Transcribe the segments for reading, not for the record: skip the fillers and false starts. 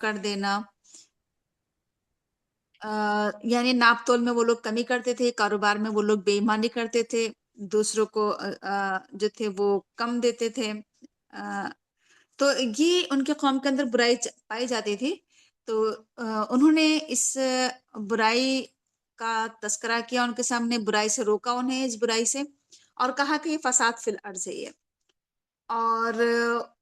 کر دینا، یعنی ناپ تول میں وہ لوگ کمی کرتے تھے، کاروبار میں وہ لوگ بے ایمانی کرتے تھے، دوسروں کو جو تھے وہ کم دیتے تھے، تو یہ ان کے قوم کے اندر برائی پائی جاتی تھی۔ تو انہوں نے اس برائی کا تذکرہ کیا، ان کے سامنے برائی سے روکا انہیں، اس برائی سے، اور کہا کہ یہ فساد فی الارض ہے یہ۔ اور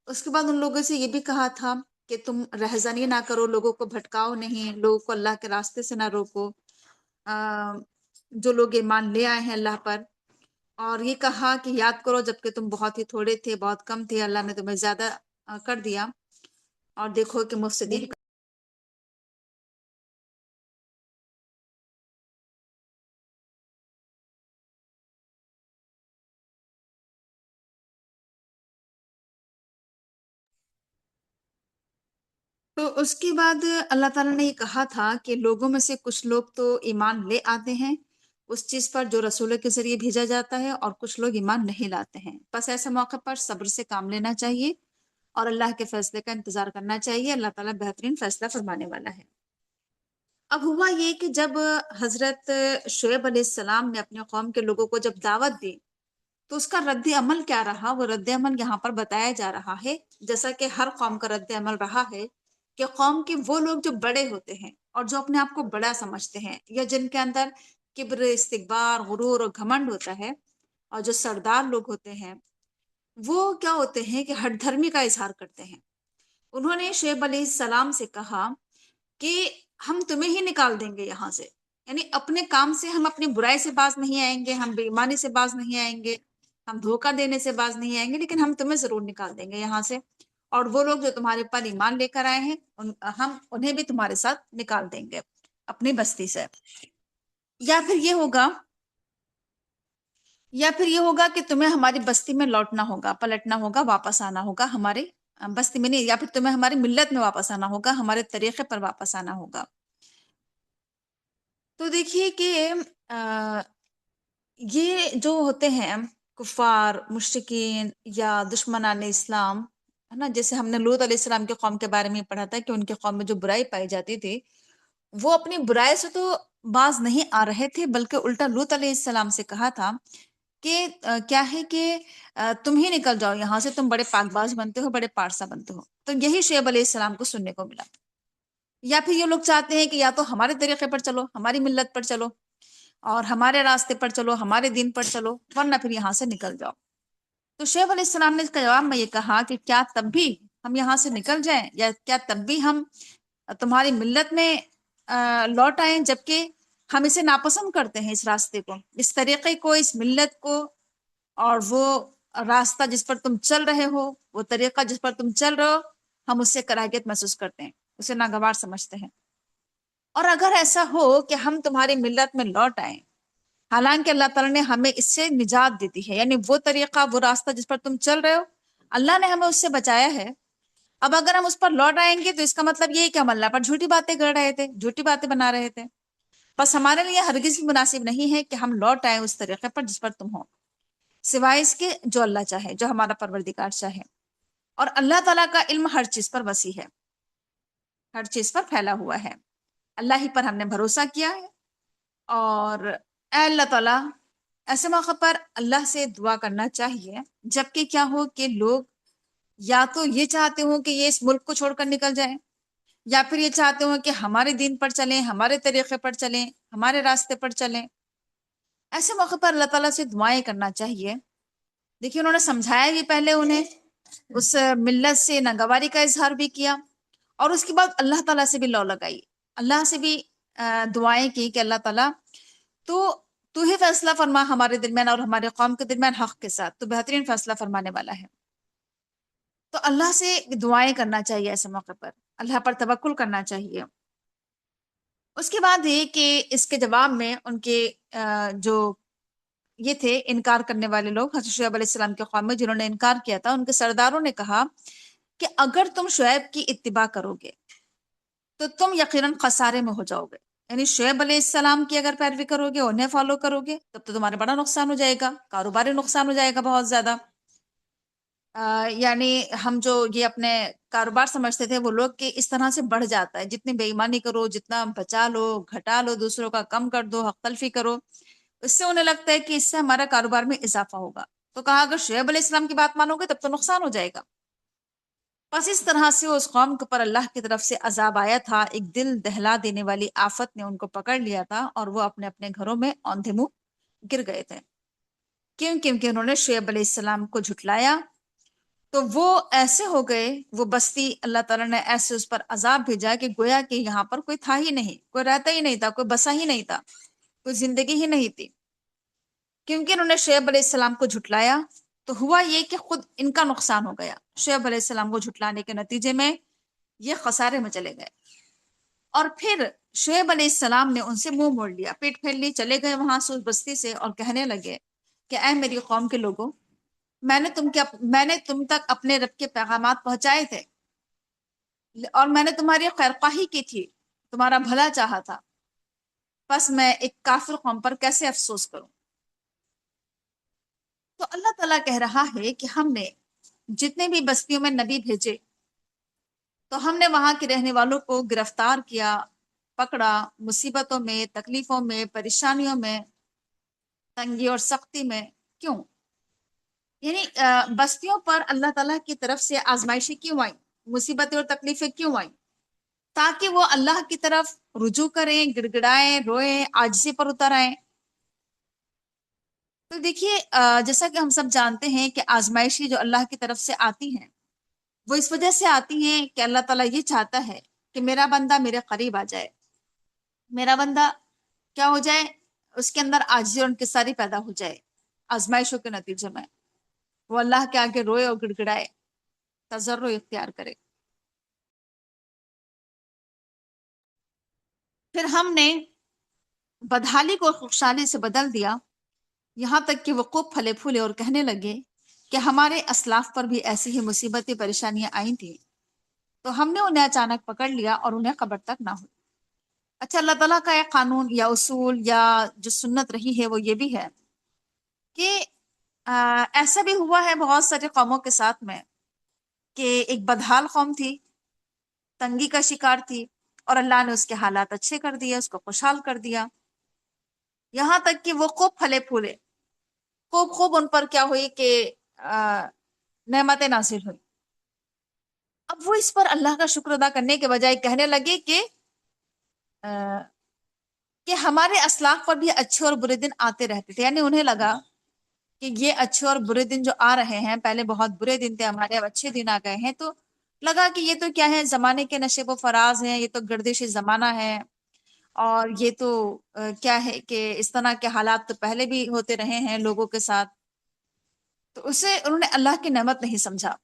اس کے بعد ان لوگوں سے یہ بھی کہا تھا کہ تم رہزنی نہ کرو، لوگوں کو بھٹکاؤ نہیں، لوگوں کو اللہ کے راستے سے نہ روکو، جو لوگ ایمان لے آئے ہیں اللہ پر۔ اور یہ کہا کہ یاد کرو جبکہ تم بہت ہی تھوڑے تھے، بہت کم تھے، اللہ نے تمہیں زیادہ کر دیا، اور دیکھو کہ مفسدین تو اس کے بعد اللہ تعالیٰ نے یہ کہا تھا کہ لوگوں میں سے کچھ لوگ تو ایمان لے آتے ہیں اس چیز پر جو رسولوں کے ذریعے بھیجا جاتا ہے، اور کچھ لوگ ایمان نہیں لاتے ہیں۔ بس ایسے موقع پر صبر سے کام لینا چاہیے اور اللہ کے فیصلے کا انتظار کرنا چاہیے، اللہ تعالیٰ بہترین فیصلہ فرمانے والا ہے۔ اب ہوا یہ کہ جب حضرت شعیب علیہ السلام نے اپنے قوم کے لوگوں کو جب دعوت دی تو اس کا رد عمل کیا رہا، وہ رد عمل یہاں پر بتایا جا رہا ہے، جیسا کہ ہر قوم کا رد عمل رہا ہے کہ قوم کے وہ لوگ جو بڑے ہوتے ہیں اور جو اپنے آپ کو بڑا سمجھتے ہیں، یا جن کے اندر کبر، استکبار، غرور اور گھمنڈ ہوتا ہے، اور جو سردار لوگ ہوتے ہیں، وہ کیا ہوتے ہیں کہ ہٹ دھرمی کا اظہار کرتے ہیں۔ انہوں نے شعیب علیہ السلام سے کہا کہ ہم تمہیں ہی نکال دیں گے یہاں سے، یعنی اپنے کام سے ہم اپنی برائی سے باز نہیں آئیں گے، ہم بے ایمانی سے باز نہیں آئیں گے، ہم دھوکہ دینے سے باز نہیں آئیں گے، لیکن ہم تمہیں ضرور نکال دیں گے یہاں سے، اور وہ لوگ جو تمہارے پر ایمان لے کر آئے ہیں ہم انہیں بھی تمہارے ساتھ نکال دیں گے اپنی بستی سے۔ یا پھر یہ ہوگا کہ تمہیں ہماری بستی میں لوٹنا ہوگا، پلٹنا ہوگا، واپس آنا ہوگا ہمارے بستی میں نہیں، یا پھر تمہیں ہماری ملت میں واپس آنا ہوگا، ہمارے طریقے پر واپس آنا ہوگا۔ تو دیکھیے کہ یہ جو ہوتے ہیں کفار، مشرکین یا دشمنان اسلام، ہے نا، جیسے ہم نے لوط علیہ السلام کے قوم کے بارے میں پڑھا تھا کہ ان کے قوم میں جو برائی پائی جاتی تھی، وہ اپنی برائی سے تو باز نہیں آ رہے تھے، بلکہ الٹا لوط علیہ السلام سے کہا تھا کہ کیا ہے کہ تم ہی نکل جاؤ یہاں سے، تم بڑے پاک باز بنتے ہو، بڑے پارسا بنتے ہو۔ تو یہی شعیب علیہ السلام کو سننے کو ملا۔ یا پھر یہ لوگ چاہتے ہیں کہ یا تو ہمارے طریقے پر چلو، ہماری ملت پر چلو، اور ہمارے راستے پر چلو، ہمارے دین پر چلو، ورنہ پھر یہاں سے نکل جاؤ۔ تو شعیب علیہ السلام نے اس کا جواب میں یہ کہا کہ کیا تب بھی ہم یہاں سے نکل جائیں، یا کیا تب بھی ہم تمہاری ملت میں لوٹ آئیں، جبکہ ہم اسے ناپسند کرتے ہیں، اس راستے کو، اس طریقے کو، اس ملت کو، اور وہ راستہ جس پر تم چل رہے ہو، وہ طریقہ جس پر تم چل رہے ہو، ہم اس سے کراہیت محسوس کرتے ہیں، اسے ناگوار سمجھتے ہیں۔ اور اگر ایسا ہو کہ ہم تمہاری ملت میں لوٹ آئیں، حالانکہ اللہ تعالیٰ نے ہمیں اس سے نجات دیتی ہے، یعنی وہ طریقہ، وہ راستہ جس پر تم چل رہے ہو، اللہ نے ہمیں اس سے بچایا ہے، اب اگر ہم اس پر لوٹ آئیں گے تو اس کا مطلب یہ ہے کہ ہم اللہ پر جھوٹی باتیں کر رہے تھے، جھوٹی باتیں بنا رہے تھے۔ بس ہمارے لیے ہرگز بھی مناسب نہیں ہے کہ ہم لوٹ آئیں اس طریقے پر جس پر تم ہو، سوائے اس کے جو اللہ چاہے، جو ہمارا پروردگار چاہے۔ اور اللہ تعالیٰ کا علم ہر چیز پر وسیع ہے، ہر چیز پر پھیلا ہوا ہے، اللہ ہی پر ہم نے بھروسہ کیا ہے۔ اور اے اللہ تعالیٰ، ایسے موقع پر اللہ سے دعا کرنا چاہیے جبکہ کیا ہو کہ لوگ یا تو یہ چاہتے ہوں کہ یہ اس ملک کو چھوڑ کر نکل جائیں، یا پھر یہ چاہتے ہوں کہ ہمارے دین پر چلیں، ہمارے طریقے پر چلیں، ہمارے راستے پر چلیں۔ ایسے موقع پر اللہ تعالیٰ سے دعائیں کرنا چاہیے۔ دیکھیے انہوں نے سمجھایا بھی پہلے، انہیں اس ملت سے ناگواری کا اظہار بھی کیا، اور اس کے بعد اللہ تعالیٰ سے بھی لو لگائی، اللہ سے بھی دعائیں کی کہ اللہ تعالیٰ تو ہی فیصلہ فرما ہمارے درمیان اور ہمارے قوم کے درمیان حق کے ساتھ، تو بہترین فیصلہ فرمانے والا ہے۔ تو اللہ سے دعائیں کرنا چاہیے ایسے موقع پر، اللہ پر توکل کرنا چاہیے۔ اس کے بعد یہ کہ اس کے جواب میں ان کے جو یہ تھے انکار کرنے والے لوگ، حضرت شعیب علیہ السلام کے قوم میں جنہوں نے انکار کیا تھا، ان کے سرداروں نے کہا کہ اگر تم شعیب کی اتباع کرو گے تو تم یقیناً خسارے میں ہو جاؤ گے، یعنی شعیب علیہ السلام کی اگر پیروی کرو گے، انہیں فالو کرو گے، تب تو تمہارا بڑا نقصان ہو جائے گا، کاروباری نقصان ہو جائے گا بہت زیادہ۔ یعنی ہم جو یہ اپنے کاروبار سمجھتے تھے وہ لوگ کہ اس طرح سے بڑھ جاتا ہے، جتنی بے ایمانی کرو، جتنا بچا لو، گھٹا لو، دوسروں کا کم کر دو، حق تلفی کرو، اس سے انہیں لگتا ہے کہ اس سے ہمارا کاروبار میں اضافہ ہوگا. تو کہا اگر شعیب علیہ السلام کی بات مانو گے تب تو نقصان ہو جائے گا. بس اس طرح سے اس قوم کے اوپر اللہ کی طرف سے عذاب آیا تھا، ایک دل دہلا دینے والی آفت نے ان کو پکڑ لیا تھا، اور وہ اپنے اپنے گھروں میں اوندھے منہ گر گئے تھے. کیوں؟ کیونکہ انہوں نے شعیب علیہ السلام کو جھٹلایا. تو وہ ایسے ہو گئے، وہ بستی اللہ تعالیٰ نے ایسے اس پر عذاب بھیجا کہ گویا کہ یہاں پر کوئی تھا ہی نہیں، کوئی رہتا ہی نہیں تھا، کوئی بسا ہی نہیں تھا، کوئی زندگی ہی نہیں تھی. کیونکہ انہوں نے شعیب علیہ السلام کو جھٹلایا تو ہوا یہ کہ خود ان کا نقصان ہو گیا. شعیب علیہ السلام کو جھٹلانے کے نتیجے میں یہ خسارے میں چلے گئے. اور پھر شعیب علیہ السلام نے ان سے منہ موڑ لیا، پیٹ پھیر لی، چلے گئے وہاں سے اس بستی سے، اور کہنے لگے کہ اے میری قوم کے لوگوں، میں نے تم تک اپنے رب کے پیغامات پہنچائے تھے، اور میں نے تمہاری خیرخواہی کی تھی، تمہارا بھلا چاہا تھا، بس میں ایک کافر قوم پر کیسے افسوس کروں. تو اللہ تعالیٰ کہہ رہا ہے کہ ہم نے جتنے بھی بستیوں میں نبی بھیجے تو ہم نے وہاں کے رہنے والوں کو گرفتار کیا، پکڑا، مصیبتوں میں، تکلیفوں میں، پریشانیوں میں، تنگی اور سختی میں. کیوں؟ یعنی بستیوں پر اللہ تعالیٰ کی طرف سے آزمائشیں کیوں آئیں، مصیبتیں اور تکلیفیں کیوں آئیں؟ تاکہ وہ اللہ کی طرف رجوع کریں، گڑ گڑائیں، روئیں، عاجزی پر اتر آئیں. تو دیکھیے جیسا کہ ہم سب جانتے ہیں کہ آزمائشیں جو اللہ کی طرف سے آتی ہیں وہ اس وجہ سے آتی ہیں کہ اللہ تعالیٰ یہ چاہتا ہے کہ میرا بندہ میرے قریب آ جائے، میرا بندہ کیا ہو جائے، اس کے اندر عاجزی اور انکساری پیدا ہو جائے. آزمائشوں کے نتیجے میں وہ اللہ کے آگے روئے اور گڑ گڑائے، تضرع اختیار کرے. پھر ہم نے بدحالی کو خوشحالی سے بدل دیا، یہاں تک کہ وہ خوب پھلے پھولے اور کہنے لگے کہ ہمارے اسلاف پر بھی ایسی ہی مصیبتیں پریشانیاں آئی تھیں، تو ہم نے انہیں اچانک پکڑ لیا اور انہیں خبر تک نہ ہوئی. اچھا، اللہ تعالیٰ کا ایک قانون یا اصول یا جو سنت رہی ہے وہ یہ بھی ہے کہ ایسا بھی ہوا ہے بہت ساری قوموں کے ساتھ میں کہ ایک بدحال قوم تھی، تنگی کا شکار تھی، اور اللہ نے اس کے حالات اچھے کر دیے، اس کو خوشحال کر دیا، یہاں تک کہ وہ خوب پھلے پھولے، خوب ان پر کیا ہوئی کہ نعمتیں نازل ہوئی. اب وہ اس پر اللہ کا شکر ادا کرنے کے بجائے کہنے لگے کہ ہمارے اسلاف پر بھی اچھے اور برے دن آتے رہتے تھے. یعنی انہیں لگا کہ یہ اچھے اور برے دن جو آ رہے ہیں، پہلے بہت برے دن تھے، ہمارے اب اچھے دن آ گئے ہیں، تو لگا کہ یہ تو کیا ہے، زمانے کے نشیب و فراز ہیں، یہ تو گردش زمانہ ہے، اور یہ تو کیا ہے کہ اس طرح کے حالات تو پہلے بھی ہوتے رہے ہیں لوگوں کے ساتھ. تو اسے انہوں نے اللہ کی نعمت نہیں سمجھا،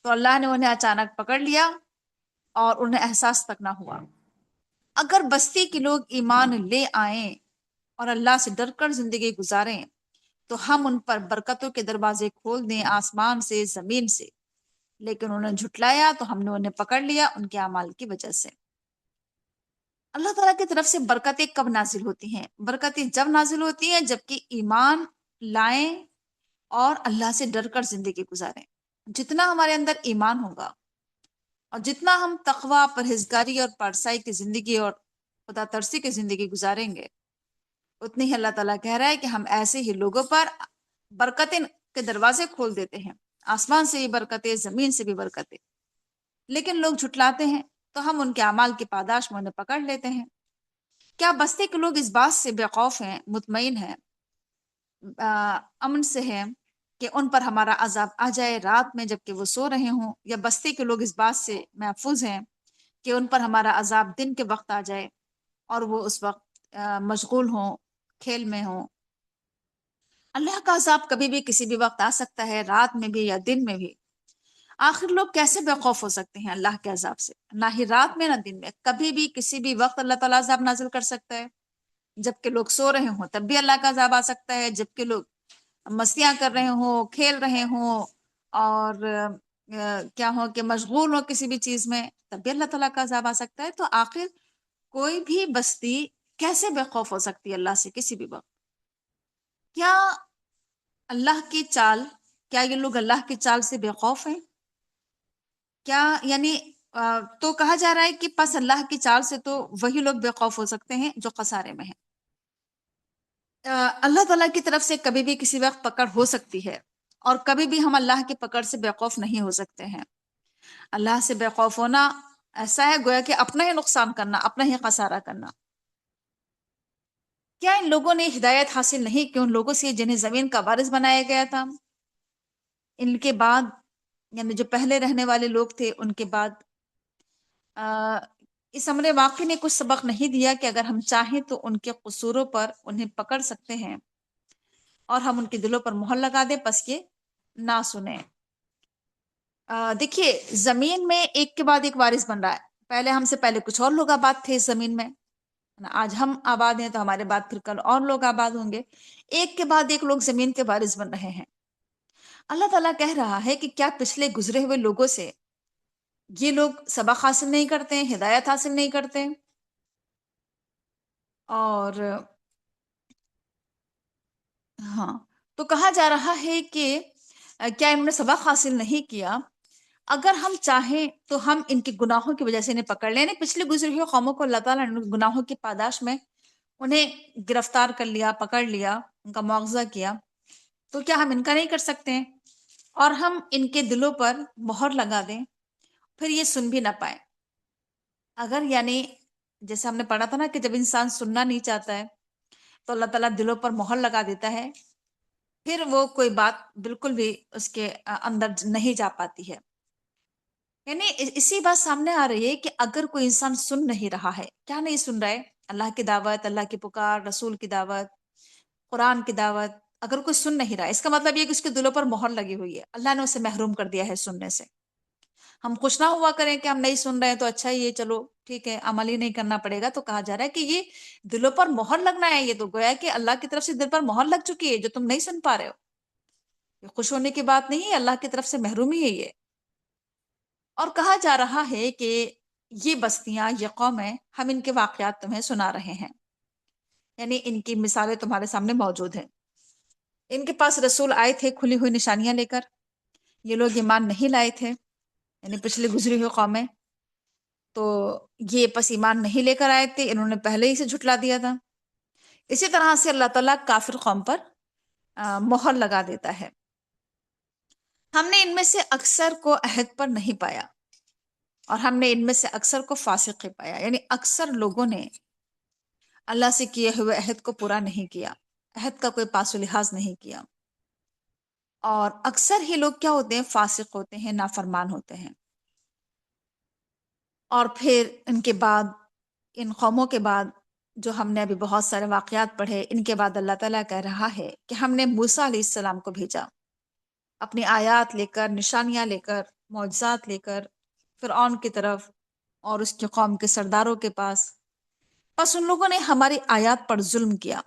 تو اللہ نے انہیں اچانک پکڑ لیا اور انہیں احساس تک نہ ہوا. اگر بستی کے لوگ ایمان لے آئیں اور اللہ سے ڈر کر زندگی گزاریں تو ہم ان پر برکتوں کے دروازے کھول دیں، آسمان سے، زمین سے. لیکن انہوں نے جھٹلایا تو ہم نے انہیں پکڑ لیا ان کے اعمال کی وجہ سے. اللہ تعالیٰ کی طرف سے برکتیں کب نازل ہوتی ہیں؟ برکتیں جب نازل ہوتی ہیں جبکہ ایمان لائیں اور اللہ سے ڈر کر زندگی گزاریں. جتنا ہمارے اندر ایمان ہوگا اور جتنا ہم تقوی، پرہیزگاری اور پارسائی کی زندگی اور خدا ترسی کی زندگی گزاریں گے، اتنی ہی اللہ تعالیٰ کہہ رہا ہے کہ ہم ایسے ہی لوگوں پر برکتیں کے دروازے کھول دیتے ہیں، آسمان سے بھی برکتیں، زمین سے بھی برکتیں. لیکن لوگ جھٹلاتے ہیں تو ہم ان کے اعمال کی پاداش میں انہیں پکڑ لیتے ہیں. کیا بستی کے لوگ اس بات سے بے خوف ہیں، مطمئن ہیں، امن سے ہیں کہ ان پر ہمارا عذاب آ جائے رات میں جبکہ وہ سو رہے ہوں، یا بستی کے لوگ اس بات سے محفوظ ہیں کہ ان پر ہمارا عذاب دن کے وقت آ جائے اور وہ اس وقت مشغول ہوں، کھیل میں ہوں؟ اللہ کا عذاب کبھی بھی کسی بھی وقت آ سکتا ہے، رات میں بھی یا دن میں بھی. آخر لوگ کیسے بے خوف ہو سکتے ہیں اللہ کے عذاب سے؟ نہ ہی رات میں نہ دن میں، کبھی بھی کسی بھی وقت اللہ تعالیٰ عذاب نازل کر سکتا ہے. جبکہ لوگ سو رہے ہوں تب بھی اللہ کا عذاب آ سکتا ہے، جبکہ لوگ مستیاں کر رہے ہوں، کھیل رہے ہوں، اور کیا ہو کہ مشغول ہو کسی بھی چیز میں، تب بھی اللہ تعالیٰ کا عذاب آ سکتا ہے. تو آخر کوئی بھی بستی کیسے بے خوف ہو سکتی ہے اللہ سے کسی بھی وقت؟ کیا اللہ کی چال کیا یہ لوگ اللہ کی چال سے بے خوف ہیں؟ کیا یعنی تو کہا جا رہا ہے کہ پس اللہ کی چال سے تو وہی لوگ بے خوف ہو سکتے ہیں جو خسارے میں ہیں۔ اللہ تعالیٰ کی طرف سے کبھی بھی کسی وقت پکڑ ہو سکتی ہے، اور کبھی بھی ہم اللہ کی پکڑ سے بے خوف نہیں ہو سکتے ہیں۔ اللہ سے بے خوف ہونا ایسا ہے گویا کہ اپنا ہی نقصان کرنا، اپنا ہی خسارہ کرنا۔ کیا ان لوگوں نے ہدایت حاصل نہیں کہ ان لوگوں سے جنہیں زمین کا وارث بنایا گیا تھا؟ ان کے بعد یعنی جو پہلے رہنے والے لوگ تھے ان کے بعد اس امر واقعی نے کچھ سبق نہیں دیا کہ اگر ہم چاہیں تو ان کے قصوروں پر انہیں پکڑ سکتے ہیں اور ہم ان کے دلوں پر مہر لگا دیں، پس یہ نہ سنیں۔ دیکھیے، زمین میں ایک کے بعد ایک وارث بن رہا ہے۔ پہلے ہم سے پہلے کچھ اور لوگ آباد تھے اس زمین میں، آج ہم آباد ہیں تو ہمارے بعد پھر کل اور لوگ آباد ہوں گے۔ ایک کے بعد ایک لوگ زمین کے وارث بن رہے ہیں۔ اللہ تعالیٰ کہہ رہا ہے کہ کیا پچھلے گزرے ہوئے لوگوں سے یہ لوگ سبق حاصل نہیں کرتے ہیں، ہدایت حاصل نہیں کرتے؟ اور ہاں، تو کہا جا رہا ہے کہ کیا انہوں نے سبق حاصل نہیں کیا؟ اگر ہم چاہیں تو ہم ان کے گناہوں کی وجہ سے انہیں پکڑ لیں۔ پچھلے گزری ہوئے قوموں کو اللہ تعالیٰ نے گناہوں کی پاداش میں انہیں گرفتار کر لیا، پکڑ لیا، ان کا معاوضہ کیا، تو کیا ہم ان کا نہیں کر سکتے ہیں؟ اور ہم ان کے دلوں پر مہر لگا دیں، پھر یہ سن بھی نہ پائے۔ اگر یعنی جیسے ہم نے پڑھا تھا نا کہ جب انسان سننا نہیں چاہتا ہے تو اللہ تعالیٰ دلوں پر مہر لگا دیتا ہے، پھر وہ کوئی بات بالکل بھی اس کے اندر نہیں جا پاتی ہے۔ یعنی اسی بات سامنے آ رہی ہے کہ اگر کوئی انسان سن نہیں رہا ہے، کیا نہیں سن رہا ہے؟ اللہ کی دعوت، اللہ کی پکار، رسول کی دعوت، قرآن کی دعوت، اگر کوئی سن نہیں رہا ہے، اس کا مطلب یہ کہ اس کے دلوں پر مہر لگی ہوئی ہے، اللہ نے اسے محروم کر دیا ہے سننے سے۔ ہم خوش نہ ہوا کریں کہ ہم نہیں سن رہے ہیں تو اچھا ہی ہے، چلو ٹھیک ہے، عمل ہی نہیں کرنا پڑے گا۔ تو کہا جا رہا ہے کہ یہ دلوں پر مہر لگنا ہے، یہ تو گویا کہ اللہ کی طرف سے دل پر مہر لگ چکی ہے جو تم نہیں سن پا رہے ہو۔ یہ خوش ہونے کی بات نہیں ہے، اللہ کی طرف سے محرومی ہے یہ۔ اور کہا جا رہا ہے کہ یہ بستیاں، یہ قومیں، ہم ان کے واقعات تمہیں سنا رہے ہیں، یعنی ان کی مثالیں تمہارے سامنے موجود ہیں۔ ان کے پاس رسول آئے تھے کھلی ہوئی نشانیاں لے کر، یہ لوگ ایمان نہیں لائے تھے، یعنی پچھلی گزری ہوئی قومیں، تو یہ پس ایمان نہیں لے کر آئے تھے، انہوں نے پہلے ہی سے جھٹلا دیا تھا۔ اسی طرح سے اللہ تعالیٰ کافر قوم پر مہر لگا دیتا ہے۔ ہم نے ان میں سے اکثر کو عہد پر نہیں پایا، اور ہم نے ان میں سے اکثر کو فاسق ہی پایا، یعنی اکثر لوگوں نے اللہ سے کیے ہوئے عہد کو پورا نہیں کیا، عہد کا کوئی پاس و لحاظ نہیں کیا، اور اکثر ہی لوگ کیا ہوتے ہیں؟ فاسق ہوتے ہیں، نافرمان ہوتے ہیں۔ اور پھر ان کے بعد، ان قوموں کے بعد جو ہم نے ابھی بہت سارے واقعات پڑھے، ان کے بعد اللہ تعالیٰ کہہ رہا ہے کہ ہم نے موسیٰ علیہ السلام کو بھیجا اپنی آیات لے کر، نشانیاں لے کر، معجزات لے کر فرعون کی طرف اور اس کی قوم کے سرداروں کے پاس۔ پس ان لوگوں نے ہماری آیات پر ظلم کیا،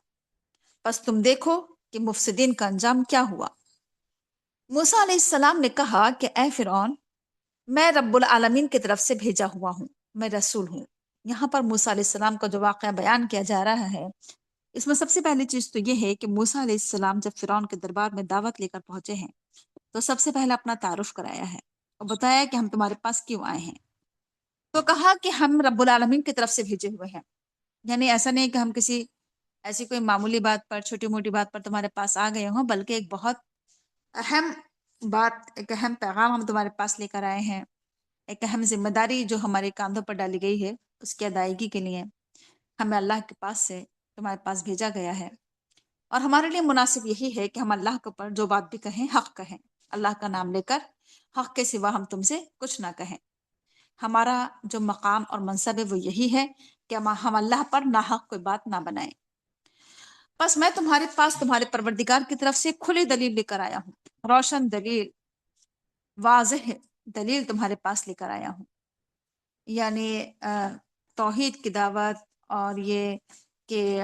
پس تم دیکھو کہ مفسدین کا انجام کیا ہوا۔ موسیٰ علیہ السلام نے کہا کہ اے فرعون، میں رب العالمین کی طرف سے بھیجا ہوا ہوں، میں رسول ہوں۔ یہاں پر موسیٰ علیہ السلام کا جو واقعہ بیان کیا جا رہا ہے، اس میں سب سے پہلی چیز تو یہ ہے کہ موسیٰ علیہ السلام جب فرعون کے دربار میں دعوت لے کر پہنچے ہیں تو سب سے پہلے اپنا تعارف کرایا ہے اور بتایا کہ ہم تمہارے پاس کیوں آئے ہیں۔ تو کہا کہ ہم رب العالمین کی طرف سے بھیجے ہوئے ہیں، یعنی ایسا نہیں کہ ہم کسی ایسی کوئی معمولی بات پر، چھوٹی موٹی بات پر تمہارے پاس آ گئے ہوں، بلکہ ایک بہت اہم بات، ایک اہم پیغام ہم تمہارے پاس لے کر آئے ہیں، ایک اہم ذمہ داری جو ہمارے کاندھوں پر ڈالی گئی ہے اس کی ادائیگی کے لیے ہمیں اللہ کے پاس سے تمہارے پاس بھیجا گیا ہے۔ اور ہمارے لیے مناسب یہی ہے کہ ہم اللہ کے اوپر جو بات بھی کہیں حق کہیں، اللہ کا نام لے کر حق کے سوا ہم تم سے کچھ نہ کہیں۔ ہمارا جو مقام اور منصب ہے وہ یہی ہے کہ ہم اللہ پر ناحق کوئی بات نہ بنائیں۔ بس میں تمہارے پاس تمہارے پروردگار کی طرف سے کھلی دلیل لے کر آیا ہوں، روشن دلیل، واضح دلیل تمہارے پاس لے کر آیا ہوں، یعنی توحید کی دعوت، اور یہ کہ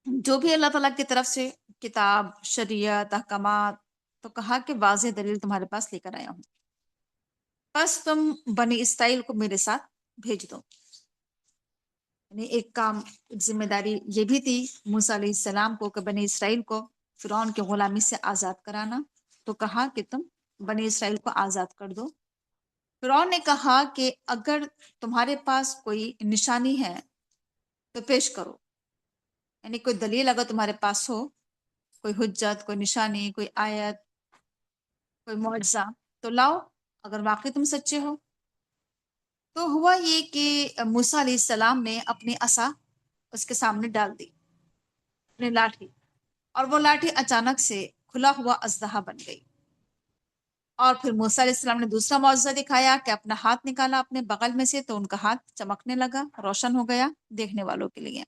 جو بھی اللہ تعالیٰ کی طرف سے کتاب، شریعت، احکامات، تو کہا کہ واضح دلیل تمہارے پاس لے کر آیا ہوں، بس تم بنی اسرائیل کو میرے ساتھ بھیج دو۔ یعنی ایک کام، ایک ذمہ داری یہ بھی تھی موسیٰ علیہ السلام کو کہ بنی اسرائیل کو فرعون کی غلامی سے آزاد کرانا، تو کہا کہ تم بنی اسرائیل کو آزاد کر دو۔ فرعون نے کہا کہ اگر تمہارے پاس کوئی نشانی ہے تو پیش کرو، یعنی کوئی دلیل اگر تمہارے پاس ہو، کوئی حجت، کوئی نشانی، کوئی آیت، کوئی معجزہ، تو لاؤ اگر واقعی تم سچے ہو۔ تو ہوا یہ کہ موسیٰ علیہ السلام نے اپنی عصا اس کے سامنے ڈال دی، اپنی لاٹھی، اور وہ لاٹھی اچانک سے کھلا ہوا اژدہا بن گئی۔ اور پھر موسیٰ علیہ السلام نے دوسرا معجزہ دکھایا کہ اپنا ہاتھ نکالا اپنے بغل میں سے، تو ان کا ہاتھ چمکنے لگا، روشن ہو گیا دیکھنے والوں کے لیے۔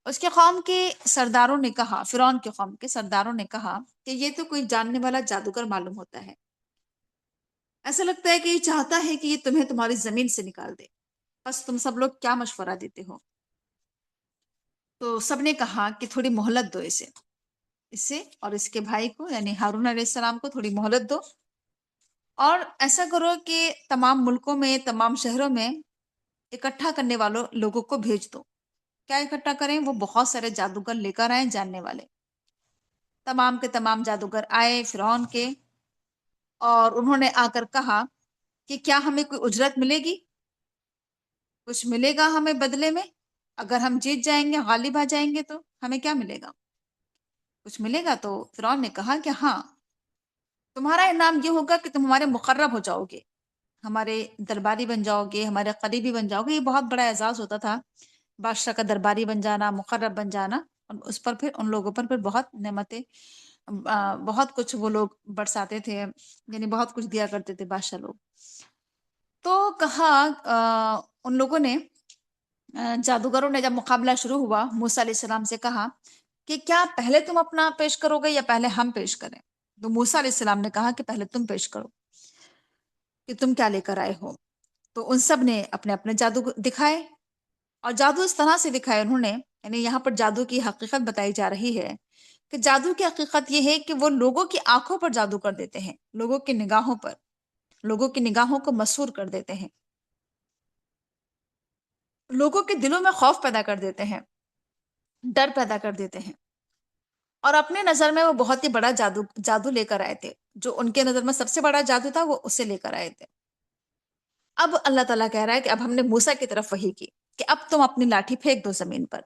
اس کے قوم کے سرداروں نے کہا، فرعون کے قوم کے سرداروں نے کہا کہ یہ تو کوئی جاننے والا جادوگر معلوم ہوتا ہے، ایسا لگتا ہے کہ یہ چاہتا ہے کہ یہ تمہیں تمہاری زمین سے نکال دے، بس تم سب لوگ کیا مشورہ دیتے ہو؟ تو سب نے کہا کہ تھوڑی مہلت دو اسے اور اس کے بھائی کو یعنی ہارون علیہ السلام کو تھوڑی مہلت دو، اور ایسا کرو کہ تمام ملکوں میں، تمام شہروں میں اکٹھا کرنے والوں لوگوں کو بھیج دو۔ کیا اکٹھا کریں؟ وہ بہت سارے جادوگر لے کر آئے جاننے والے۔ تمام کے تمام جادوگر آئے فرعون کے، اور انہوں نے آ کر کہا کہ کیا ہمیں کوئی اجرت ملے گی؟ کچھ ملے گا ہمیں بدلے میں؟ اگر ہم جیت جائیں گے، غالب آ جائیں گے، تو ہمیں کیا ملے گا؟ کچھ ملے گا؟ تو فرعون نے کہا کہ ہاں، تمہارا انعام یہ ہوگا کہ تم ہمارے مقرب ہو جاؤ گے، ہمارے درباری بن جاؤ گے، ہمارے قریبی بن جاؤ گے۔ یہ بہت بڑا اعزاز ہوتا تھا، بادشاہ کا درباری بن جانا، مقرب بن جانا، اور اس پر پھر ان لوگوں پر پھر بہت نعمتیں، بہت کچھ وہ لوگ برساتے تھے، یعنی بہت کچھ دیا کرتے تھے بادشاہ لوگ۔ تو کہا ان لوگوں نے، جادوگروں نے جب مقابلہ شروع ہوا، موسیٰ علیہ السلام سے کہا کہ کیا پہلے تم اپنا پیش کرو گے یا پہلے ہم پیش کریں؟ تو موسیٰ علیہ السلام نے کہا کہ پہلے تم پیش کرو کہ تم کیا لے کر آئے ہو۔ تو ان سب نے اپنے اپنے جادو دکھائے، اور جادو اس طرح سے دکھائے انہوں نے، یعنی یہاں پر جادو کی حقیقت بتائی جا رہی ہے کہ جادو کی حقیقت یہ ہے کہ وہ لوگوں کی آنکھوں پر جادو کر دیتے ہیں، لوگوں کی نگاہوں پر، لوگوں کی نگاہوں کو مسحور کر دیتے ہیں، لوگوں کے دلوں میں خوف پیدا کر دیتے ہیں، ڈر پیدا کر دیتے ہیں، اور اپنے نظر میں وہ بہت ہی بڑا جادو لے کر آئے تھے، جو ان کے نظر میں سب سے بڑا جادو تھا وہ اسے لے کر آئے تھے۔ اب اللہ تعالیٰ کہہ رہا ہے کہ اب ہم نے موسیٰ کی طرف وحی کی کہ اب تم اپنی لاٹھی پھینک دو زمین پر۔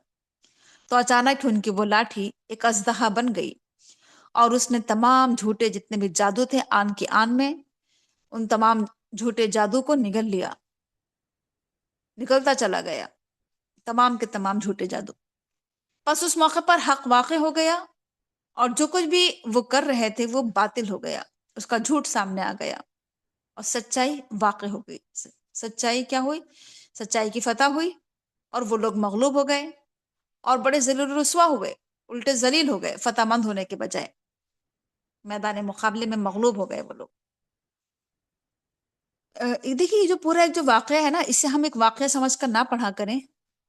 تو اچانک ان کی وہ لاٹھی ایک اژدہا بن گئی، اور اس نے تمام جھوٹے جتنے بھی جادو تھے آن کی آن میں، ان تمام جھوٹے جادو کو نگل لیا، نکلتا چلا گیا، تمام کے تمام جھوٹے جادو۔ پس اس موقع پر حق واقع ہو گیا، اور جو کچھ بھی وہ کر رہے تھے وہ باطل ہو گیا، اس کا جھوٹ سامنے آ گیا، اور سچائی واقع ہو گئی۔ سچائی کیا ہوئی؟ سچائی کی فتح ہوئی، اور وہ لوگ مغلوب ہو گئے، اور بڑے ذلیل و رسوا ہوئے، الٹے ذلیل ہو گئے، فتح مند ہونے کے بجائے میدان مقابلے میں مغلوب ہو گئے وہ لوگ۔ دیکھیے یہ جو پورا ایک جو واقعہ ہے نا، اس سے ہم ایک واقعہ سمجھ کر نہ پڑھا کریں،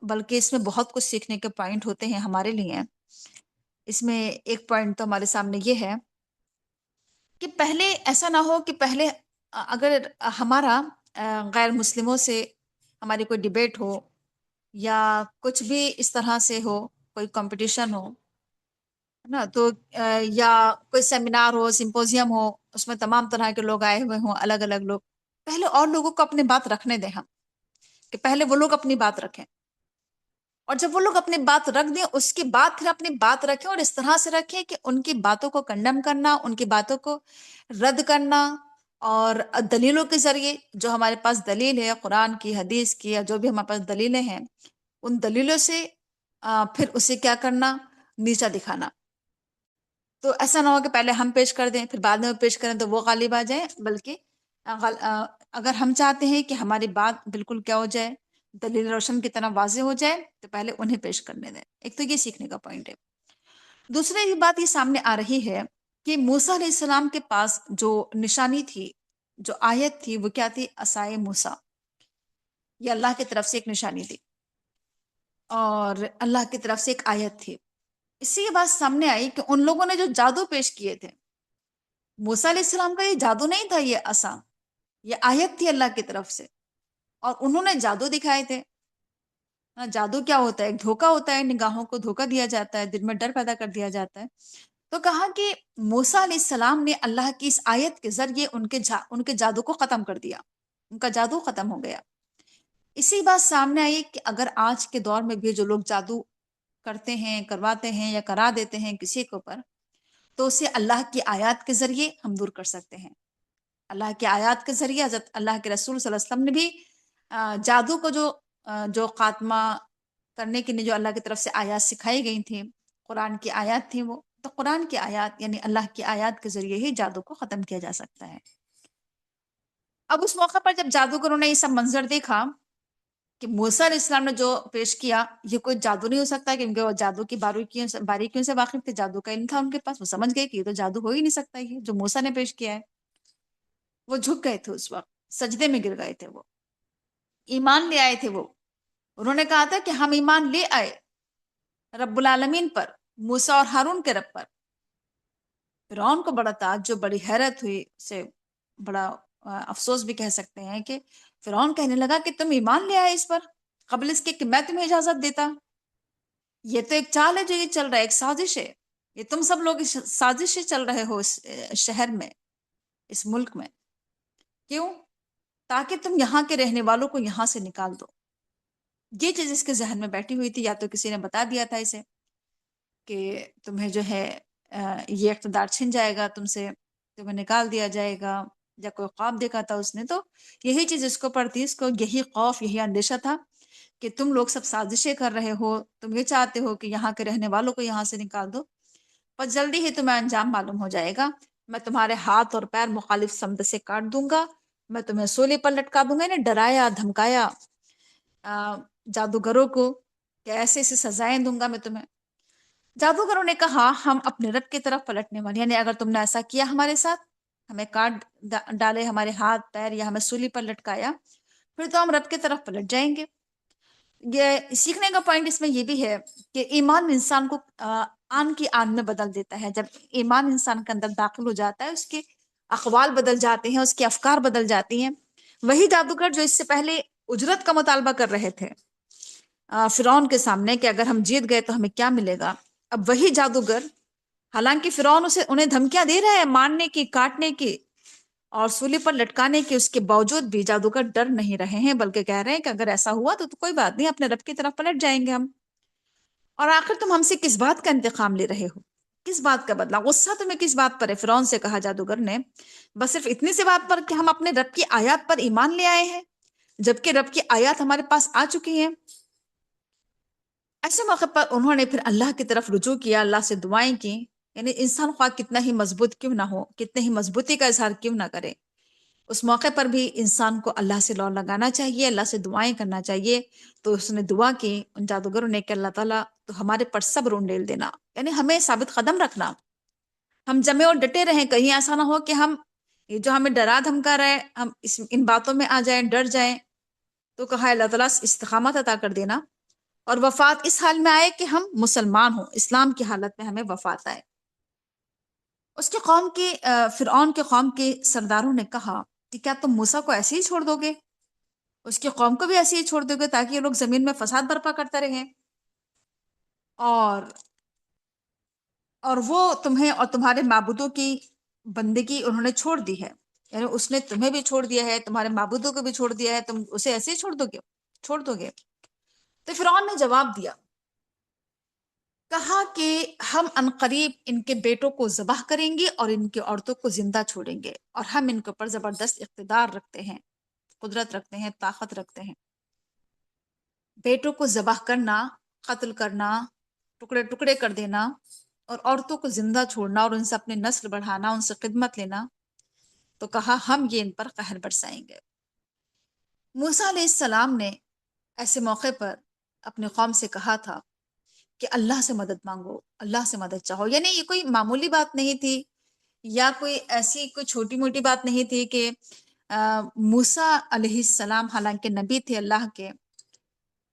بلکہ اس میں بہت کچھ سیکھنے کے پوائنٹ ہوتے ہیں ہمارے لیے۔ اس میں ایک پوائنٹ تو ہمارے سامنے یہ ہے کہ پہلے ایسا نہ ہو کہ پہلے اگر ہمارا غیر مسلموں سے ہماری کوئی ڈیبیٹ ہو، یا کچھ بھی اس طرح سے ہو، کوئی کمپٹیشن ہو نا، تو یا کوئی سیمینار ہو، سمپوزیم ہو، اس میں تمام طرح کے لوگ آئے ہوئے ہوں، الگ الگ لوگ، پہلے اور لوگوں کو اپنی بات رکھنے دیں ہم، کہ پہلے وہ لوگ اپنی بات رکھیں، اور جب وہ لوگ اپنی بات رکھ دیں اس کے بعد پھر اپنی بات رکھیں، اور اس طرح سے رکھیں کہ ان کی باتوں کو کنڈم کرنا، ان کی باتوں کو رد کرنا، اور دلیلوں کے ذریعے، جو ہمارے پاس دلیل ہے قرآن کی، حدیث کی، یا جو بھی ہمارے پاس دلیلیں ہیں، ان دلیلوں سے پھر اسے کیا کرنا؟ نیچا دکھانا۔ تو ایسا نہ ہو کہ پہلے ہم پیش کر دیں پھر بعد میں وہ پیش کریں تو وہ غالب آ جائیں، بلکہ اگر ہم چاہتے ہیں کہ ہماری بات بالکل کیا ہو جائے، دلیل روشن کی طرح واضح ہو جائے، تو پہلے انہیں پیش کرنے دیں۔ ایک تو یہ سیکھنے کا پوائنٹ ہے۔ دوسری بات یہ سامنے آ رہی ہے کہ موسیٰ علیہ السلام کے پاس جو نشانی تھی، جو آیت تھی، وہ کیا تھی؟ عصائے موسیٰ، یہ اللہ کی طرف سے ایک نشانی تھی، اور اللہ کی طرف سے ایک آیت تھی۔ اس سے یہ بات سامنے آئی کہ ان لوگوں نے جو جادو پیش کیے تھے، موسیٰ علیہ السلام کا یہ جادو نہیں تھا، یہ عصا، یہ آیت تھی اللہ کی طرف سے، اور انہوں نے جادو دکھائے تھے۔ جادو کیا ہوتا ہے؟ ایک دھوکا ہوتا ہے، نگاہوں کو دھوکا دیا جاتا ہے، دل میں ڈر پیدا کر دیا جاتا ہے۔ تو کہا کہ موسیٰ علیہ السلام نے اللہ کی اس آیت کے ذریعے ان کے جادو کو ختم کر دیا، ان کا جادو ختم ہو گیا۔ اسی بات سامنے آئی کہ اگر آج کے دور میں بھی جو لوگ جادو کرتے ہیں، کرواتے ہیں یا کرا دیتے ہیں کسی کے اوپر، تو اسے اللہ کی آیات کے ذریعے ہم دور کر سکتے ہیں۔ اللہ کی آیات کے ذریعے حضرت اللہ کے رسول صلی اللہ علیہ وسلم نے بھی جادو کو جو خاتمہ کرنے کے لیے جو اللہ کی طرف سے آیات سکھائی گئی تھیں، قرآن کی آیات تھیں وہ، تو قرآن کی آیات یعنی اللہ کی آیات کے ذریعے ہی جادو کو ختم کیا جا سکتا ہے۔ اب اس موقع پر جب جادوگروں نے یہ سب منظر دیکھا کہ موسیٰ علیہ السلام نے جو پیش کیا یہ کوئی جادو نہیں ہو سکتا، کیونکہ وہ جادو کی باریکیوں سے واقف تھے، جادو کا علم تھا ان کے پاس، وہ سمجھ گئے کہ یہ تو جادو ہو ہی نہیں سکتا، یہ جو موسیٰ نے پیش کیا ہے۔ وہ جھک گئے تھے، اس وقت سجدے میں گر گئے تھے، وہ ایمان لے آئے تھے۔ وہ انہوں نے کہا تھا کہ ہم ایمان لے آئے رب العالمین پر، موسیٰ اور ہارون کے رب پر۔ فرعون کو بڑا تعجب، بڑی حیرت ہوئی، سے بڑا افسوس بھی کہہ سکتے ہیں کہ فرعون کہنے لگا کہ تم ایمان لے آئے اس پر قبل اس کے کہ میں تمہیں اجازت دیتا؟ یہ تو ایک چال ہے جو یہ چل رہا ہے، ایک سازش ہے، یہ تم سب لوگ اس سازش سے چل رہے ہو اس شہر میں، اس ملک میں۔ کیوں؟ تاکہ تم یہاں کے رہنے والوں کو یہاں سے نکال دو۔ یہ چیز اس کے ذہن میں بیٹھی ہوئی تھی، یا تو کسی نے بتا دیا تھا اسے کہ تمہیں جو ہے یہ اقتدار چھن جائے گا تم سے، تمہیں نکال دیا جائے گا، یا کوئی خواب دیکھا تھا اس نے، تو یہی چیز اس کو پڑتی، اس کو یہی خوف، یہی اندیشہ تھا کہ تم لوگ سب سازشیں کر رہے ہو، تم یہ چاہتے ہو کہ یہاں کے رہنے والوں کو یہاں سے نکال دو، پر جلدی ہی تمہیں انجام معلوم ہو جائے گا۔ میں تمہارے ہاتھ اور پیر مخالف سمت سے کاٹ دوں گا، میں تمہیں سولی پر لٹکا دوں گا۔ انہیں ڈرایا دھمکایا جادوگروں کو کہ ایسے ایسے سزائیں دوں گا میں تمہیں۔ جادوگروں نے کہا ہم اپنے رب کی طرف پلٹنے والے، یعنی اگر تم نے ایسا کیا ہمارے ساتھ، ہمیں کاٹ ڈالے، ہمارے ہاتھ پیر یا ہمیں سولی پر لٹکایا، پھر تو ہم رب کی طرف پلٹ جائیں گے۔ یہ سیکھنے کا پوائنٹ اس میں یہ بھی ہے کہ ایمان انسان کو آن کی آن میں بدل دیتا ہے۔ جب ایمان انسان کے اندر داخل ہو جاتا ہے، اس کے اقوال بدل جاتے ہیں، اس کے افکار بدل جاتی ہیں۔ وہی جادوگر جو اس سے پہلے اجرت کا مطالبہ کر رہے تھے فرعون کے سامنے کہ اگر ہم جیت گئے تو ہمیں کیا ملے گا، اب وہی جادوگر، حالانکہ فرعون انہیں دھمکیاں دے رہا ہے مارنے کی، کاٹنے کی اور سولی پر لٹکانے کے، اس کے باوجود بھی جادوگر ڈر نہیں رہے ہیں، بلکہ کہہ رہے ہیں کہ اگر ایسا ہوا تو کوئی بات نہیں، اپنے رب کی طرف پلٹ جائیں گے ہم۔ اور آخر تم ہم سے کس بات کا انتقام لے رہے ہو، کس بات کا بدلہ، غصہ تمہیں کس بات پر ہے؟ فرعون سے کہا جادوگر نے، بس صرف اتنی سی بات پر کہ ہم اپنے رب کی آیات پر ایمان لے آئے ہیں، جبکہ رب کی آیات ہمارے پاس آ چکی ہیں۔ ایسے موقع پر انہوں نے پھر اللہ کی طرف رجوع کیا، اللہ سے دعائیں کی۔ یعنی انسان خواہ کتنا ہی مضبوط کیوں نہ ہو، کتنے ہی مضبوطی کا اظہار کیوں نہ کرے، اس موقع پر بھی انسان کو اللہ سے لو لگانا چاہیے، اللہ سے دعائیں کرنا چاہیے۔ تو اس نے دعا کی ان جادوگروں نے کہ اللہ تعالیٰ تو ہمارے پر صبر انڈیل دینا، یعنی ہمیں ثابت قدم رکھنا، ہم جمے اور ڈٹے رہیں، کہیں ایسا نہ ہو کہ ہم یہ جو ہمیں ڈرا دھمکا رہے ہم ان باتوں میں آ جائیں، ڈر جائیں۔ تو کہا اللہ تعالیٰ استقامت عطا کر دینا، اور وفات اس حال میں آئے کہ ہم مسلمان ہوں، اسلام کی حالت میں ہمیں وفات آئے۔ اس کے قوم کے فرعون کے قوم کے سرداروں نے کہا کہ کیا تم موسیٰ کو ایسے ہی چھوڑ دو گے، اس کی قوم کو بھی ایسے ہی چھوڑ دو گے تاکہ یہ لوگ زمین میں فساد برپا کرتے رہیں، اور وہ تمہیں اور تمہارے معبودوں کی بندگی انہوں نے چھوڑ دی ہے، یعنی اس نے تمہیں بھی چھوڑ دیا ہے، تمہارے معبودوں کو بھی چھوڑ دیا ہے، تم اسے ایسے ہی چھوڑ دو گے؟ تو فرعون نے جواب دیا، کہا کہ ہم عنقریب ان کے بیٹوں کو ذبح کریں گے اور ان کی عورتوں کو زندہ چھوڑیں گے، اور ہم ان کے اوپر زبردست اقتدار رکھتے ہیں، قدرت رکھتے ہیں، طاقت رکھتے ہیں۔ بیٹوں کو ذبح کرنا، قتل کرنا، ٹکڑے ٹکڑے کر دینا، اور عورتوں کو زندہ چھوڑنا اور ان سے اپنی نسل بڑھانا، ان سے خدمت لینا، تو کہا ہم یہ ان پر قہر برسائیں گے۔ موسیٰ علیہ السلام نے ایسے موقع پر اپنے قوم سے کہا تھا کہ اللہ سے مدد مانگو، اللہ سے مدد چاہو، یعنی یہ کوئی معمولی بات نہیں تھی، یا کوئی ایسی کوئی چھوٹی موٹی بات نہیں تھی کہ موسیٰ علیہ السلام حالانکہ نبی تھے اللہ کے،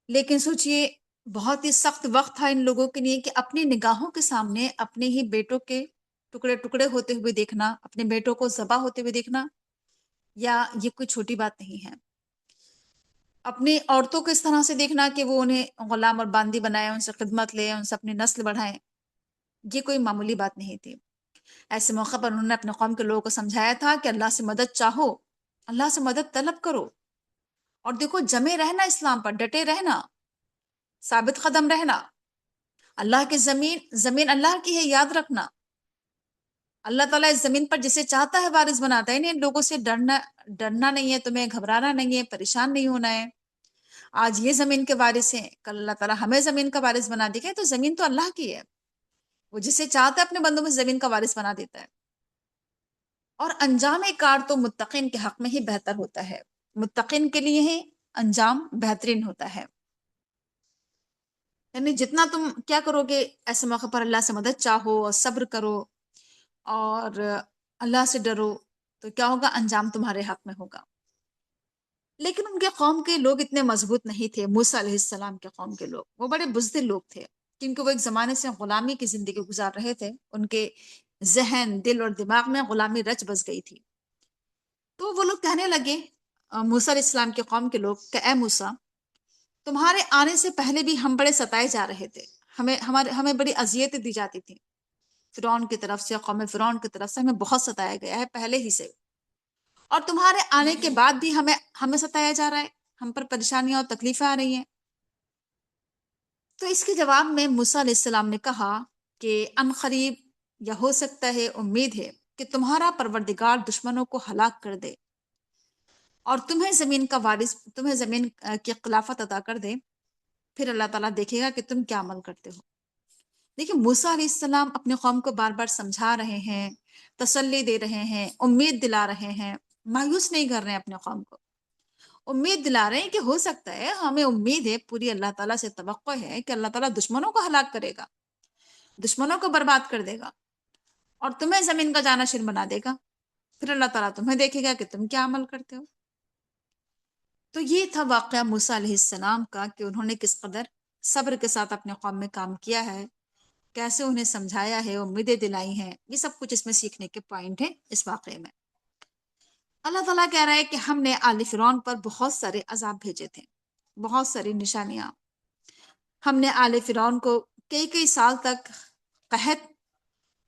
لیکن سوچئے بہت ہی سخت وقت تھا ان لوگوں کے لیے کہ اپنی نگاہوں کے سامنے اپنے ہی بیٹوں کے ٹکڑے ٹکڑے ہوتے ہوئے دیکھنا، اپنے بیٹوں کو ذبح ہوتے ہوئے دیکھنا، یا یہ کوئی چھوٹی بات نہیں ہے۔ اپنی عورتوں کو اس طرح سے دیکھنا کہ وہ انہیں غلام اور باندی بنائے، ان سے خدمت لے، ان سے اپنی نسل بڑھائیں، یہ کوئی معمولی بات نہیں تھی۔ ایسے موقع پر انہوں نے اپنے قوم کے لوگوں کو سمجھایا تھا کہ اللہ سے مدد چاہو، اللہ سے مدد طلب کرو، اور دیکھو جمے رہنا، اسلام پر ڈٹے رہنا، ثابت قدم رہنا۔ اللہ کی زمین اللہ کی ہے، یاد رکھنا۔ اللہ تعالیٰ اس زمین پر جسے چاہتا ہے وارث بناتا ہے، ان لوگوں سے ڈرنا نہیں ہے، تمہیں گھبرانا نہیں ہے، پریشان نہیں ہونا ہے۔ آج یہ زمین کے وارث ہیں، کل اللہ تعالیٰ ہمیں زمین کا وارث بنا دے گا، تو زمین تو اللہ کی ہے، وہ جسے چاہتا ہے اپنے بندوں میں زمین کا وارث بنا دیتا ہے۔ اور انجام کار تو متقین کے حق میں ہی بہتر ہوتا ہے، متقین کے لیے ہی انجام بہترین ہوتا ہے۔ یعنی جتنا تم کیا کرو گے، ایسے موقع پر اللہ سے مدد چاہو اور صبر کرو اور اللہ سے ڈرو، تو کیا ہوگا، انجام تمہارے حق میں ہوگا۔ لیکن ان کے قوم کے لوگ اتنے مضبوط نہیں تھے، موسیٰ علیہ السلام کے قوم کے لوگ، وہ بڑے بزدل لوگ تھے، کیونکہ وہ ایک زمانے سے غلامی کی زندگی گزار رہے تھے، ان کے ذہن، دل اور دماغ میں غلامی رچ بس گئی تھی۔ تو وہ لوگ کہنے لگے، موسیٰ علیہ السلام کے قوم کے لوگ، کہ اے موسیٰ، تمہارے آنے سے پہلے بھی ہم بڑے ستائے جا رہے تھے، ہمیں بڑی اذیتیں دی جاتی تھی، فرعون کی طرف سے، قوم فرعون کی طرف سے ہمیں بہت ستایا گیا ہے پہلے ہی سے، اور تمہارے آنے کے بعد بھی ہمیں ستایا جا رہا ہے، ہم پر پریشانیاں اور تکلیفیں آ رہی ہیں۔ تو اس کے جواب میں موسیٰ علیہ السلام نے کہا کہ ان قریب، یا ہو سکتا ہے، امید ہے کہ تمہارا پروردگار دشمنوں کو ہلاک کر دے اور تمہیں زمین کا وارث، تمہیں زمین کی خلافت عطا کر دے، پھر اللہ تعالیٰ دیکھے گا کہ تم کیا عمل کرتے ہو۔ دیکھیں، موسیٰ علیہ السلام اپنے قوم کو بار بار سمجھا رہے ہیں، تسلی دے رہے ہیں، امید دلا رہے ہیں، مایوس نہیں کر رہے ہیں اپنے قوم کو، امید دلا رہے ہیں کہ ہو سکتا ہے، ہمیں امید ہے، پوری اللہ تعالیٰ سے توقع ہے کہ اللہ تعالیٰ دشمنوں کو ہلاک کرے گا، دشمنوں کو برباد کر دے گا، اور تمہیں زمین کا جانشین بنا دے گا، پھر اللہ تعالیٰ تمہیں دیکھے گا کہ تم کیا عمل کرتے ہو۔ تو یہ تھا واقعہ موسیٰ علیہ السلام کا، کہ انہوں نے کس قدر صبر کے ساتھ اپنے قوم میں کام کیا ہے، کیسے انہیں سمجھایا ہے، امیدیں دلائی ہیں، یہ سب کچھ اس میں سیکھنے کے پوائنٹ ہیں اس واقعے میں۔ اللہ تعالیٰ کہہ رہا ہے کہ ہم نے آل فرعون پر بہت سارے عذاب بھیجے تھے، بہت ساری نشانیاں۔ ہم نے آل فرعون کو کئی کئی سال تک قحط،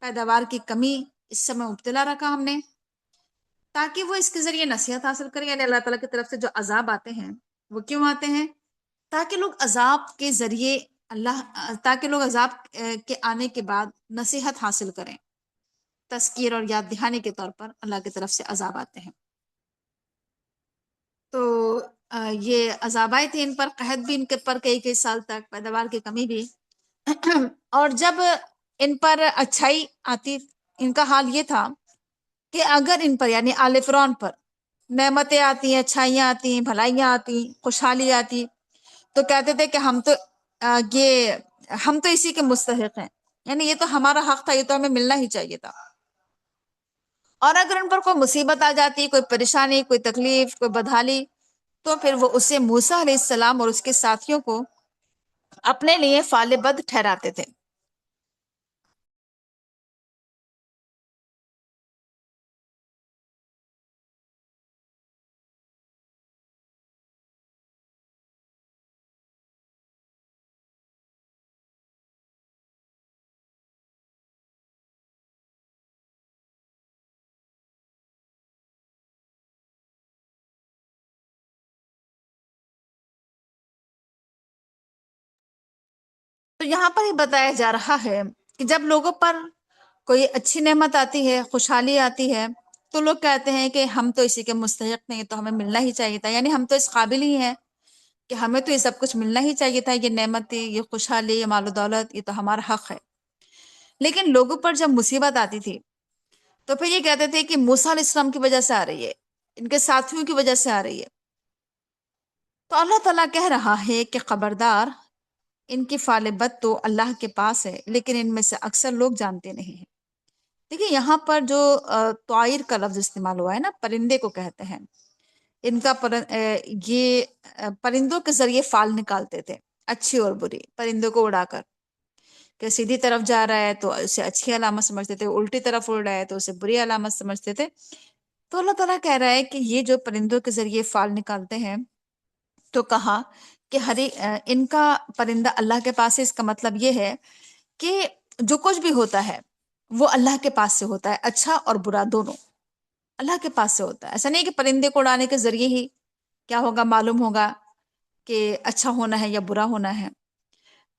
پیداوار کی کمی، اس سے میں مبتلا رکھا ہم نے، تاکہ وہ اس کے ذریعے نصیحت حاصل کریں۔ یعنی اللہ تعالیٰ کی طرف سے جو عذاب آتے ہیں، وہ کیوں آتے ہیں؟ تاکہ لوگ عذاب کے ذریعے تاکہ لوگ عذاب کے آنے کے بعد نصیحت حاصل کریں، تذکیر اور یاد دہانی کے طور پر اللہ کی طرف سے عذاب آتے ہیں۔ تو یہ عذاب آئے تھے ان پر، قحط بھی ان کے پر کئی کئی سال تک، پیداوار کی کمی بھی۔ اور جب ان پر اچھائی آتی، ان کا حال یہ تھا کہ اگر ان پر، یعنی آل فرعون پر، نعمتیں آتی ہیں، اچھائیاں آتی ہیں، بھلائیاں آتی، خوشحالی آتی، تو کہتے تھے کہ ہم تو اسی کے مستحق ہیں، یعنی یہ تو ہمارا حق تھا، یہ تو ہمیں ملنا ہی چاہیے تھا۔ اور اگر ان پر کوئی مصیبت آ جاتی، کوئی پریشانی، کوئی تکلیف، کوئی بدحالی، تو پھر وہ اسے موسیٰ علیہ السلام اور اس کے ساتھیوں کو اپنے لیے فال بد ٹھہراتے تھے۔ تو یہاں پر ہی بتایا جا رہا ہے کہ جب لوگوں پر کوئی اچھی نعمت آتی ہے، خوشحالی آتی ہے، تو لوگ کہتے ہیں کہ ہم تو اسی کے مستحق نہیں، تو ہمیں ملنا ہی چاہیے تھا، یعنی ہم تو اس قابل ہی ہیں کہ ہمیں تو یہ سب کچھ ملنا ہی چاہیے تھا، یہ نعمتیں، یہ خوشحالی، یہ مال و دولت، یہ تو ہمارا حق ہے۔ لیکن لوگوں پر جب مصیبت آتی تھی، تو پھر یہ کہتے تھے کہ موسیٰ علیہ السلام کی وجہ سے آ رہی ہے، ان کے ساتھیوں کی وجہ سے آ رہی ہے۔ تو اللہ تعالیٰ کہہ رہا ہے کہ خبردار، ان کی فال بد تو اللہ کے پاس ہے، لیکن ان میں سے اکثر لوگ جانتے نہیں ہیں۔ دیکھیے، یہاں پر جو طائر کا لفظ استعمال ہوا ہے نا، پرندے کو کہتے ہیں، ان کا یہ پرندوں کے ذریعے فال نکالتے تھے، اچھی اور بری، پرندوں کو اڑا کر، کہ سیدھی طرف جا رہا ہے تو اسے اچھی علامت سمجھتے تھے، الٹی طرف اڑ رہا ہے تو اسے بری علامت سمجھتے تھے۔ تو اللہ تعالیٰ کہہ رہا ہے کہ یہ جو پرندوں کے ذریعے فال نکالتے ہیں، تو کہا کہ ان کا پرندہ اللہ کے پاس ہے، اس کا مطلب یہ ہے کہ جو کچھ بھی ہوتا ہے وہ اللہ کے پاس سے ہوتا ہے، اچھا اور برا دونوں اللہ کے پاس سے ہوتا ہے. ایسا نہیں کہ پرندے کو اڑانے کے ذریعے ہی کیا ہوگا معلوم ہوگا کہ اچھا ہونا ہے یا برا ہونا ہے.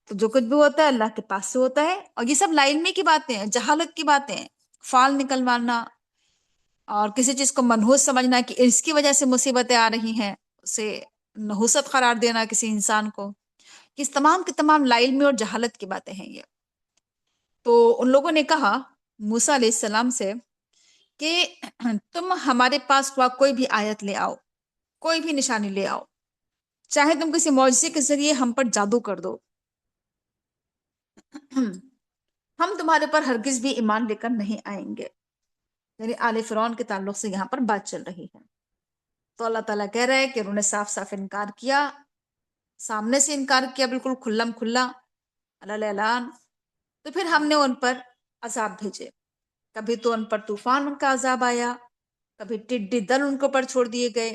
تو جو کچھ بھی ہوتا ہے اللہ کے پاس سے ہوتا ہے. اور یہ سب لا علمی کی باتیں ہیں، جہالت کی باتیں ہیں. فال نکلوانا اور کسی چیز کو منحوس سمجھنا کہ اس کی وجہ سے مصیبتیں آ رہی ہیں، اسے نحوست قرار دینا کسی انسان کو، اس تمام کی تمام لا علمی اور جہالت کی باتیں ہیں یہ. تو ان لوگوں نے کہا موسیٰ علیہ السلام سے کہ تم ہمارے پاس کوئی بھی آیت لے آؤ، کوئی بھی نشانی لے آؤ، چاہے تم کسی معجزے کے ذریعے ہم پر جادو کر دو، ہم تمہارے پر ہرگز بھی ایمان لے کر نہیں آئیں گے. یعنی آل فرعون کے تعلق سے یہاں پر بات چل رہی ہے. تو اللہ تعالیٰ کہہ رہے ہیں کہ انہوں نے صاف صاف انکار کیا، سامنے سے انکار کیا، بالکل کھلم کھلا علی اعلان. تو پھر ہم نے ان پر عذاب بھیجے. کبھی تو ان پر طوفان کا عذاب آیا، کبھی ٹڈی دل ان کو پر چھوڑ دیے گئے،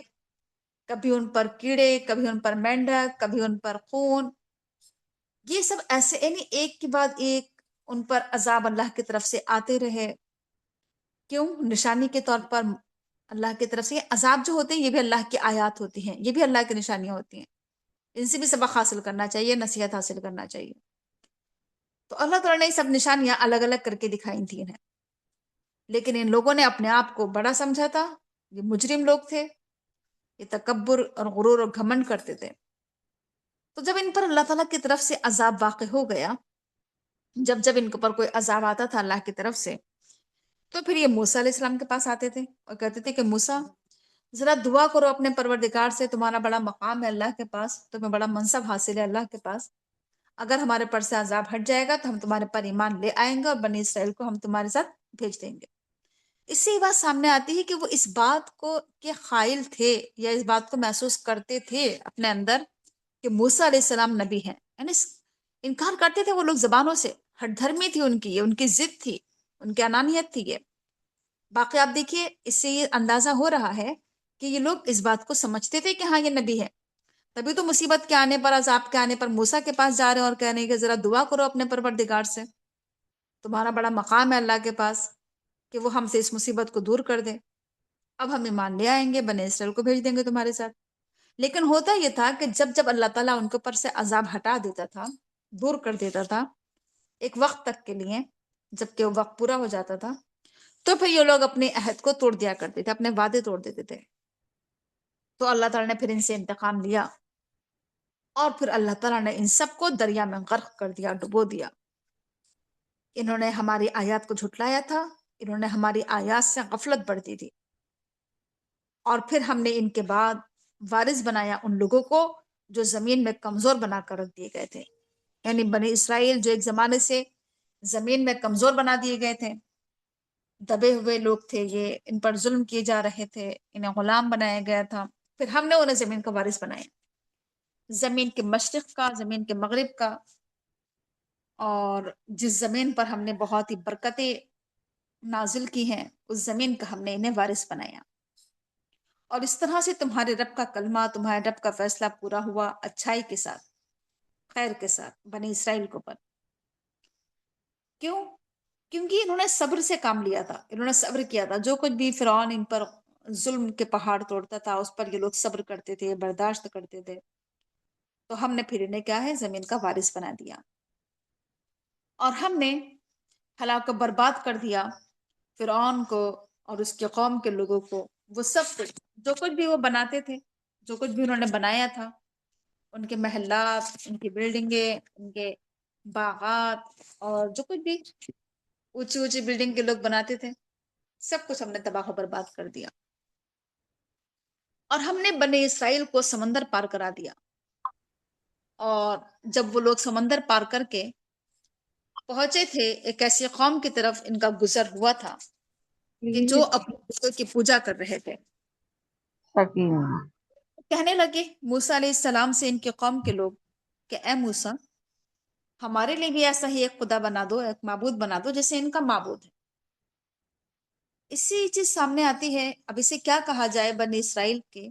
کبھی ان پر کیڑے، کبھی ان پر مینڈک، کبھی ان پر خون. یہ سب ایسے یعنی ایک کے بعد ایک ان پر عذاب اللہ کی طرف سے آتے رہے. کیوں؟ نشانی کے طور پر اللہ کی طرف سے. یہ عذاب جو ہوتے ہیں یہ بھی اللہ کی آیات ہوتی ہیں، یہ بھی اللہ کی نشانیاں ہوتی ہیں. ان سے بھی سبق حاصل کرنا چاہیے، نصیحت حاصل کرنا چاہیے. تو اللہ تعالیٰ نے یہ سب نشانیاں الگ الگ کر کے دکھائی تھی انہیں، لیکن ان لوگوں نے اپنے آپ کو بڑا سمجھا تھا. یہ مجرم لوگ تھے، یہ تکبر اور غرور اور گھمنڈ کرتے تھے. تو جب ان پر اللہ تعالیٰ کی طرف سے عذاب واقع ہو گیا، جب جب ان کے اوپر کوئی عذاب آتا تھا اللہ کی طرف سے، تو پھر یہ موسیٰ علیہ السلام کے پاس آتے تھے اور کہتے تھے کہ موسیٰ ذرا دعا کرو اپنے پروردگار سے، تمہارا بڑا مقام ہے اللہ کے پاس، تمہیں بڑا منصب حاصل ہے اللہ کے پاس. اگر ہمارے پر سے عذاب ہٹ جائے گا تو ہم تمہارے پر ایمان لے آئیں گے اور بنی اسرائیل کو ہم تمہارے ساتھ بھیج دیں گے. اس سے یہ بات سامنے آتی ہے کہ وہ اس بات کو کے قائل تھے یا اس بات کو محسوس کرتے تھے اپنے اندر کہ موسیٰ علیہ السلام نبی ہیں. یعنی انکار کرتے تھے وہ لوگ زبانوں سے. ہٹ دھرمی تھی ان کی، یہ ان کی ضد تھی، ان کی انانیت تھی یہ. باقی آپ دیکھیے اس سے یہ اندازہ ہو رہا ہے کہ یہ لوگ اس بات کو سمجھتے تھے کہ ہاں یہ نبی ہے. تبھی تو مصیبت کے آنے پر، عذاب کے آنے پر موسیٰ کے پاس جا رہے ہیں اور کہہ رہے ہیں کہ ذرا دعا کرو اپنے پروردگار سے، تمہارا بڑا مقام ہے اللہ کے پاس کہ وہ ہم سے اس مصیبت کو دور کر دے. اب ہم ایمان لے آئیں گے، بنی اسرائیل کو بھیج دیں گے تمہارے ساتھ. لیکن ہوتا یہ تھا کہ جب جب اللہ تعالیٰ ان کے اوپر سے عذاب ہٹا دیتا تھا، دور کر دیتا تھا ایک وقت تک کے لیے، جب کہ وہ وقت پورا ہو جاتا تھا، تو پھر یہ لوگ اپنے عہد کو توڑ دیا کرتے تھے، اپنے وعدے توڑ دیتے تھے. تو اللہ تعالیٰ نے پھر ان سے انتقام لیا اور پھر اللہ تعالیٰ نے ان سب کو دریا میں غرق کر دیا، ڈبو دیا. انہوں نے ہماری آیات کو جھٹلایا تھا، انہوں نے ہماری آیات سے غفلت برتی تھی، اور پھر ہم نے ان کے بعد وارث بنایا ان لوگوں کو جو زمین میں کمزور بنا کر رکھ دیے گئے تھے. یعنی بنی اسرائیل جو ایک زمانے سے زمین میں کمزور بنا دیے گئے تھے، دبے ہوئے لوگ تھے، یہ ان پر ظلم کیے جا رہے تھے، انہیں غلام بنایا گیا تھا. پھر ہم نے انہیں زمین کا وارث بنایا، زمین کے مشرق کا، زمین کے مغرب کا. اور جس زمین پر ہم نے بہت ہی برکتیں نازل کی ہیں، اس زمین کا ہم نے انہیں وارث بنایا. اور اس طرح سے تمہارے رب کا کلمہ، تمہارے رب کا فیصلہ پورا ہوا اچھائی کے ساتھ، خیر کے ساتھ بنی اسرائیل کو پر. کیوں؟ کیونکہ انہوں نے صبر سے کام لیا تھا، انہوں نے صبر کیا تھا. جو کچھ بھی فرعون ان پر ظلم کے پہاڑ توڑتا تھا اس پر یہ لوگ صبر کرتے تھے، برداشت کرتے تھے. تو ہم نے پھر انہیں کیا ہے، زمین کا وارث بنا دیا. اور ہم نے ہلاک و برباد کر دیا فرعون کو اور اس کے قوم کے لوگوں کو. وہ سب کچھ جو کچھ بھی وہ بناتے تھے، جو کچھ بھی انہوں نے بنایا تھا، ان کے محلات، ان کی بلڈنگیں، ان کے باغات، اور جو کچھ بھی اونچی اونچی بلڈنگ کے لوگ بناتے تھے، سب کچھ ہم نے تباہ و برباد کر دیا. اور ہم نے بنی اسرائیل کو سمندر پار کرا دیا. اور جب وہ لوگ سمندر پار کر کے پہنچے تھے ایک ایسی قوم کی طرف، ان کا گزر ہوا تھا کہ جو اپنے بتوں کی پوجا کر رہے تھے. کہنے لگے موسیٰ علیہ السلام سے ان کے قوم کے لوگ کہ اے موسیٰ، ہمارے لیے بھی ایسا ہی ایک خدا بنا دو، ایک معبود بنا دو جیسے ان کا معبود ہے. اس سے یہ چیز سامنے آتی ہے، اب اسے کیا کہا جائے، بنی اسرائیل کے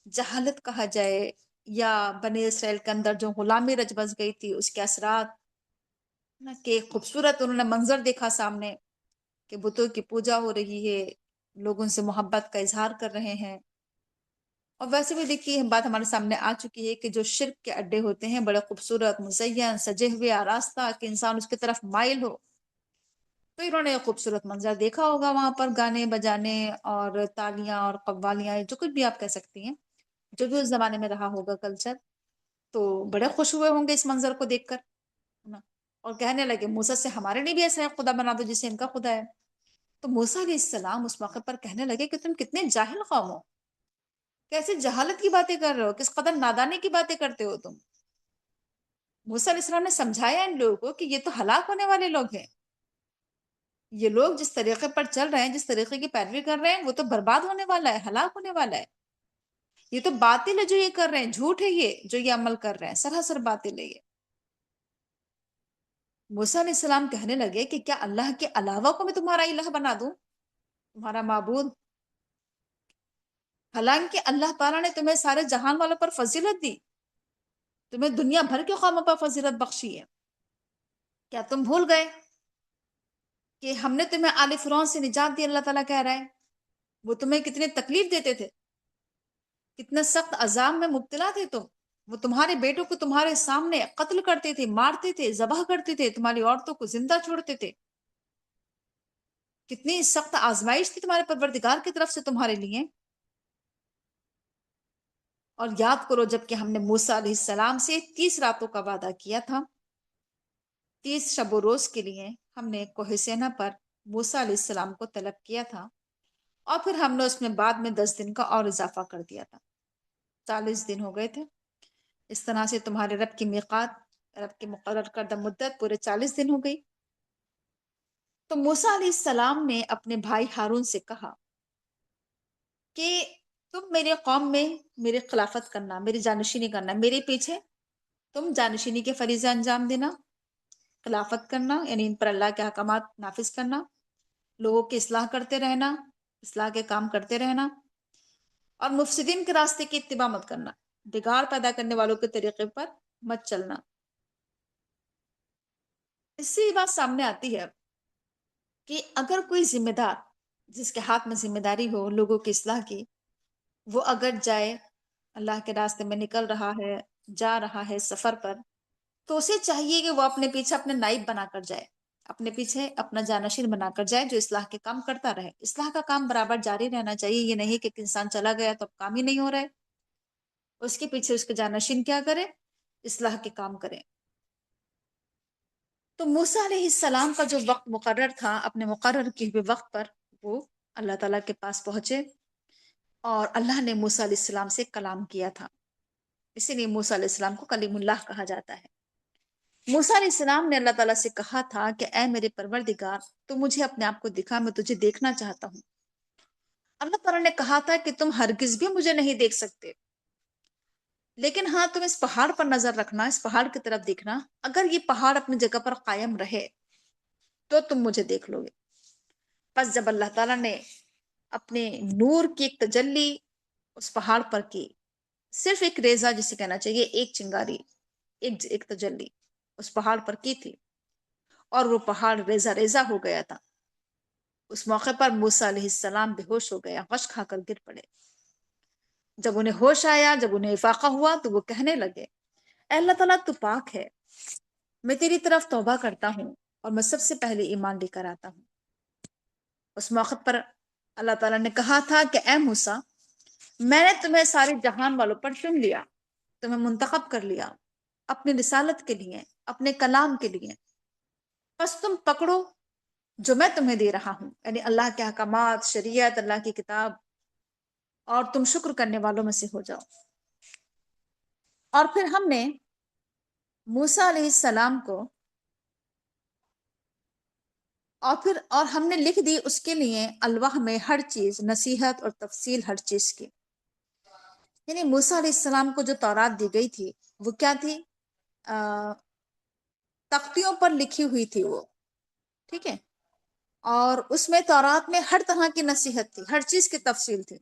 جہالت کہا جائے، یا بنی اسرائیل کے اندر جو غلامی رچ بس گئی تھی اس کے اثرات، نا کہ ایک خوبصورت انہوں نے منظر دیکھا سامنے کہ بتوں کی پوجا ہو رہی ہے، لوگ ان سے محبت کا اظہار کر رہے ہیں. اور ویسے بھی دیکھیے بات ہمارے سامنے آ چکی ہے کہ جو شرک کے اڈے ہوتے ہیں بڑے خوبصورت مزین سجے ہوئے آراستہ کہ انسان اس کی طرف مائل ہو، تو انہوں نے ایک خوبصورت منظر دیکھا ہوگا وہاں پر گانے بجانے اور تالیاں اور قوالیاں جو کچھ بھی آپ کہہ سکتی ہیں، جو بھی اس زمانے میں رہا ہوگا کلچر، تو بڑے خوش ہوئے ہوں گے اس منظر کو دیکھ کر، ہے نا؟ اور کہنے لگے موسیٰ سے ہمارے لیے بھی ایسا ایک خدا بنا دو جسے ان کا خدا ہے. تو موسیٰ علیہ السلام اس موقع پر کہنے لگے کہ تم کتنے جاہل قوم ہو، کیسے جہالت کی باتیں کر رہے ہو، کس قدر نادانی کی باتیں کرتے ہو تم. موسیٰ علیہ السلام نے سمجھایا ان لوگوں کو کہ یہ تو ہلاک ہونے والے لوگ ہیں، یہ لوگ جس طریقے پر چل رہے ہیں، جس طریقے کی پیروی کر رہے ہیں، وہ تو برباد ہونے والا ہے، ہلاک ہونے والا ہے. یہ تو باطل ہے جو یہ کر رہے ہیں، جھوٹ ہے یہ جو یہ عمل کر رہے ہیں، سراسر باطل ہے یہ. موسیٰ علیہ السلام کہنے لگے کہ کیا اللہ کے علاوہ کو میں تمہارا الہ بنا دوں، تمہارا معبود؟ حالانکہ اللہ تعالیٰ نے تمہیں سارے جہان والوں پر فضیلت دی، تمہیں دنیا بھر کے قوموں پر فضیلت بخشی ہے. کیا تم بھول گئے کہ ہم نے تمہیں آل فرعون سے نجات دی؟ اللہ تعالیٰ کہہ رہا ہے وہ تمہیں کتنے تکلیف دیتے تھے، کتنے سخت عذاب میں مبتلا تھے تم. وہ تمہارے بیٹوں کو تمہارے سامنے قتل کرتے تھے، مارتے تھے، ذبح کرتے تھے، تمہاری عورتوں کو زندہ چھوڑتے تھے. کتنی سخت آزمائش تھی تمہارے پروردگار کی طرف سے تمہارے لیے. اور یاد کرو جب کہ ہم نے موسیٰ علیہ السلام سے 30 راتوں کا وعدہ کیا تھا، 30 شب و روز کے لیے ہم نے کوہ سینا پر موسیٰ علیہ السلام کو طلب کیا تھا، اور پھر ہم نے اس میں بعد میں 10 دن کا اور اضافہ کر دیا تھا، 40 دن ہو گئے تھے. اس طرح سے تمہارے رب کی میقات، رب کی مقرر کردہ مدت پورے 40 دن ہو گئی. تو موسیٰ علیہ السلام نے اپنے بھائی ہارون سے کہا کہ تم میرے قوم میں میری خلافت کرنا، میری جانشینی کرنا، میرے پیچھے تم جانشینی کے فریضے انجام دینا، خلافت کرنا، یعنی ان پر اللہ کے احکامات نافذ کرنا، لوگوں کی اصلاح کرتے رہنا، اصلاح کے کام کرتے رہنا، اور مفسدین کے راستے کی اتباع مت کرنا، بگاڑ پیدا کرنے والوں کے طریقے پر مت چلنا. اس سے یہ بات سامنے آتی ہے کہ اگر کوئی ذمہ دار جس کے ہاتھ میں ذمہ داری ہو لوگوں کی اصلاح کی، وہ اگر جائے اللہ کے راستے میں نکل رہا ہے، جا رہا ہے سفر پر، تو اسے چاہیے کہ وہ اپنے پیچھے اپنے نائب بنا کر جائے، اپنے پیچھے اپنا جانشین بنا کر جائے جو اصلاح کے کام کرتا رہے. اصلاح کا کام برابر جاری رہنا چاہیے، یہ نہیں کہ انسان چلا گیا تو اب کام ہی نہیں ہو رہا ہے، اس کے پیچھے اس کے جانشین کیا کرے، اصلاح کے کام کرے. تو موسیٰ علیہ السلام کا جو وقت مقرر تھا، اپنے مقرر کیے ہوئے وقت پر وہ اللہ تعالیٰ کے پاس پہنچے، اور اللہ نے موسیٰ علیہ السلام سے کلام کیا تھا. اسی لیے موسیٰ علیہ السلام کو کلیم اللہ کہا جاتا ہے. موسیٰ علیہ السلام نے اللہ تعالیٰ سے کہا تھا کہ اے میرے پروردگار، تو مجھے اپنے آپ کو دکھا، میں تجھے دیکھنا چاہتا ہوں. اللہ تعالیٰ نے کہا تھا کہ تم ہرگز بھی مجھے نہیں دیکھ سکتے، لیکن ہاں تم اس پہاڑ پر نظر رکھنا، اس پہاڑ کی طرف دیکھنا، اگر یہ پہاڑ اپنی جگہ پر قائم رہے تو تم مجھے دیکھ لو گے. پس جب اللہ تعالیٰ نے اپنے نور کی ایک تجلی اس پہاڑ پر کی، صرف ایک ریزہ جسے کہنا چاہیے، ایک چنگاری، ایک تجلی اس پہاڑ پر کی تھی، اور وہ پہاڑ ریزہ ریزہ ہو گیا تھا. اس موقع پر موسیٰ علیہ السلام بے ہوش ہو گیا، غش کھا کر گر پڑے. جب انہیں ہوش آیا، جب انہیں افاقہ ہوا، تو وہ کہنے لگے اے اللہ تعالیٰ تو پاک ہے، میں تیری طرف توبہ کرتا ہوں اور میں سب سے پہلے ایمان لے کر آتا ہوں. اس موقع پر اللہ تعالیٰ نے کہا تھا کہ اے موسیٰ، میں نے تمہیں سارے جہان والوں پر چن لیا، تمہیں منتخب کر لیا اپنی رسالت کے لیے، اپنے کلام کے لیے. بس تم پکڑو جو میں تمہیں دے رہا ہوں، یعنی اللہ کے احکامات، شریعت، اللہ کی کتاب، اور تم شکر کرنے والوں میں سے ہو جاؤ. اور پھر ہم نے موسیٰ علیہ السلام کو اور ہم نے لکھ دی اس کے لیے الواح میں ہر چیز، نصیحت اور تفصیل ہر چیز کی. یعنی موسیٰ علیہ السلام کو جو تورات دی گئی تھی وہ کیا تھی؟ تختیوں پر لکھی ہوئی تھی وہ، ٹھیک ہے، اور اس میں تورات میں ہر طرح کی نصیحت تھی، ہر چیز کی تفصیل تھی.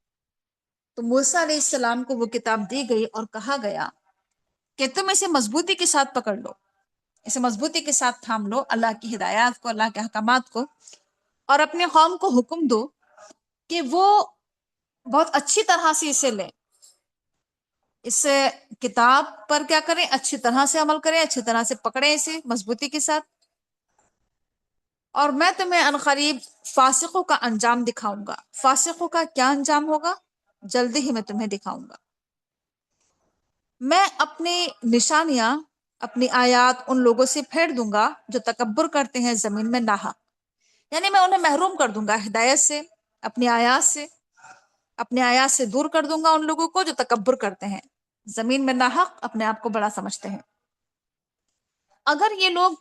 تو موسیٰ علیہ السلام کو وہ کتاب دی گئی اور کہا گیا کہ تم اسے مضبوطی کے ساتھ پکڑ لو، اسے مضبوطی کے ساتھ تھام لو، اللہ کی ہدایات کو، اللہ کے احکامات کو، اور اپنے قوم کو حکم دو کہ وہ بہت اچھی طرح سے اسے لیں، اس کتاب پر کیا کریں، اچھی طرح سے عمل کریں، اچھی طرح سے پکڑیں اسے مضبوطی کے ساتھ، اور میں تمہیں عنقریب فاسقوں کا انجام دکھاؤں گا۔ فاسقوں کا کیا انجام ہوگا، جلدی ہی میں تمہیں دکھاؤں گا۔ میں اپنی نشانیاں، اپنی آیات ان لوگوں سے پھیر دوں گا جو تکبر کرتے ہیں زمین میں ناحق، یعنی میں انہیں محروم کر دوں گا ہدایت سے، اپنی آیات سے، اپنے آیات سے دور کر دوں گا ان لوگوں کو جو تکبر کرتے ہیں زمین میں ناحق، اپنے آپ کو بڑا سمجھتے ہیں۔ اگر یہ لوگ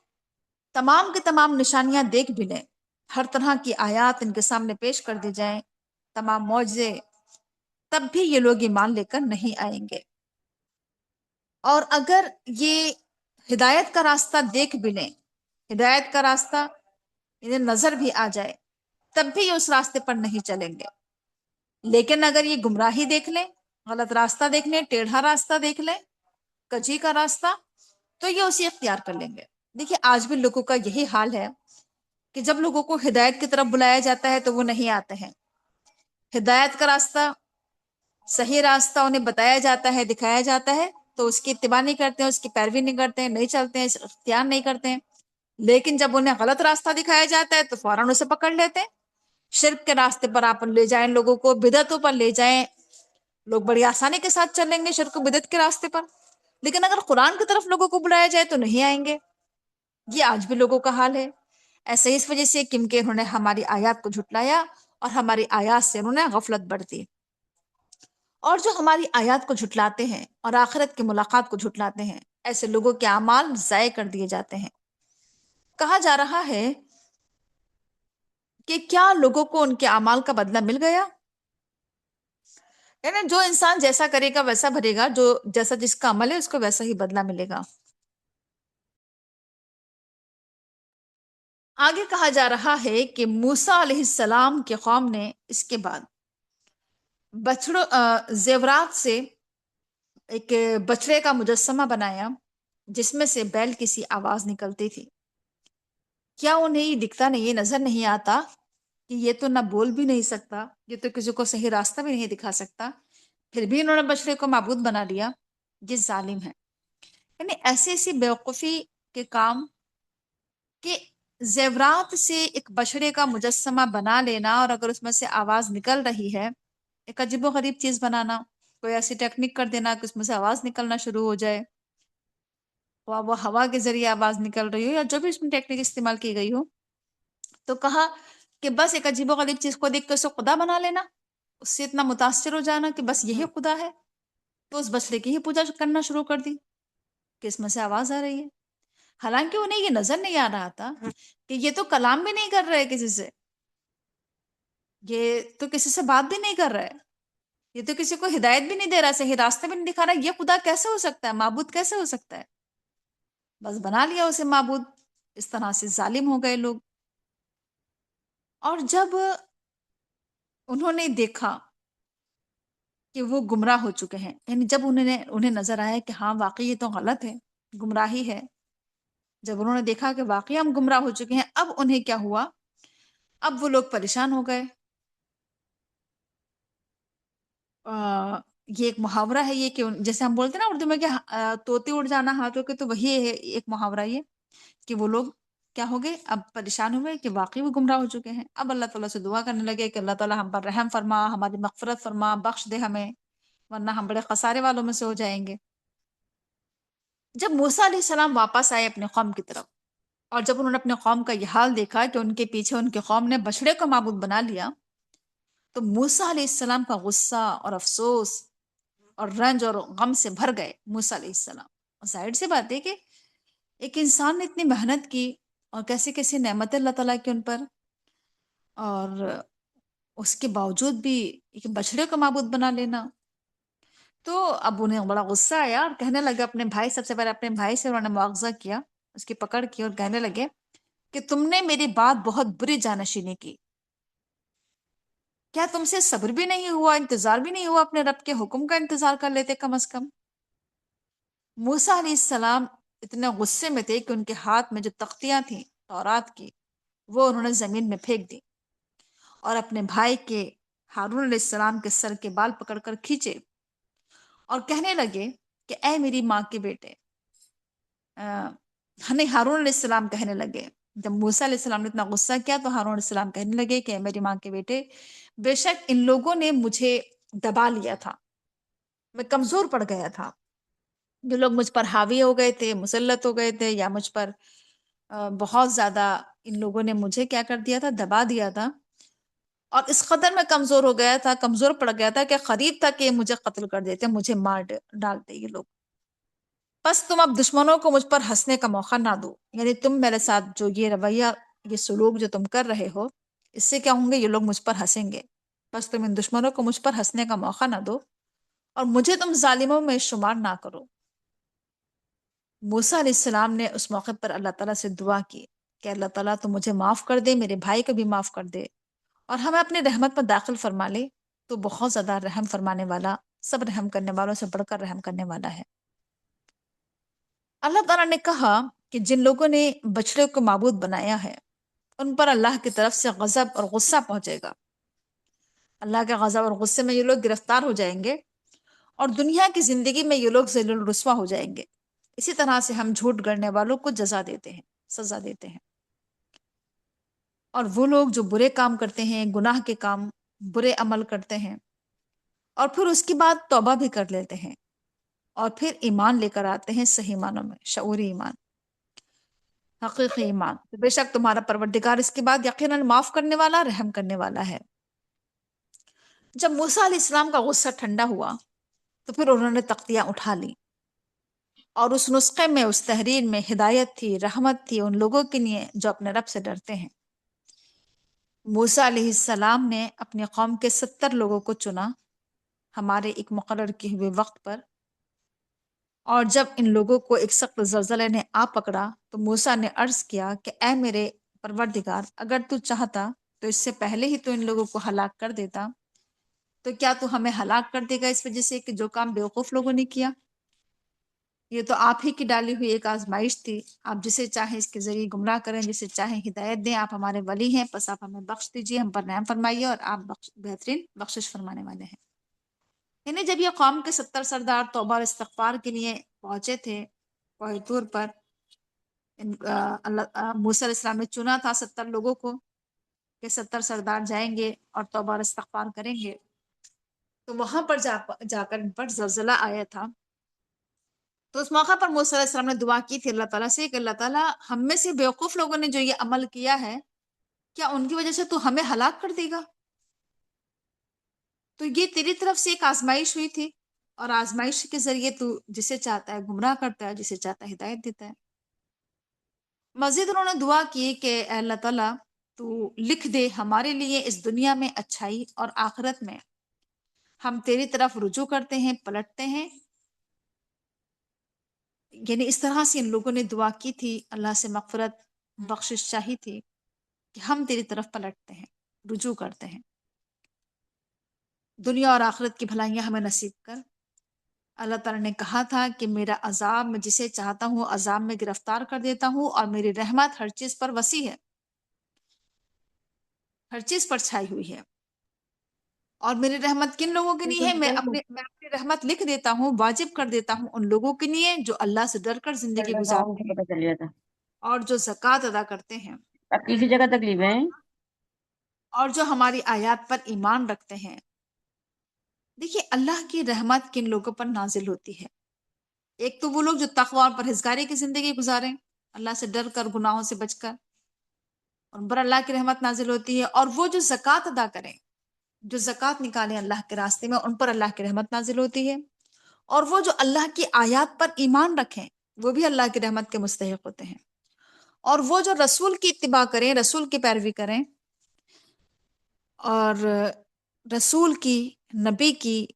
تمام کے تمام نشانیاں دیکھ بھی لیں، ہر طرح کی آیات ان کے سامنے پیش کر دی جائیں، تمام معجزے، تب بھی یہ لوگ ایمان لے کر نہیں آئیں گے۔ اور اگر یہ ہدایت کا راستہ دیکھ بھی لیں، ہدایت کا راستہ انہیں نظر بھی آ جائے، تب بھی یہ اس راستے پر نہیں چلیں گے۔ لیکن اگر یہ گمراہی دیکھ لیں، غلط راستہ دیکھ لیں، ٹیڑھا راستہ دیکھ لیں، کجی کا راستہ، تو یہ اسے اختیار کر لیں گے۔ دیکھیے آج بھی لوگوں کا یہی حال ہے کہ جب لوگوں کو ہدایت کی طرف بلایا جاتا ہے تو وہ نہیں آتے ہیں۔ ہدایت کا راستہ، صحیح راستہ انہیں بتایا جاتا ہے، دکھایا جاتا ہے، تو اس کی اتباع نہیں کرتے ہیں، اس کی پیروی نہیں کرتے ہیں، نہیں چلتے ہیں، اختیار نہیں کرتے ہیں۔ لیکن جب انہیں غلط راستہ دکھایا جاتا ہے تو فوراً اسے پکڑ لیتے ہیں۔ شرک کے راستے پر آپ لے جائیں لوگوں کو، بدعتوں پر لے جائیں، لوگ بڑی آسانی کے ساتھ چلیں گے شرک و بدعت کے راستے پر۔ لیکن اگر قرآن کی طرف لوگوں کو بلایا جائے تو نہیں آئیں گے۔ یہ آج بھی لوگوں کا حال ہے۔ ایسے ہی اس وجہ سے کیونکہ انہوں نے ہماری آیات کو جھٹلایا اور ہماری آیات سے انہوں نے غفلت برتی۔ اور جو ہماری آیات کو جھٹلاتے ہیں اور آخرت کی ملاقات کو جھٹلاتے ہیں، ایسے لوگوں کے اعمال ضائع کر دیے جاتے ہیں۔ کہا جا رہا ہے کہ کیا لوگوں کو ان کے اعمال کا بدلہ مل گیا؟ یعنی جو انسان جیسا کرے گا ویسا بھرے گا، جو جیسا جس کا عمل ہے اس کو ویسا ہی بدلہ ملے گا۔ آگے کہا جا رہا ہے کہ موسیٰ علیہ السلام کے قوم نے اس کے بعد بچڑوں زیورات سے ایک بچڑے کا مجسمہ بنایا جس میں سے بیل کی سی آواز نکلتی تھی۔ کیا انہیں یہ دکھتا نہیں، یہ نظر نہیں آتا کہ یہ تو نہ بول بھی نہیں سکتا، یہ تو کسی کو صحیح راستہ بھی نہیں دکھا سکتا، پھر بھی انہوں نے بچڑے کو معبود بنا لیا؟ یہ ظالم ہے۔ یعنی ایسی ایسی بیوقوفی کے کام کہ زیورات سے ایک بچڑے کا مجسمہ بنا لینا، اور اگر اس میں سے آواز نکل رہی ہے، ایک عجیب و غریب چیز بنانا، کوئی ایسی ٹیکنیک کر دینا کہ اس میں سے آواز نکلنا شروع ہو جائے، وہ ہوا کے ذریعے آواز نکل رہی ہو یا جو بھی اس میں ٹیکنیک استعمال کی گئی ہو، تو کہا کہ بس ایک عجیب و غریب چیز کو دیکھ کے اسے خدا بنا لینا، اس سے اتنا متاثر ہو جانا کہ بس یہی خدا ہے، تو اس بچڑے کی ہی پوجا کرنا شروع کر دی کہ اس میں سے آواز آ رہی ہے۔ حالانکہ انہیں یہ نظر نہیں آ رہا تھا کہ یہ تو کلام بھی نہیں کر رہے کسی سے، یہ تو کسی سے بات بھی نہیں کر رہا ہے، یہ تو کسی کو ہدایت بھی نہیں دے رہا، صحیح راستے بھی نہیں دکھا رہا، یہ خدا کیسے ہو سکتا ہے، معبود کیسے ہو سکتا ہے؟ بس بنا لیا اسے معبود۔ اس طرح سے ظالم ہو گئے لوگ۔ اور جب انہوں نے دیکھا کہ وہ گمراہ ہو چکے ہیں، یعنی جب انہیں نظر آیا کہ ہاں واقعی یہ تو غلط ہے، گمراہی ہے، جب انہوں نے دیکھا کہ واقعی ہم گمراہ ہو چکے ہیں، اب انہیں کیا ہوا؟ اب وہ لوگ پریشان ہو گئے۔ یہ ایک محاورہ ہے یہ کہ جیسے ہم بولتے ہیں نا اردو میں کہ طوطے اڑ جانا ہاتھوں کے، تو وہی ہے ایک محاورہ یہ کہ وہ لوگ کیا ہو گئے، اب پریشان ہوئے کہ واقعی وہ گمراہ ہو چکے ہیں۔ اب اللہ تعالیٰ سے دعا کرنے لگے کہ اللہ تعالیٰ ہم پر رحم فرما، ہماری مغفرت فرما، بخش دے ہمیں، ورنہ ہم بڑے خسارے والوں میں سے ہو جائیں گے۔ جب موسیٰ علیہ السلام واپس آئے اپنے قوم کی طرف، اور جب انہوں نے اپنے قوم کا یہ حال دیکھا کہ ان کے پیچھے ان کے قوم نے بچڑے کو معبود بنا لیا، تو موسیٰ علیہ السلام کا غصہ اور افسوس اور رنج اور غم سے بھر گئے موسیٰ علیہ السلام۔ اور ظاہر سی بات ہے کہ ایک انسان نے اتنی محنت کی اور کیسی کیسی نعمت اللہ تعالیٰ کی ان پر، اور اس کے باوجود بھی ایک بچڑے کو معبود بنا لینا، تو اب انہیں بڑا غصہ آیا اور کہنے لگے اپنے بھائی، سب سے پہلے اپنے بھائی سے انہوں نے مواخذہ کیا، اس کی پکڑ کی اور کہنے لگے کہ تم نے میری بات بہت بری جانشینی کی، کیا تم سے صبر بھی نہیں ہوا، انتظار بھی نہیں ہوا، اپنے رب کے حکم کا انتظار کر لیتے کم از کم۔ موسیٰ علیہ السلام اتنے غصے میں تھے کہ ان کے ہاتھ میں جو تختیاں تھیں تورات کی وہ انہوں نے زمین میں پھینک دی اور اپنے بھائی کے ہارون علیہ السلام کے سر کے بال پکڑ کر کھینچے اور کہنے لگے کہ اے میری ماں کے بیٹے، ہمیں ہارون علیہ السلام کہنے لگے، جب موسیٰ علیہ السلام نے اتنا غصہ کیا تو ہارون علیہ السلام کہنے لگے کہ اے میری ماں کے بیٹے، بے شک ان لوگوں نے مجھے دبا لیا تھا، میں کمزور پڑ گیا تھا، جو لوگ مجھ پر حاوی ہو گئے تھے، مسلط ہو گئے تھے، یا مجھ پر بہت زیادہ ان لوگوں نے مجھے کیا کر دیا تھا، دبا دیا تھا، اور اس قدر میں کمزور ہو گیا تھا، کمزور پڑ گیا تھا کہ قریب تھا کہ مجھے قتل کر دیتے، مجھے مار ڈالتے یہ لوگ۔ بس تم اب دشمنوں کو مجھ پر ہنسنے کا موقع نہ دو، یعنی تم میرے ساتھ جو یہ رویہ، یہ سلوک جو تم کر رہے ہو، اس سے کیا ہوں گے، یہ لوگ مجھ پر ہنسیں گے، بس تم ان دشمنوں کو مجھ پر ہنسنے کا موقع نہ دو اور مجھے تم ظالموں میں شمار نہ کرو۔ موسیٰ علیہ السلام نے اس موقع پر اللہ تعالیٰ سے دعا کی کہ اللہ تعالیٰ تو مجھے معاف کر دے، میرے بھائی کو بھی معاف کر دے اور ہمیں اپنی رحمت پر داخل فرما لے، تو بہت زیادہ رحم فرمانے والا، سب رحم کرنے والوں سے بڑھ کر رحم کرنے والا ہے۔ اللہ تعالیٰ نے کہا کہ جن لوگوں نے بچڑے کو معبود بنایا ہے ان پر اللہ کی طرف سے غضب اور غصہ پہنچے گا، اللہ کے غضب اور غصے میں یہ لوگ گرفتار ہو جائیں گے اور دنیا کی زندگی میں یہ لوگ ذلیل و رسوا ہو جائیں گے۔ اسی طرح سے ہم جھوٹ گڑنے والوں کو جزا دیتے ہیں، سزا دیتے ہیں، اور وہ لوگ جو برے کام کرتے ہیں، گناہ کے کام، برے عمل کرتے ہیں اور پھر اس کے بعد توبہ بھی کر لیتے ہیں اور پھر ایمان لے کر آتے ہیں صحیح معنوں میں، شعوری ایمان، حقیقی ایمان، تو بے شک تمہارا پروردگار اس کے بعد یقیناً معاف کرنے والا، رحم کرنے والا ہے۔ جب موسیٰ علیہ السلام کا غصہ ٹھنڈا ہوا تو پھر انہوں نے تختیاں اٹھا لی، اور اس نسخے میں، اس تحریر میں ہدایت تھی، رحمت تھی ان لوگوں کے لیے جو اپنے رب سے ڈرتے ہیں۔ موسیٰ علیہ السلام نے اپنی قوم کے 70 لوگوں کو چنا ہمارے ایک مقرر کیے ہوئے وقت پر، اور جب ان لوگوں کو ایک سخت زلزلے نے آ پکڑا تو موسیٰ نے عرض کیا کہ اے میرے پروردگار، اگر تو چاہتا تو اس سے پہلے ہی تو ان لوگوں کو ہلاک کر دیتا، تو کیا تو ہمیں ہلاک کر دے گا اس وجہ سے کہ جو کام بیوقوف لوگوں نے کیا؟ یہ تو آپ ہی کی ڈالی ہوئی ایک آزمائش تھی، آپ جسے چاہیں اس کے ذریعے گمراہ کریں، جسے چاہیں ہدایت دیں، آپ ہمارے ولی ہیں، پس آپ ہمیں بخش دیجیے، ہم پر رحم فرمائیے، اور آپ بہترین بخشش فرمانے والے ہیں۔ یعنی جب یہ قوم کے 70 سردار توبہ اور استغفار کے لیے پہنچے تھے کوہ طور پر، اللہ موسیٰ علیہ السلام نے چنا تھا 70 لوگوں کو کہ 70 سردار جائیں گے اور توبہ اور استغفار کریں گے، تو وہاں پر جا کر ان پر زلزلہ آیا تھا۔ تو اس موقع پر موسیٰ علیہ السلام نے دعا کی تھی اللہ تعالیٰ سے کہ اللہ تعالیٰ، ہم میں سے بیوقوف لوگوں نے جو یہ عمل کیا ہے، کیا ان کی وجہ سے تو ہمیں ہلاک کر دے گا؟ تو یہ تیری طرف سے ایک آزمائش ہوئی تھی، اور آزمائش کے ذریعے تو جسے چاہتا ہے گمراہ کرتا ہے، جسے چاہتا ہے ہدایت دیتا ہے۔ مزید انہوں نے دعا کی کہ اے اللہ تعالیٰ، تو لکھ دے ہمارے لیے اس دنیا میں اچھائی اور آخرت میں ہم تیری طرف رجوع کرتے ہیں، پلٹتے ہیں۔ یعنی اس طرح سے ان لوگوں نے دعا کی تھی، اللہ سے مغفرت، بخشش چاہی تھی کہ ہم تیری طرف پلٹتے ہیں، رجوع کرتے ہیں، دنیا اور آخرت کی بھلائیاں ہمیں نصیب کر۔ اللہ تعالیٰ نے کہا تھا کہ میرا عذاب میں جسے چاہتا ہوں عذاب میں گرفتار کر دیتا ہوں، اور میری رحمت ہر چیز پر وسیع ہے، ہر چیز پر چھائی ہوئی ہے، اور میری رحمت کن لوگوں کے لیے ہے؟ میں اپنی رحمت لکھ دیتا ہوں، واجب کر دیتا ہوں ان لوگوں کے لیے جو اللہ سے ڈر کر زندگی گاؤں گزارتے سے ہیں پتہ چل گیا تھا، اور جو زکوٰۃ ادا کرتے ہیں اب کسی جگہ تکلیف ہے۔ اور جو ہماری آیات پر ایمان رکھتے ہیں۔ دیکھیے، اللہ کی رحمت کن لوگوں پر نازل ہوتی ہے؟ ایک تو وہ لوگ جو تقوی اور پرہیزگاری کی زندگی گزاریں، اللہ سے ڈر کر، گناہوں سے بچ کر، ان پر اللہ کی رحمت نازل ہوتی ہے، اور وہ جو زکوٰۃ ادا کریں، جو زکوٰۃ نکالیں اللہ کے راستے میں، ان پر اللہ کی رحمت نازل ہوتی ہے، اور وہ جو اللہ کی آیات پر ایمان رکھیں وہ بھی اللہ کی رحمت کے مستحق ہوتے ہیں، اور وہ جو رسول کی اتباع کریں، رسول کی پیروی کریں، اور رسول کی، نبی کی،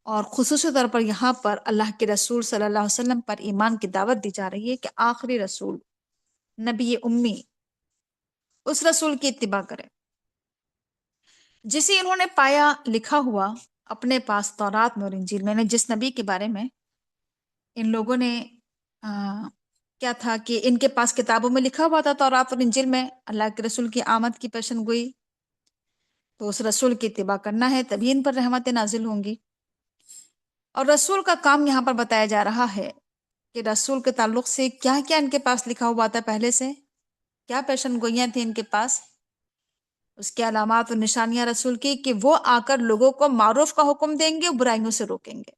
اور خصوصی طور پر یہاں پر اللہ کے رسول صلی اللہ علیہ وسلم پر ایمان کی دعوت دی جا رہی ہے کہ آخری رسول، نبی امی، اس رسول کی اتباع کریں جسے انہوں نے پایا لکھا ہوا اپنے پاس تورات میں اور انجیل میں، جس نبی کے بارے میں ان لوگوں نے کیا تھا کہ ان کے پاس کتابوں میں لکھا ہوا تھا تورات اور انجیل میں اللہ کے رسول کی آمد کی پیشن گوئی، تو اس رسول کی اتباع کرنا ہے، تبھی ان پر رحمتیں نازل ہوں گی۔ اور رسول کا کام یہاں پر بتایا جا رہا ہے کہ رسول کے تعلق سے کیا کیا ان کے پاس لکھا ہوا تھا پہلے سے، کیا پیشن گوئیاں تھیں ان کے پاس، اس کے علامات و نشانیاں رسول کی، کہ وہ آ کر لوگوں کو معروف کا حکم دیں گے، برائیوں سے روکیں گے،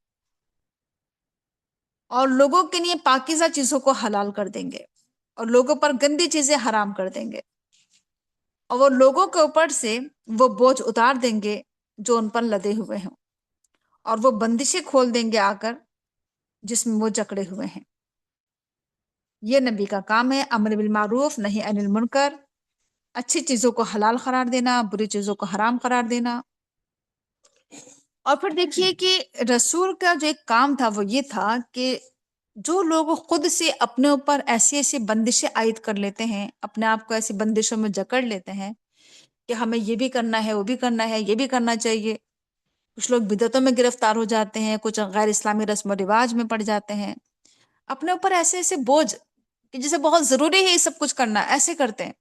اور لوگوں کے لیے پاکیزہ چیزوں کو حلال کر دیں گے، اور لوگوں پر گندی چیزیں حرام کر دیں گے، اور وہ لوگوں کے اوپر سے وہ بوجھ اتار دیں گے جو ان پر لدے ہوئے ہیں، اور وہ بندشیں کھول دیں گے آ کر جس میں وہ جکڑے ہوئے ہیں۔ یہ نبی کا کام ہے، امر بالمعروف نہی عن المنکر، اچھی چیزوں کو حلال قرار دینا، بری چیزوں کو حرام قرار دینا۔ اور پھر دیکھیے کہ رسول کا جو ایک کام تھا وہ یہ تھا کہ جو لوگ خود سے اپنے اوپر ایسی ایسی بندشیں عائد کر لیتے ہیں، اپنے آپ کو ایسی بندشوں میں جکڑ لیتے ہیں کہ ہمیں یہ بھی کرنا ہے، وہ بھی کرنا ہے، یہ بھی کرنا چاہیے، کچھ لوگ بدعتوں میں گرفتار ہو جاتے ہیں، کچھ غیر اسلامی رسم و رواج میں پڑ جاتے ہیں، اپنے اوپر ایسے ایسے بوجھ کہ جسے بہت ضروری ہے یہ سب کچھ کرنا، ایسے کرتے ہیں۔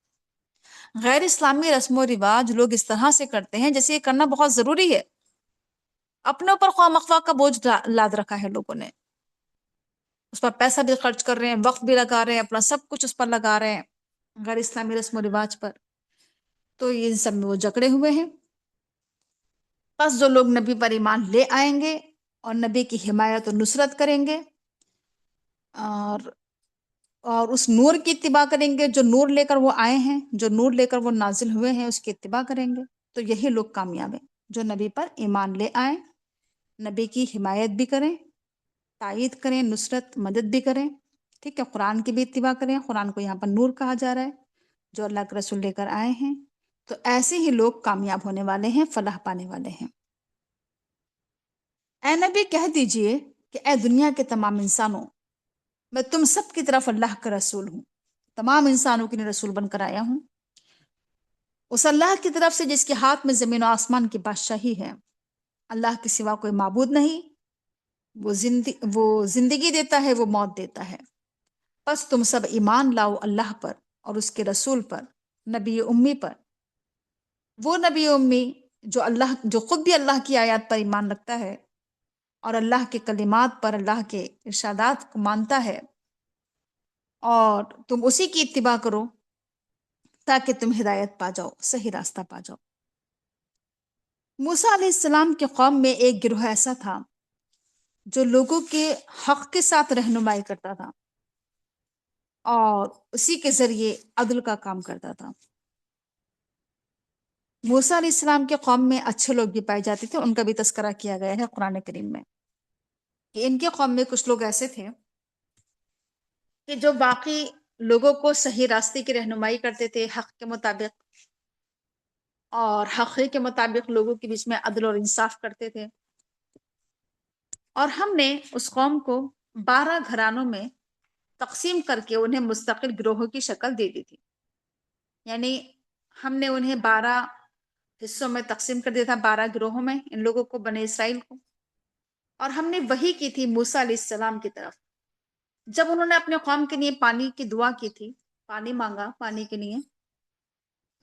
غیر اسلامی رسم و رواج لوگ اس طرح سے کرتے ہیں جیسے یہ کرنا بہت ضروری ہے، اپنے اوپر خواہ مخواہ کا بوجھ لاد رکھا ہے لوگوں نے، اس پر پیسہ بھی خرچ کر رہے ہیں، وقت بھی لگا رہے ہیں، اپنا سب کچھ اس پر لگا رہے ہیں غیر اسلامی رسم و رواج پر، تو ان سب میں وہ جکڑے ہوئے ہیں۔ پس جو لوگ نبی پر ایمان لے آئیں گے اور نبی کی حمایت و نصرت کریں گے، اور اس نور کی اتباع کریں گے جو نور لے کر وہ آئے ہیں، جو نور لے کر وہ نازل ہوئے ہیں، اس کی اتباع کریں گے، تو یہی لوگ کامیاب ہیں جو نبی پر ایمان لے آئیں، نبی کی حمایت بھی کریں، تائید کریں، نصرت مدد بھی کریں، ٹھیک ہے، قرآن کی بھی اتباع کریں، قرآن کو یہاں پر نور کہا جا رہا ہے جو اللہ کے رسول لے کر آئے ہیں، تو ایسے ہی لوگ کامیاب ہونے والے ہیں، فلاح پانے والے ہیں۔ اے نبی کہہ دیجئے کہ اے دنیا کے تمام انسانوں، میں تم سب کی طرف اللہ کا رسول ہوں، تمام انسانوں کے لیے رسول بن کر آیا ہوں، اس اللہ کی طرف سے جس کے ہاتھ میں زمین و آسمان کی بادشاہی ہے، اللہ کے سوا کوئی معبود نہیں، وہ زندگی دیتا ہے، وہ موت دیتا ہے، پس تم سب ایمان لاؤ اللہ پر اور اس کے رسول پر، نبی امی پر، وہ نبی امی جو خود بھی اللہ کی آیات پر ایمان رکھتا ہے اور اللہ کے کلمات پر، اللہ کے ارشادات کو مانتا ہے، اور تم اسی کی اتباع کرو تاکہ تم ہدایت پا جاؤ، صحیح راستہ پا جاؤ۔ موسیٰ علیہ السلام کے قوم میں ایک گروہ ایسا تھا جو لوگوں کے حق کے ساتھ رہنمائی کرتا تھا اور اسی کے ذریعے عدل کا کام کرتا تھا۔ موسیٰ علیہ السلام کے قوم میں اچھے لوگ بھی پائے جاتے تھے، ان کا بھی تذکرہ کیا گیا ہے قرآن کریم میں، کہ ان کے قوم میں کچھ لوگ ایسے تھے کہ جو باقی لوگوں کو صحیح راستے کی رہنمائی کرتے تھے حق کے مطابق، اور حق کے مطابق لوگوں کے بیچ میں عدل اور انصاف کرتے تھے، اور ہم نے اس قوم کو 12 گھرانوں میں تقسیم کر کے انہیں مستقل گروہوں کی شکل دے دی تھی، یعنی ہم نے انہیں 12 حصوں میں تقسیم کر دیا تھا، 12 گروہوں میں، ان لوگوں کو، بنی اسرائیل کو، اور ہم نے وحی کی تھی موسیٰ علیہ السلام کی طرف، جب انہوں نے اپنے قوم کے لیے پانی کی دعا کی تھی، پانی مانگا، پانی کے لیے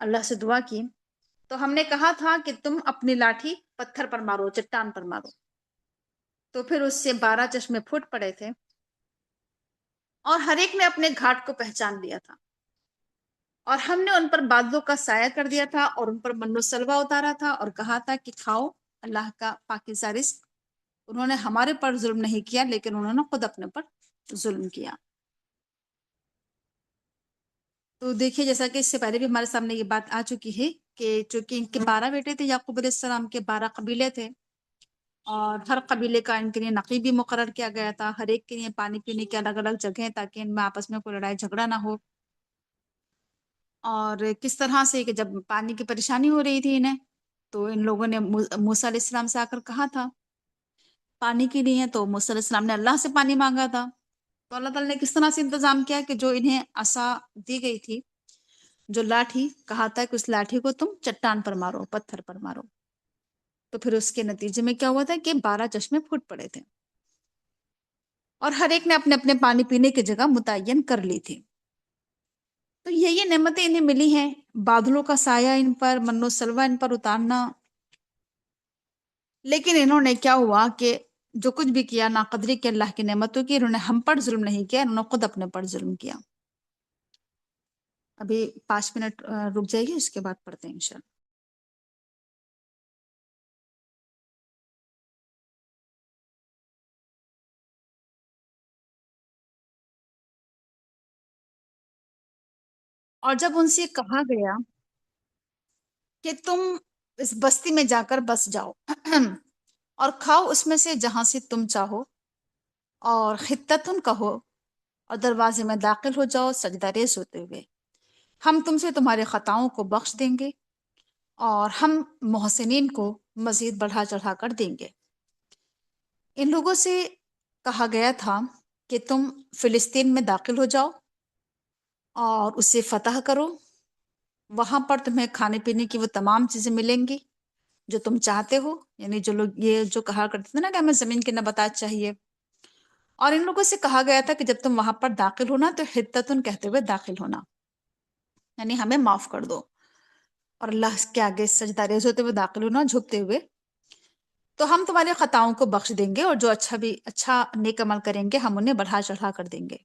اللہ سے دعا کی، تو ہم نے کہا تھا کہ تم اپنی لاٹھی پتھر پر مارو، چٹان پر مارو، تو پھر اس سے 12 چشمے پھوٹ پڑے تھے، اور ہر ایک نے اپنے گھاٹ کو پہچان لیا تھا، اور ہم نے ان پر بادلوں کا سایہ کر دیا تھا اور ان پر من و سلوہ اتارا تھا اور کہا تھا کہ کھاؤ اللہ کا پاکیزہ رزق۔ انہوں نے ہمارے پر ظلم نہیں کیا لیکن انہوں نے خود اپنے پر ظلم کیا۔ تو دیکھیے جیسا کہ اس سے پہلے بھی ہمارے سامنے یہ بات آ چکی ہے کہ چونکہ ان کے 12 بیٹے تھے، یعقوب علیہ السلام کے 12 قبیلے تھے، اور ہر قبیلے کا ان کے لیے نقیب بھی مقرر کیا گیا تھا، ہر ایک کے لیے پانی پینے کی الگ الگ جگہیں تاکہ ان میں آپس میں کوئی لڑائی جھگڑا نہ ہو، اور کس طرح سے کہ جب پانی کی پریشانی ہو رہی تھی انہیں، تو ان لوگوں نے موسیٰ علیہ السلام سے آ کر کہا تھا پانی کے لیے، تو موسیٰ علیہ السلام نے اللہ سے پانی مانگا تھا، تو اللہ تعالیٰ نے کس طرح سے انتظام کیا کہ جو انہیں عصا دی گئی تھی، جو لاٹھی، کہا تھا کہ اس لاٹھی کو تم چٹان پر مارو، پتھر پر مارو، تو پھر اس کے نتیجے میں کیا ہوا تھا کہ 12 چشمے پھوٹ پڑے تھے۔ اور ہر ایک نے اپنے اپنے پانی پینے کی جگہ متعین کر لی تھی۔ تو یہ نعمتیں انہیں ملی ہیں، بادلوں کا سایہ ان پر، من و سلوہ ان پر اتارنا، لیکن انہوں نے کیا ہوا کہ جو کچھ بھی کیا ناقدری کے اللہ کی نعمتوں کی، انہوں نے ہم پر ظلم نہیں کیا، انہوں نے خود اپنے پر ظلم کیا۔ ابھی 5 منٹ رک جائیے، اس کے بعد پڑھتے ہیں انشاءاللہ۔ اور جب ان سے کہا گیا کہ تم اس بستی میں جا کر بس جاؤ اور کھاؤ اس میں سے جہاں سے تم چاہو، اور خطتن کہو اور دروازے میں داخل ہو جاؤ سجدہ ریز ہوتے ہوئے، ہم تم سے تمہارے خطاؤں کو بخش دیں گے اور ہم محسنین کو مزید بڑھا چڑھا کر دیں گے۔ ان لوگوں سے کہا گیا تھا کہ تم فلسطین میں داخل ہو جاؤ اور اسے فتح کرو، وہاں پر تمہیں کھانے پینے کی وہ تمام چیزیں ملیں گی جو تم چاہتے ہو، یعنی جو لوگ یہ جو کہا کرتے تھے نا کہ ہمیں زمین کے نباتات چاہیے۔ اور ان لوگوں سے کہا گیا تھا کہ جب تم وہاں پر داخل ہونا تو حتتن کہتے ہوئے داخل ہونا، یعنی ہمیں معاف کر دو، اور اللہ کے آگے سجدہ ریز ہوتے ہوئے داخل ہونا، جھکتے ہوئے، تو ہم تمہارے خطاؤں کو بخش دیں گے، اور جو اچھا نیک عمل کریں گے ہم انہیں بڑھا چڑھا کر دیں گے۔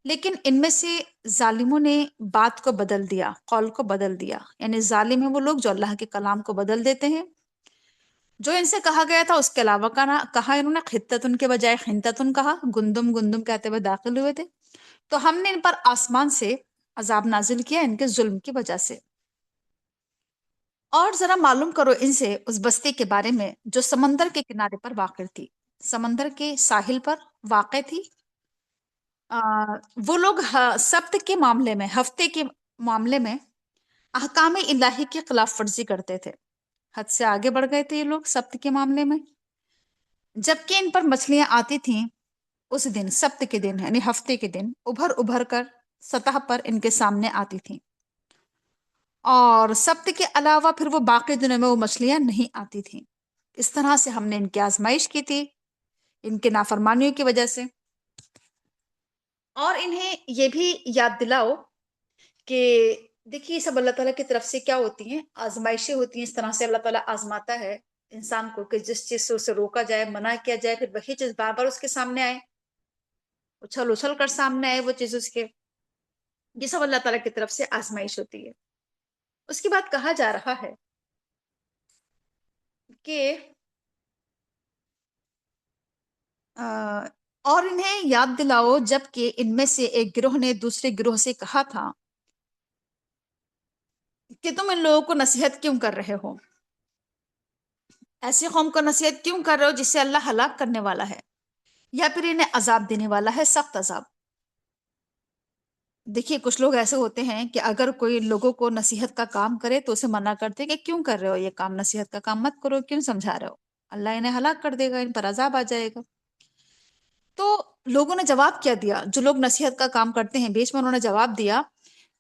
لیکن ان میں سے ظالموں نے بات کو بدل دیا، قول کو بدل دیا، یعنی ظالم ہیں وہ لوگ جو اللہ کے کلام کو بدل دیتے ہیں۔ جو ان سے کہا گیا تھا اس کے علاوہ کہا انہوں نے، خطتن کے بجائے خنتتن کہا، گندم گندم کہتے ہوئے داخل ہوئے تھے۔ تو ہم نے ان پر آسمان سے عذاب نازل کیا ان کے ظلم کی وجہ سے۔ اور ذرا معلوم کرو ان سے اس بستی کے بارے میں جو سمندر کے کنارے پر واقع تھی، سمندر کے ساحل پر واقع تھی۔ آ، وہ لوگ سبت کے معاملے میں، ہفتے کے معاملے میں احکام الہی کی خلاف ورزی کرتے تھے، حد سے آگے بڑھ گئے تھے یہ لوگ سبت کے معاملے میں۔ جبکہ ان پر مچھلیاں آتی تھیں اس دن، سبت کے دن یعنی ہفتے کے دن، ابھر ابھر کر سطح پر ان کے سامنے آتی تھیں، اور سبت کے علاوہ پھر وہ باقی دنوں میں وہ مچھلیاں نہیں آتی تھیں۔ اس طرح سے ہم نے ان کی آزمائش کی تھی ان کے نافرمانیوں کی وجہ سے۔ اور انہیں یہ بھی یاد دلاؤ کہ دیکھیے سب اللہ تعالیٰ کی طرف سے کیا ہوتی ہیں، آزمائشیں ہوتی ہیں۔ اس طرح سے اللہ تعالیٰ آزماتا ہے انسان کو کہ جس چیز سے اسے روکا جائے، منع کیا جائے، پھر وہی چیز بار بار اس کے سامنے آئے، اچھل اچھل کر سامنے آئے وہ چیز اس کے۔ یہ سب اللہ تعالیٰ کی طرف سے آزمائش ہوتی ہے۔ اس کے بعد کہا جا رہا ہے کہ اور انہیں یاد دلاؤ جب کہ ان میں سے ایک گروہ نے دوسرے گروہ سے کہا تھا کہ تم ان لوگوں کو نصیحت کیوں کر رہے ہو، ایسی قوم کو نصیحت کیوں کر رہے ہو جسے اللہ ہلاک کرنے والا ہے یا پھر انہیں عذاب دینے والا ہے، سخت عذاب۔ دیکھیے کچھ لوگ ایسے ہوتے ہیں کہ اگر کوئی لوگوں کو نصیحت کا کام کرے تو اسے منع کرتے کہ کیوں کر رہے ہو یہ کام، نصیحت کا کام مت کرو، کیوں سمجھا رہے ہو، اللہ انہیں ہلاک کر دے گا، ان پر عذاب آ جائے گا۔ تو لوگوں نے جواب کیا دیا، جو لوگ نصیحت کا کام کرتے ہیں بیچ میں انہوں نے جواب دیا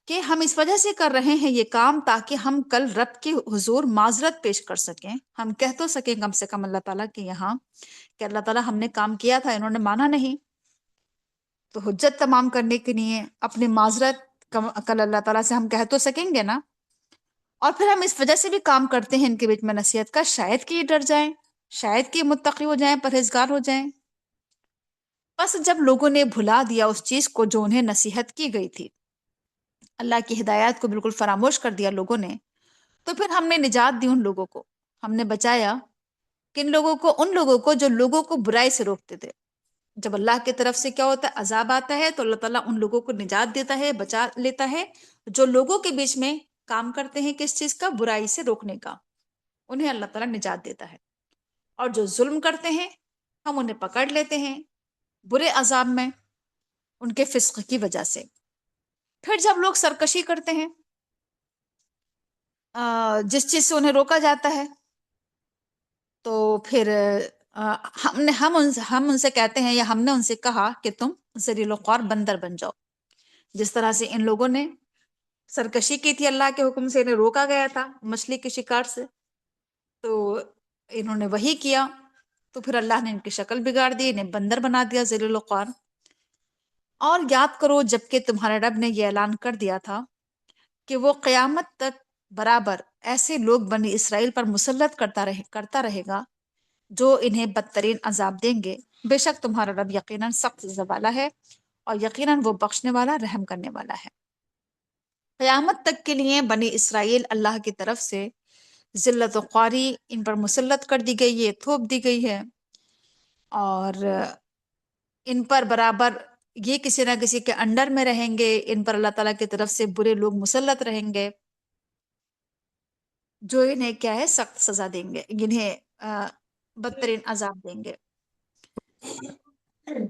کہ ہم اس وجہ سے کر رہے ہیں یہ کام تاکہ ہم کل رب کے حضور معذرت پیش کر سکیں، ہم کہہ تو سکیں کم سے کم اللہ تعالیٰ کے یہاں کہ اللہ تعالیٰ ہم نے کام کیا تھا، انہوں نے مانا نہیں، تو حجت تمام کرنے کے لیے اپنی معذرت کل اللہ تعالیٰ سے ہم کہہ تو سکیں گے نا۔ اور پھر ہم اس وجہ سے بھی کام کرتے ہیں ان کے بیچ میں نصیحت کا، شاید کہ یہ ڈر جائیں، شاید کہ یہ متقی ہو جائیں، پرہیزگار ہو جائیں۔ بس جب لوگوں نے بھلا دیا اس چیز کو جو انہیں نصیحت کی گئی تھی، اللہ کی ہدایات کو بالکل فراموش کر دیا لوگوں نے، تو پھر ہم نے نجات دی ان لوگوں کو، ہم نے بچایا کن لوگوں کو، ان لوگوں کو جو لوگوں کو برائی سے روکتے تھے۔ جب اللہ کی طرف سے کیا ہوتا ہے، عذاب آتا ہے، تو اللہ تعالیٰ ان لوگوں کو نجات دیتا ہے، بچا لیتا ہے جو لوگوں کے بیچ میں کام کرتے ہیں کس چیز کا، برائی سے روکنے کا، انہیں اللہ تعالیٰ نجات دیتا ہے۔ اور جو ظلم کرتے ہیں ہم انہیں پکڑ لیتے ہیں برے عذاب میں ان کے فسق کی وجہ سے۔ پھر جب لوگ سرکشی کرتے ہیں، جس چیز سے انہیں روکا جاتا ہے، تو پھر ہم ان سے کہتے ہیں یا ہم نے ان سے کہا کہ تم ذلیل و خوار بندر بن جاؤ۔ جس طرح سے ان لوگوں نے سرکشی کی تھی، اللہ کے حکم سے انہیں روکا گیا تھا مچھلی کے شکار سے، تو انہوں نے وہی کیا، تو پھر اللہ نے ان کی شکل بگاڑ دی، انہیں بندر بنا دیا ذلیل الخوار۔ اور یاد کرو جبکہ تمہارے رب نے یہ اعلان کر دیا تھا کہ وہ قیامت تک برابر ایسے لوگ بنی اسرائیل پر مسلط کرتا رہے گا جو انہیں بدترین عذاب دیں گے۔ بے شک تمہارا رب یقیناً سخت سزا والا ہے، اور یقیناً وہ بخشنے والا، رحم کرنے والا ہے۔ قیامت تک کے لیے بنی اسرائیل اللہ کی طرف سے ذلت و خواری ان پر مسلط کر دی گئی ہے، تھوپ دی گئی ہے، اور ان پر برابر یہ کسی نہ کسی کے انڈر میں رہیں گے، ان پر اللہ تعالیٰ کی طرف سے برے لوگ مسلط رہیں گے جو انہیں کیا ہے سخت سزا دیں گے، انہیں بدترین عذاب دیں گے۔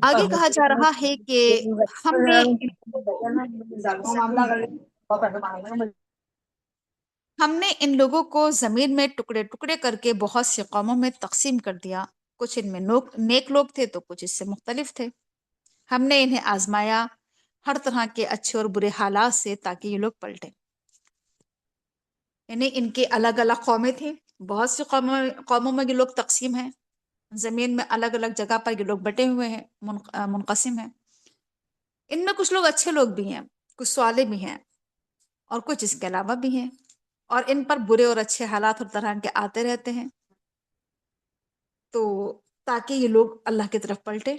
آگے کہا جا رہا ہے کہ ہم نے ان لوگوں کو زمین میں ٹکڑے ٹکڑے کر کے بہت سی قوموں میں تقسیم کر دیا، کچھ ان میں نیک لوگ تھے تو کچھ اس سے مختلف تھے۔ ہم نے انہیں آزمایا ہر طرح کے اچھے اور برے حالات سے تاکہ یہ لوگ پلٹیں۔ یعنی ان کی الگ الگ قومیں تھیں، بہت سی قوموں میں یہ لوگ تقسیم ہیں، زمین میں الگ الگ جگہ پر یہ لوگ بٹے ہوئے ہیں، منقسم ہیں۔ ان میں کچھ لوگ اچھے لوگ بھی ہیں، کچھ صالح بھی ہیں، اور کچھ اس کے علاوہ بھی ہیں، اور ان پر برے اور اچھے حالات اور طرح کے آتے رہتے ہیں، تو تاکہ یہ لوگ اللہ کی طرف پلٹے۔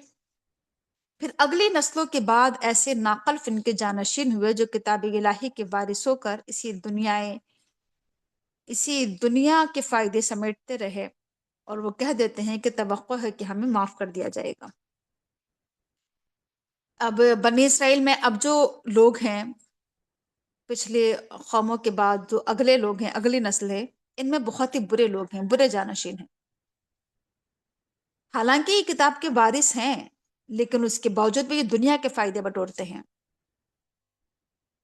پھر اگلی نسلوں کے بعد ایسے ناقلف ان کے جانشین ہوئے جو کتاب الہی کے وارث ہو کر اسی دنیا کے فائدے سمیٹتے رہے، اور وہ کہہ دیتے ہیں کہ توقع ہے کہ ہمیں معاف کر دیا جائے گا۔ اب بنی اسرائیل میں اب جو لوگ ہیں پچھلے قوموں کے بعد، جو اگلے لوگ ہیں، اگلی نسل ہے، ان میں بہت ہی برے لوگ ہیں، برے جانشین ہیں۔ حالانکہ یہ کتاب کے وارث ہیں، لیکن اس کے باوجود بھی یہ دنیا کے فائدے بٹورتے ہیں،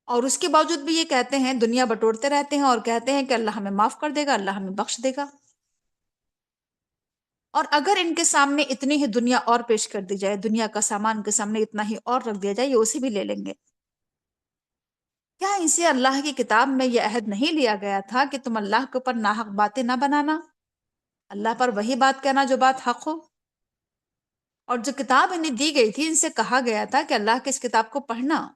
اور اس کے باوجود بھی یہ کہتے ہیں، دنیا بٹورتے رہتے ہیں اور کہتے ہیں کہ اللہ ہمیں معاف کر دے گا، اللہ ہمیں بخش دے گا۔ اور اگر ان کے سامنے اتنی ہی دنیا اور پیش کر دی جائے، دنیا کا سامان کے سامنے اتنا ہی اور رکھ دیا جائے، یہ اسے بھی لے لیں گے۔ کیا اسے اللہ کی کتاب میں یہ عہد نہیں لیا گیا تھا کہ تم اللہ کے اوپر ناحق باتیں نہ بنانا، اللہ پر وہی بات کہنا جو بات حق ہو؟ اور جو کتاب انہیں دی گئی تھی، ان سے کہا گیا تھا کہ اللہ کی اس کتاب کو پڑھنا،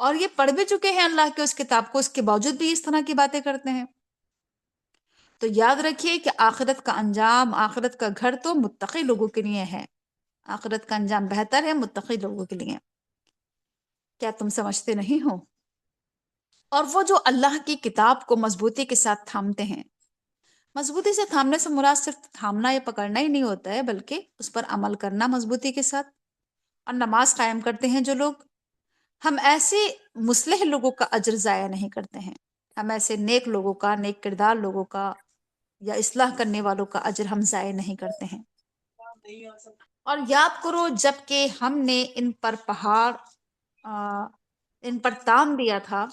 اور یہ پڑھ بھی چکے ہیں اللہ کے اس کتاب کو، اس کے باوجود بھی اس طرح کی باتیں کرتے ہیں۔ تو یاد رکھیے کہ آخرت کا انجام، آخرت کا گھر تو متقی لوگوں کے لیے ہے، آخرت کا انجام بہتر ہے متقی لوگوں کے لیے۔ کیا تم سمجھتے نہیں ہو؟ اور وہ جو اللہ کی کتاب کو مضبوطی کے ساتھ تھامتے ہیں، مضبوطی سے تھامنے سے مراد صرف تھامنا یا پکڑنا ہی نہیں ہوتا ہے، بلکہ اس پر عمل کرنا مضبوطی کے ساتھ، اور نماز قائم کرتے ہیں جو لوگ، ہم ایسے مصلح لوگوں کا اجر ضائع نہیں کرتے ہیں، ہم ایسے نیک لوگوں کا، نیک کردار لوگوں کا یا اصلاح کرنے والوں کا اجر ہم ضائع نہیں کرتے ہیں۔ اور یاد کرو جب کہ ہم نے ان پر تان دیا تھا،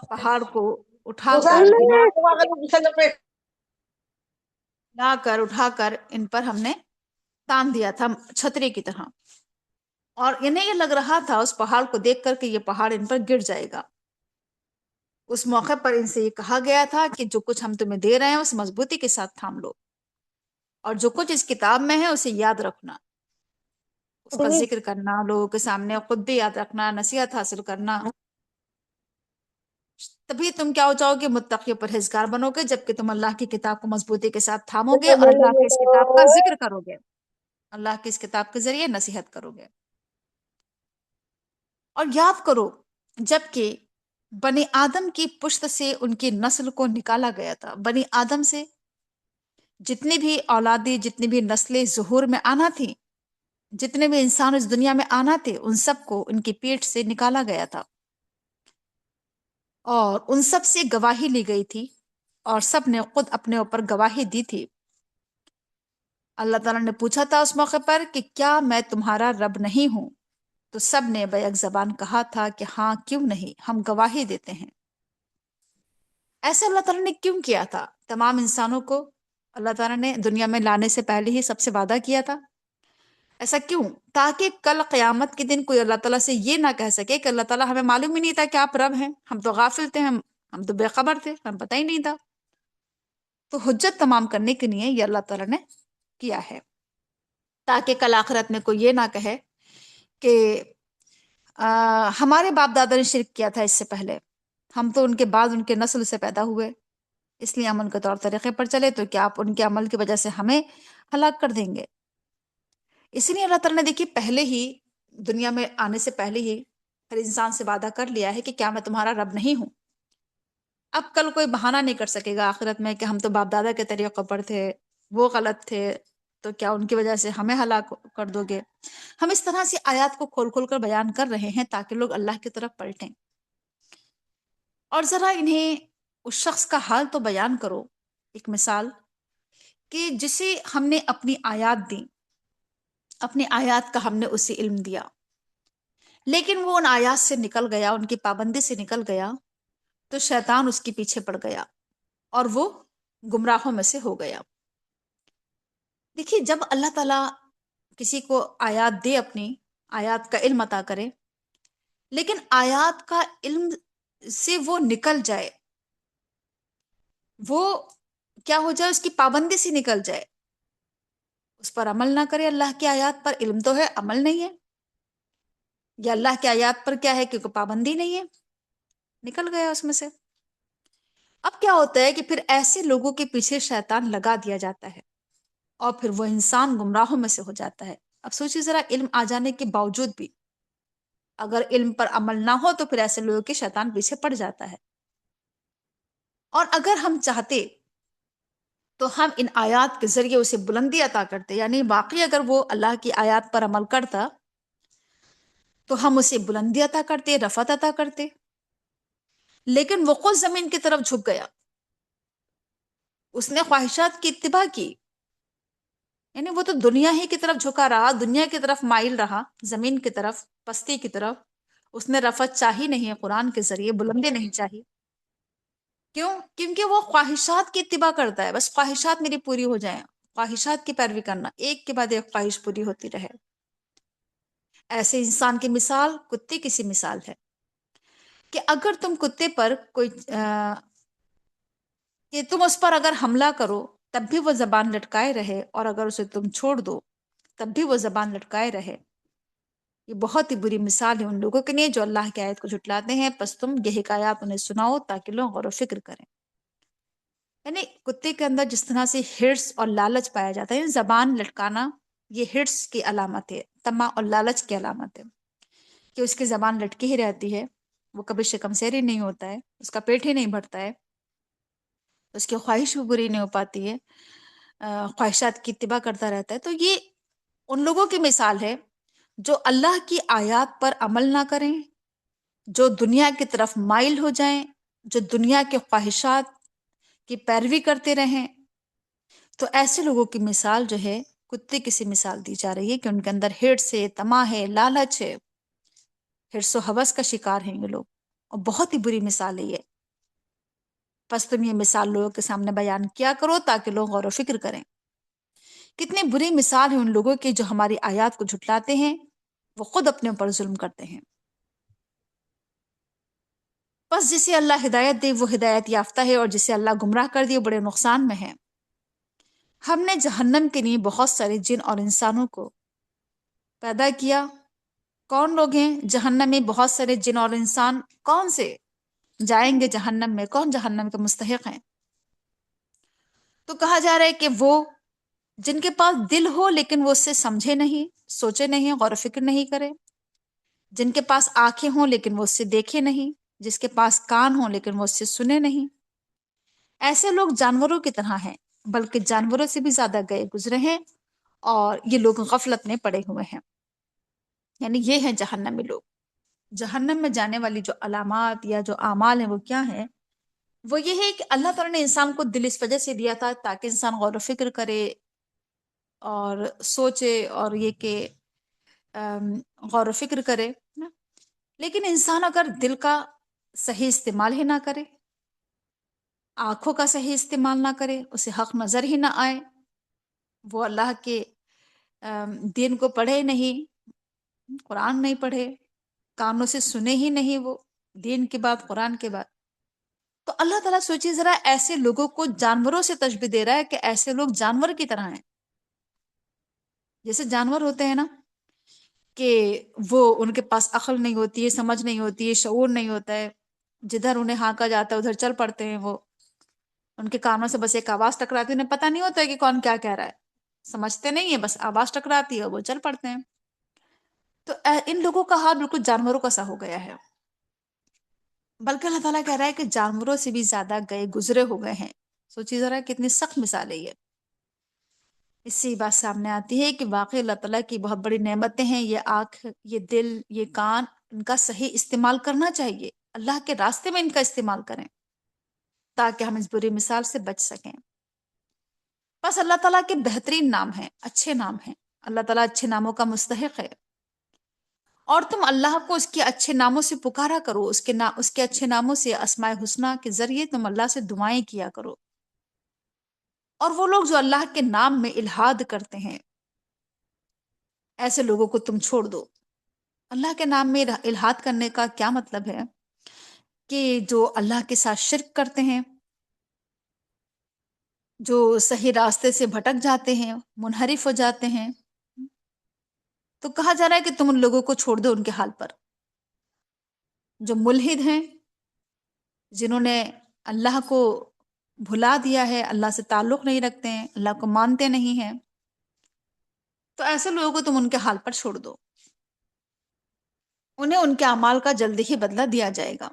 پہاڑ کو اٹھا کر ان پر ہم نے تان دیا تھا چھتری کی طرح، اور انہیں یہ لگ رہا تھا اس پہاڑ کو دیکھ کر کہ یہ پہاڑ ان پر گر جائے گا۔ اس موقع پر ان سے یہ کہا گیا تھا کہ جو کچھ ہم تمہیں دے رہے ہیں اسے مضبوطی کے ساتھ تھام لو، اور جو کچھ اس کتاب میں ہے اسے یاد رکھنا، اس کا ذکر کرنا، لوگوں کے سامنے خود بھی یاد رکھنا، نصیحت حاصل کرنا، تبھی تم کیا ہو جاؤ گے، متقی و پرہیزگار بنو گے، جبکہ تم اللہ کی کتاب کو مضبوطی کے ساتھ تھامو گے اور اللہ کی اس کتاب کا ذکر کرو گے، اللہ کی اس کتاب کے ذریعے نصیحت کرو گے۔ اور یاد کرو جبکہ بنی آدم کی پشت سے ان کی نسل کو نکالا گیا تھا، بنی آدم سے جتنی بھی اولادیں، جتنی بھی نسلیں ظہور میں آنا تھی، جتنے بھی انسان اس دنیا میں آنا تھے، ان سب کو ان کی پیٹ سے نکالا گیا تھا، اور ان سب سے گواہی لی گئی تھی، اور سب نے خود اپنے اوپر گواہی دی تھی۔ اللہ تعالیٰ نے پوچھا تھا اس موقع پر کہ کیا میں تمہارا رب نہیں ہوں؟ تو سب نے بیک زبان کہا تھا کہ ہاں، کیوں نہیں، ہم گواہی دیتے ہیں۔ ایسا اللہ تعالیٰ نے کیوں کیا تھا؟ تمام انسانوں کو اللہ تعالیٰ نے دنیا میں لانے سے پہلے ہی سب سے وعدہ کیا تھا۔ ایسا کیوں؟ تاکہ کل قیامت کے دن کوئی اللہ تعالیٰ سے یہ نہ کہہ سکے کہ اللہ تعالیٰ ہمیں معلوم ہی نہیں تھا کہ آپ رب ہیں، ہم تو غافل تھے، ہم تو بے خبر تھے، ہمیں پتہ ہی نہیں تھا۔ تو حجت تمام کرنے کے لیے یہ اللہ تعالیٰ نے کیا ہے، تاکہ کل آخرت میں کوئی یہ نہ کہے کہ ہمارے باپ دادا نے شرک کیا تھا اس سے پہلے، ہم تو ان کے بعد ان کے نسل سے پیدا ہوئے، اس لیے ہم ان کے طور طریقے پر چلے، تو کیا آپ ان کے عمل کی وجہ سے ہمیں ہلاک کر دیں گے؟ اسی لیے اللہ تعالیٰ نے دیکھیے پہلے ہی دنیا میں آنے سے پہلے ہی ہر انسان سے وعدہ کر لیا ہے کہ کیا میں تمہارا رب نہیں ہوں؟ اب کل کوئی بہانہ نہیں کر سکے گا آخرت میں کہ ہم تو باپ دادا کے طریقوں پر تھے، وہ غلط تھے، تو کیا ان کی وجہ سے ہمیں ہلاک کر دو گے؟ ہم اس طرح سے آیات کو کھول کھول کر بیان کر رہے ہیں تاکہ لوگ اللہ کی طرف پلٹیں، اور ذرا انہیں اس شخص کا حال تو بیان کرو، ایک مثال، کہ جسے ہم نے اپنی آیات دی، اپنی آیات کا ہم نے اسے علم دیا، لیکن وہ ان آیات سے نکل گیا، ان کی پابندی سے نکل گیا، تو شیطان اس کے پیچھے پڑ گیا اور وہ گمراہوں میں سے ہو گیا۔ دیکھیے جب اللہ تعالیٰ کسی کو آیات دے، اپنی آیات کا علم عطا کرے، لیکن آیات کا علم سے وہ نکل جائے، وہ کیا ہو جائے، اس کی پابندی سے نکل جائے، اس پر عمل نہ کرے، اللہ کی آیات پر علم تو ہے، عمل نہیں ہے، یا اللہ کی آیات پر کیا ہے کہ کوئی پابندی نہیں ہے، نکل گیا اس میں سے۔ اب کیا ہوتا ہے کہ پھر ایسے لوگوں کے پیچھے شیطان لگا دیا جاتا ہے، اور پھر وہ انسان گمراہوں میں سے ہو جاتا ہے۔ اب سوچیے ذرا، علم آ جانے کے باوجود بھی اگر علم پر عمل نہ ہو تو پھر ایسے لوگوں کے شیطان پیچھے پڑ جاتا ہے۔ اور اگر ہم چاہتے تو ہم ان آیات کے ذریعے اسے بلندی عطا کرتے، یعنی واقعی اگر وہ اللہ کی آیات پر عمل کرتا تو ہم اسے بلندی عطا کرتے، رفعت عطا کرتے، لیکن وہ خود زمین کی طرف جھک گیا، اس نے خواہشات کی اتباع کی، یعنی وہ تو دنیا ہی کی طرف جھکا رہا، دنیا کی طرف مائل رہا، زمین کی طرف، پستی کی طرف۔ اس نے رفعت چاہی نہیں ہے، قرآن کے ذریعے بلندی نہیں چاہی۔ کیوں؟ کیونکہ وہ خواہشات کی اتباع کرتا ہے، بس خواہشات میری پوری ہو جائیں، خواہشات کی پیروی کرنا، ایک کے بعد ایک خواہش پوری ہوتی رہے۔ ایسے انسان کی مثال کتے کی سی مثال ہے، کہ اگر تم کتے پر کوئی کہ تم اس پر اگر حملہ کرو تب بھی وہ زبان لٹکائے رہے، اور اگر اسے تم چھوڑ دو تب بھی وہ زبان لٹکائے رہے۔ یہ بہت ہی بری مثال ہے ان لوگوں کے لیے جو اللہ کی آیت کو جھٹلاتے ہیں، پس تم یہ حکایات انہیں سناؤ تاکہ لوگ غور و فکر کریں۔ یعنی کتے کے اندر جس طرح سے ہرس اور لالچ پایا جاتا ہے، زبان لٹکانا یہ ہرس کی علامت ہے، طمع اور لالچ کی علامت ہے، کہ اس کی زبان لٹکی ہی رہتی ہے، وہ کبھی شکم سیری نہیں ہوتا ہے، اس کا پیٹ ہی نہیں بھرتا ہے، اس کی خواہش بھی پوری نہیں ہو پاتی ہے، خواہشات کی اتباع کرتا رہتا ہے۔ تو یہ ان لوگوں کی مثال ہے جو اللہ کی آیات پر عمل نہ کریں، جو دنیا کی طرف مائل ہو جائیں، جو دنیا کے خواہشات کی پیروی کرتے رہیں۔ تو ایسے لوگوں کی مثال جو ہے کتے کی سی مثال دی جا رہی ہے، کہ ان کے اندر ہرس ہے، طمع ہے، لالچ ہے، ہرس و ہوس کا شکار ہیں یہ لوگ، اور بہت ہی بری مثال ہے یہ۔ پس تم یہ مثال لوگوں کے سامنے بیان کیا کرو تاکہ لوگ غور و فکر کریں۔ کتنی بری مثال ہے ان لوگوں کی جو ہماری آیات کو جھٹلاتے ہیں، وہ خود اپنے اوپر ظلم کرتے ہیں۔ پس جسے اللہ ہدایت دے وہ ہدایت یافتہ ہے، اور جسے اللہ گمراہ کر دے وہ بڑے نقصان میں ہے۔ ہم نے جہنم کے لیے بہت سارے جن اور انسانوں کو پیدا کیا۔ کون لوگ ہیں جہنم میں؟ بہت سارے جن اور انسان۔ کون سے جائیں گے جہنم میں؟ کون جہنم کے مستحق ہیں؟ تو کہا جا رہا ہے کہ وہ جن کے پاس دل ہو لیکن وہ اس سے سمجھے نہیں، سوچے نہیں، غور و فکر نہیں کرے، جن کے پاس آنکھیں ہوں لیکن وہ اس سے دیکھے نہیں، جس کے پاس کان ہوں لیکن وہ اس سے سنے نہیں۔ ایسے لوگ جانوروں کی طرح ہیں، بلکہ جانوروں سے بھی زیادہ گئے گزرے ہیں، اور یہ لوگ غفلت میں پڑے ہوئے ہیں۔ یعنی یہ ہیں جہنمی لوگ۔ جہنم میں جانے والی جو علامات یا جو اعمال ہیں وہ کیا ہیں؟ وہ یہ ہے کہ اللہ تعالیٰ نے انسان کو دل اس وجہ سے دیا تھا تاکہ انسان غور و فکر کرے اور سوچے، اور یہ کہ غور و فکر کرے نا۔ لیکن انسان اگر دل کا صحیح استعمال ہی نہ کرے، آنکھوں کا صحیح استعمال نہ کرے، اسے حق نظر ہی نہ آئے، وہ اللہ کے دین کو پڑھے نہیں، قرآن نہیں پڑھے، کانوں سے سنے ہی نہیں وہ دین کی بات، قرآن کی بات، تو اللہ تعالیٰ سوچیے ذرا، ایسے لوگوں کو جانوروں سے تشبیہ دے رہا ہے کہ ایسے لوگ جانور کی طرح ہیں. جیسے جانور ہوتے ہیں نا، کہ وہ ان کے پاس عقل نہیں ہوتی ہے، سمجھ نہیں ہوتی ہے، شعور نہیں ہوتا ہے، جدھر انہیں ہانکا جاتا ہے ادھر چل پڑتے ہیں. وہ ان کے کانوں سے بس ایک آواز ٹکراتی ہے، انہیں پتہ نہیں ہوتا ہے کہ کون کیا کہہ رہا ہے، سمجھتے نہیں ہے، بس آواز ٹکراتی ہے وہ چل پڑتے ہیں. تو ان لوگوں کا حال بالکل جانوروں کا سا ہو گیا ہے. بلکہ اللہ تعالیٰ کہہ رہا ہے کہ جانوروں سے بھی زیادہ گئے گزرے ہو گئے ہیں. سوچیے ذرا کتنی سخت مثال ہے یہ. اس سے یہ بات سامنے آتی ہے کہ واقعی اللہ تعالیٰ کی بہت بڑی نعمتیں ہیں. یہ آنکھ، یہ دل، یہ کان، ان کا صحیح استعمال کرنا چاہیے. اللہ کے راستے میں ان کا استعمال کریں تاکہ ہم اس بری مثال سے بچ سکیں. بس اللہ تعالیٰ کے بہترین نام ہیں، اچھے نام ہیں. اللہ تعالیٰ اچھے ناموں کا مستحق ہے. اور تم اللہ کو اس کے اچھے ناموں سے پکارا کرو، اس کے اچھے ناموں سے، اسماء الحسنی کے ذریعے تم اللہ سے دعائیں کیا کرو. اور وہ لوگ جو اللہ کے نام میں الحاد کرتے ہیں، ایسے لوگوں کو تم چھوڑ دو. اللہ کے نام میں الحاد کرنے کا کیا مطلب ہے؟ کہ جو اللہ کے ساتھ شرک کرتے ہیں، جو صحیح راستے سے بھٹک جاتے ہیں، منحرف ہو جاتے ہیں، تو کہا جا رہا ہے کہ تم ان لوگوں کو چھوڑ دو ان کے حال پر. جو ملحد ہیں، جنہوں نے اللہ کو بھلا دیا ہے، اللہ سے تعلق نہیں رکھتے ہیں، اللہ کو مانتے نہیں ہیں، تو ایسے لوگوں کو تم ان کے حال پر چھوڑ دو. انہیں ان کے اعمال کا جلدی ہی بدلہ دیا جائے گا.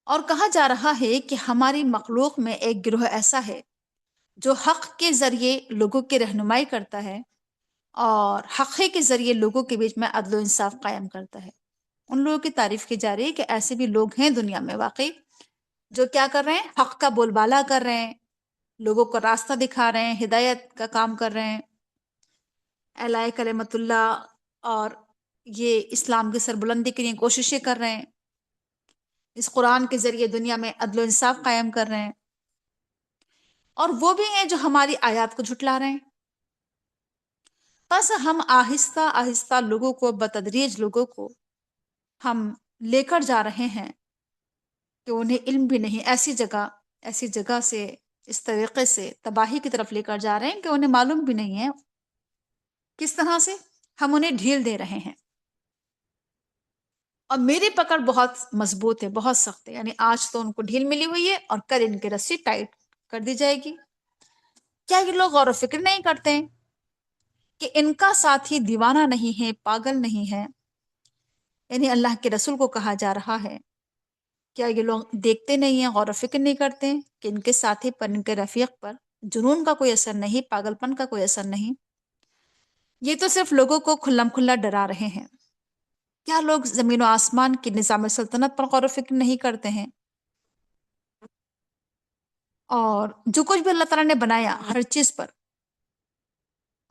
اور کہا جا رہا ہے کہ ہماری مخلوق میں ایک گروہ ایسا ہے جو حق کے ذریعے لوگوں کی رہنمائی کرتا ہے اور حق کے ذریعے لوگوں کے بیچ میں عدل و انصاف قائم کرتا ہے. ان لوگوں کی تعریف کی جا رہی ہے کہ ایسے بھی لوگ ہیں دنیا میں واقعی، جو کیا کر رہے ہیں؟ حق کا بول بالا کر رہے ہیں، لوگوں کو راستہ دکھا رہے ہیں، ہدایت کا کام کر رہے ہیں، اعلاء کلمت اللہ اور یہ اسلام کی سربلندی کے لیے کوششیں کر رہے ہیں. اس قرآن کے ذریعے دنیا میں عدل و انصاف قائم کر رہے ہیں. اور وہ بھی ہیں جو ہماری آیات کو جھٹلا رہے ہیں. بس ہم آہستہ آہستہ لوگوں کو، بتدریج لوگوں کو ہم لے کر جا رہے ہیں کہ انہیں علم بھی نہیں، ایسی جگہ سے، اس طریقے سے تباہی کی طرف لے کر جا رہے ہیں کہ انہیں معلوم بھی نہیں ہے کس طرح سے ہم انہیں ڈھیل دے رہے ہیں. اور میری پکڑ بہت مضبوط ہے، بہت سخت ہے. یعنی آج تو ان کو ڈھیل ملی ہوئی ہے اور کل ان کی رسی ٹائٹ کر دی جائے گی. کیا یہ لوگ غور و فکر نہیں کرتے ہیں کہ ان کا ساتھی دیوانہ نہیں ہے، پاگل نہیں ہے؟ یعنی اللہ کے رسول کو کہا جا رہا ہے، کیا یہ لوگ دیکھتے نہیں ہیں، غور و فکر نہیں کرتے کہ ان کے ساتھی پر، ان کے رفیق پر جنون کا کوئی اثر نہیں، پاگل پن کا کوئی اثر نہیں؟ یہ تو صرف لوگوں کو کھلم کھلا ڈرا رہے ہیں. کیا لوگ زمین و آسمان کی نظام سلطنت پر غور و فکر نہیں کرتے ہیں؟ اور جو کچھ بھی اللہ تعالیٰ نے بنایا ہر چیز پر،